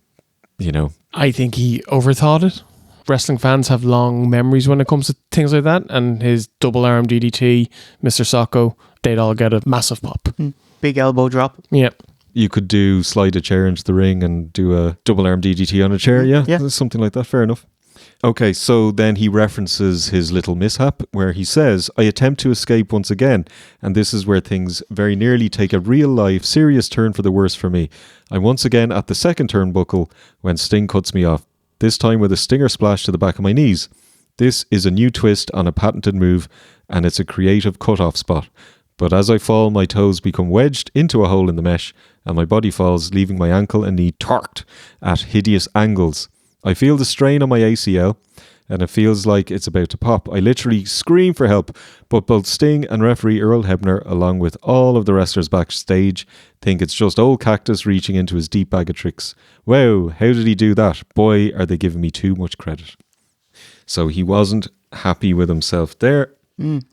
I think he overthought it. Wrestling fans have long memories when it comes to things like that. And his double arm DDT, Mr. Socko, they'd all get a massive pop.
Big elbow drop.
Yeah.
You could slide a chair into the ring and do a double arm DDT on a chair. Yeah. Something like that. Fair enough. Okay, so then he references his little mishap where he says, I attempt to escape once again, and this is where things very nearly take a real-life, serious turn for the worse for me. I'm once again at the second turnbuckle when Sting cuts me off, this time with a stinger splash to the back of my knees. This is a new twist on a patented move, and it's a creative cut-off spot. But as I fall, my toes become wedged into a hole in the mesh, and my body falls, leaving my ankle and knee torqued at hideous angles. I feel the strain on my ACL and it feels like it's about to pop. I literally scream for help, but both Sting and referee Earl Hebner, along with all of the wrestlers backstage, think it's just old Cactus reaching into his deep bag of tricks. Wow, how did he do that? Boy, are they giving me too much credit. So he wasn't happy with himself there.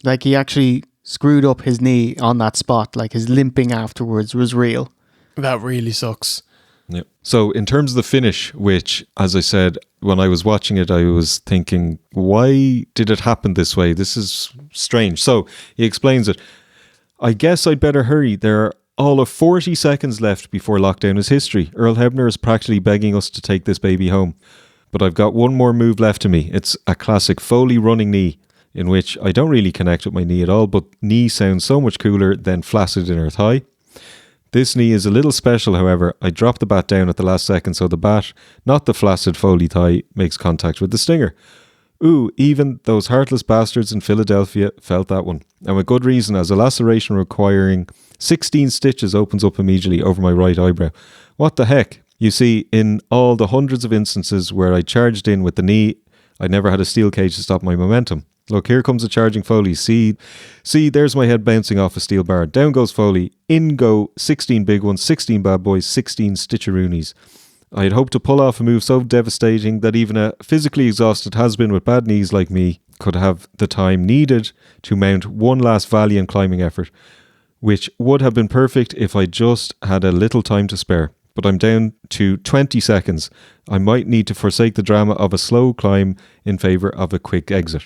Like he actually screwed up his knee on that spot. Like his limping afterwards was real.
That really sucks.
Yeah. So in terms of the finish, which, as I said, when I was watching it, I was thinking, why did it happen this way? This is strange. So he explains it. I guess I'd better hurry. There are all of 40 seconds left before lockdown is history. Earl Hebner is practically begging us to take this baby home. But I've got one more move left to me. It's a classic Foley running knee, in which I don't really connect with my knee at all, but knee sounds so much cooler than flaccid inner thigh. This knee is a little special, however. I dropped the bat down at the last second, so the bat, not the flaccid Foley thigh, makes contact with the stinger. Ooh, even those heartless bastards in Philadelphia felt that one. And with good reason, as a laceration requiring 16 stitches opens up immediately over my right eyebrow. What the heck? You see, in all the hundreds of instances where I charged in with the knee, I never had a steel cage to stop my momentum. Look, here comes a charging Foley. See, there's my head bouncing off a steel bar. Down goes Foley. In go 16 big ones, 16 bad boys, 16 stitcheroonies. I had hoped to pull off a move so devastating that even a physically exhausted has-been with bad knees like me could have the time needed to mount one last valiant climbing effort, which would have been perfect if I just had a little time to spare. But I'm down to 20 seconds. I might need to forsake the drama of a slow climb in favour of a quick exit.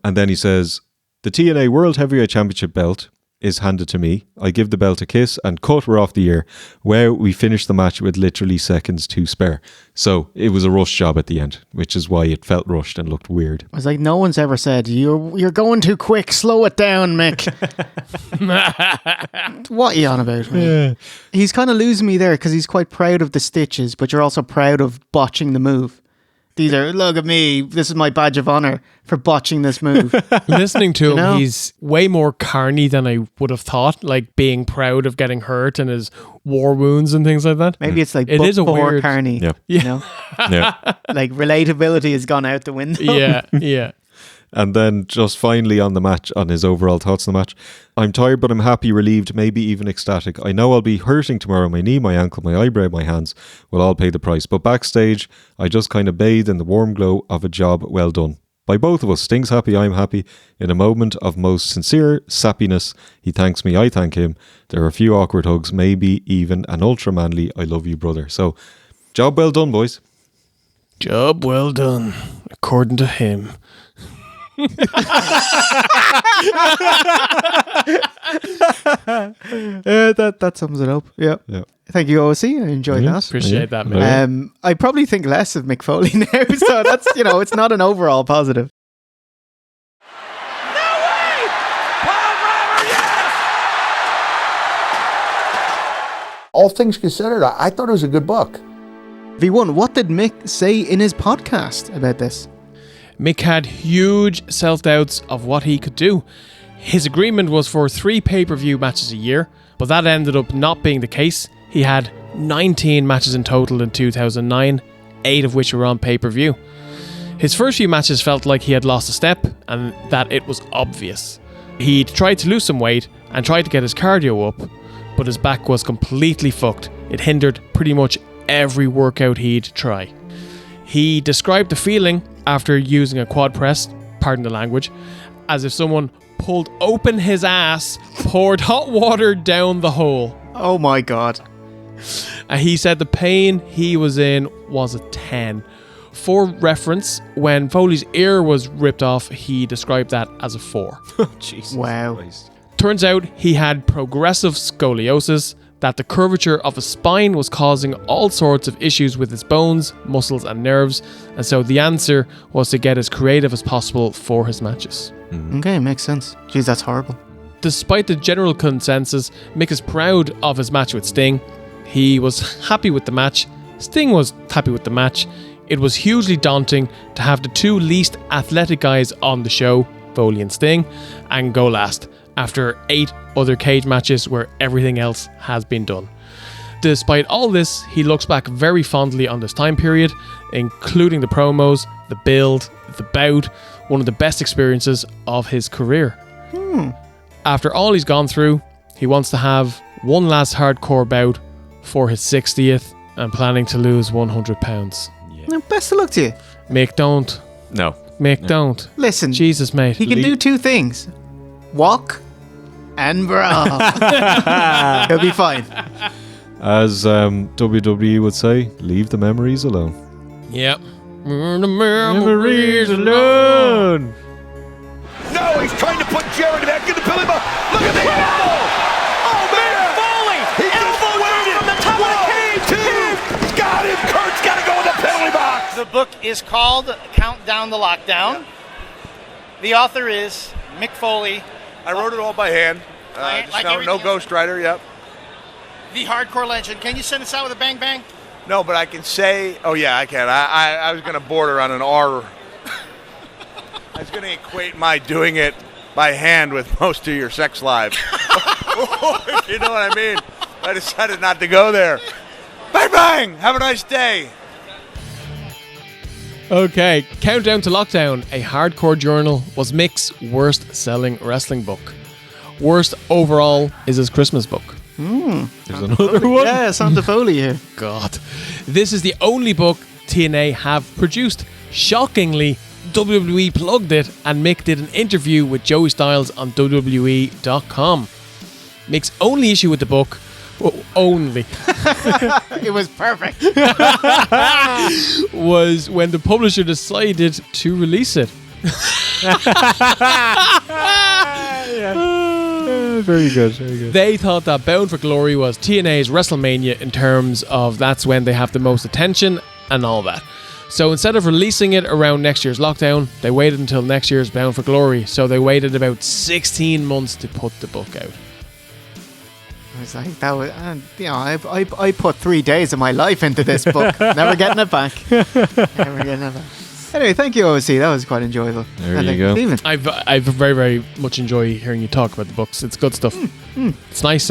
And then he says, the TNA World Heavyweight Championship belt is handed to me. I give the belt a kiss and cut her off the ear. Where we finished the match with literally seconds to spare. So it was a rush job at the end, which is why it felt rushed and looked weird.
I was like, no one's ever said, you're going too quick, slow it down, Mick. What are you on about? Yeah. He's kind of losing me there because he's quite proud of the stitches, but you're also proud of botching the move. These are, look at me, this is my badge of honor for botching this move.
Listening to him, he's way more carny than I would have thought, like being proud of getting hurt and his war wounds and things like that.
Maybe it's like it is a weird carny.
Yeah.
You know?
Yeah.
Like relatability has gone out the window.
Yeah.
And then just finally on the match, on his overall thoughts on the match. I'm tired, but I'm happy, relieved, maybe even ecstatic. I know I'll be hurting tomorrow. My knee, my ankle, my eyebrow, my hands will all pay the price. But backstage, I just kind of bathed in the warm glow of a job well done. By both of us. Sting's happy, I'm happy. In a moment of most sincere sappiness, he thanks me, I thank him. There are a few awkward hugs, maybe even an ultra manly I love you, brother. So, job well done, boys.
Job well done, according to him.
That sums it up. Yeah. Thank you, OC. I enjoyed that.
Appreciate that, man.
I probably think less of Mick Foley now, so that's, it's not an overall positive.
All things considered, I thought it was a good book.
V1, what did Mick say in his podcast about this?
Mick had huge self-doubts of what he could do. His agreement was for 3 pay-per-view matches a year, but that ended up not being the case. He had 19 matches in total in 2009, 8 of which were on pay-per-view. His first few matches felt like he had lost a step, and that it was obvious. He'd tried to lose some weight and tried to get his cardio up, but his back was completely fucked. It hindered pretty much every workout he'd try. He described the feeling after using a quad press, pardon the language, as if someone pulled open his ass, poured hot water down the hole.
Oh my God.
He said the pain he was in was a 10. For reference, when Foley's ear was ripped off, he described that as a 4.
Jesus
wow.
Christ.
Turns out he had progressive scoliosis, that the curvature of his spine was causing all sorts of issues with his bones, muscles and nerves, and so the answer was to get as creative as possible for his matches.
Okay, makes sense. Jeez, that's horrible.
Despite the general consensus, Mick is proud of his match with Sting. He was happy with the match. Sting was happy with the match. It was hugely daunting to have the 2 least athletic guys on the show, Foley and Sting, and go last, after 8 other cage matches where everything else has been done. Despite all this, he looks back very fondly on this time period. including the promos, the build, the bout, one of the best experiences of his career. After all he's gone through, he wants to have one last hardcore bout for his 60th and planning to lose 100 pounds.
Now, best of luck to you.
Mick, don't.
No.
Mick, don't.
Listen.
Jesus, mate.
He can do two things. Walk and brawl. He'll be fine.
As WWE would say, leave the memories alone.
Yep. The memories alone.
No, he's trying to put Jerry back in the belly button. Look at the elbow. Oh, man.
Foley.
He
Elbow drop from the top of the cage.
He's got him. Kurt's got to go in the penalty box.
The book is called Countdown the Lockdown. The author is Mick Foley.
I wrote it all by hand. No ghostwriter, yep.
The hardcore legend. Can you send us out with a bang bang?
No, but I can say, oh yeah, I can. I was going to border on an R. I was going to equate my doing it by hand with most of your sex lives. You know what I mean? I decided not to go there. Bang, bang! Have a nice day.
Okay, Countdown to Lockdown, a hardcore journal, was Mick's worst-selling wrestling book. Worst overall is his Christmas book.
There's another one.
Yeah, Santa Foley here.
God. This is the only book TNA have produced. Shockingly, WWE plugged it, and Mick did an interview with Joey Styles on WWE.com. Mick's only issue with the book, only,
It was perfect.
was when the publisher decided to release it.
Very good, very good.
They thought that Bound for Glory was TNA's WrestleMania in terms of that's when they have the most attention and all that. So instead of releasing it around next year's Lockdown, they waited until next year's Bound for Glory. So they waited about 16 months to put the book out.
I was like, that was, I put 3 days of my life into this book. Never getting it back. Never getting it back. Anyway, thank you, OC. That was quite enjoyable.
There you go.
Stephen.
I've very, very much enjoy hearing you talk about the books. It's good stuff. It's nice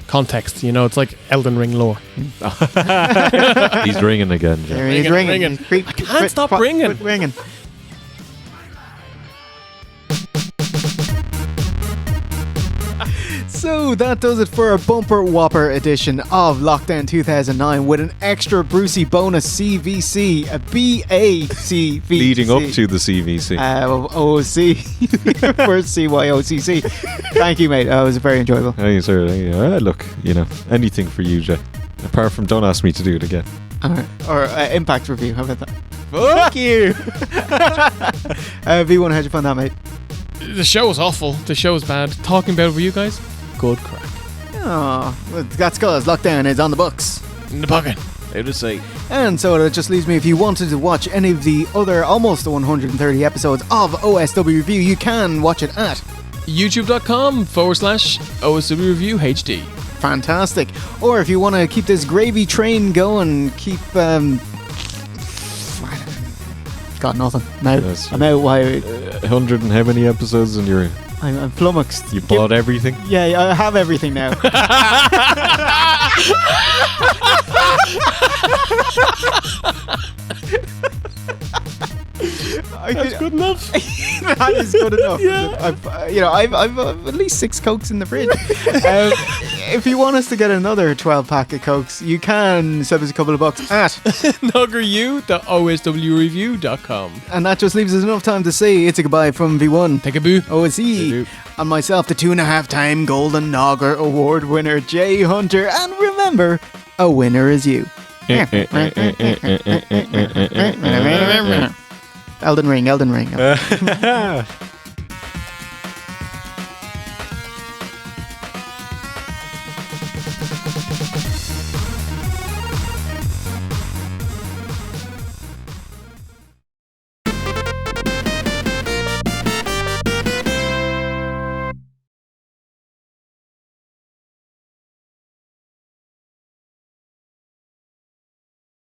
context. You know, it's like Elden Ring lore.
He's ringing again, Jeff.
He's ringing.
I can't stop ringing.
Quit ringing. So that does it for a bumper whopper edition of Lockdown 2009 with an extra Brucey bonus CVC, a BACVC.
Leading up to the CVC.
OC. First CYOCC. Thank you, mate. It was very enjoyable.
Hey, sir. Look, anything for you, Jeff. Apart from don't ask me to do it again.
Or impact review. How about that?
Fuck you.
V1, how'd you find that, mate?
The show was awful. The show was bad. Talking about it with you guys, good crack.
Oh, well, that's because Lockdown is on the books.
In the pocket.
Out of sight.
And so it just leaves me, if you wanted to watch any of the other almost 130 episodes of OSW Review, you can watch it at
youtube.com/OSW Review HD.
Fantastic. Or if you want to keep this gravy train going, keep got nothing. I'm out. Why?
100 and how many episodes and you're...
I'm flummoxed.
You bought everything?
Yeah, I have everything now.
That's good enough.
That is good enough. Yeah. I've at least 6 Cokes in the fridge. If you want us to get another 12-pack of Cokes, you can send us a couple of bucks at
nuggeryou.oswreview.com.
And that just leaves us enough time to say it's a goodbye from V1.
Take a boo.
OSE. And myself, the 2.5-time Golden Nogger Award winner, Jay Hunter. And remember, a winner is you. Elden Ring.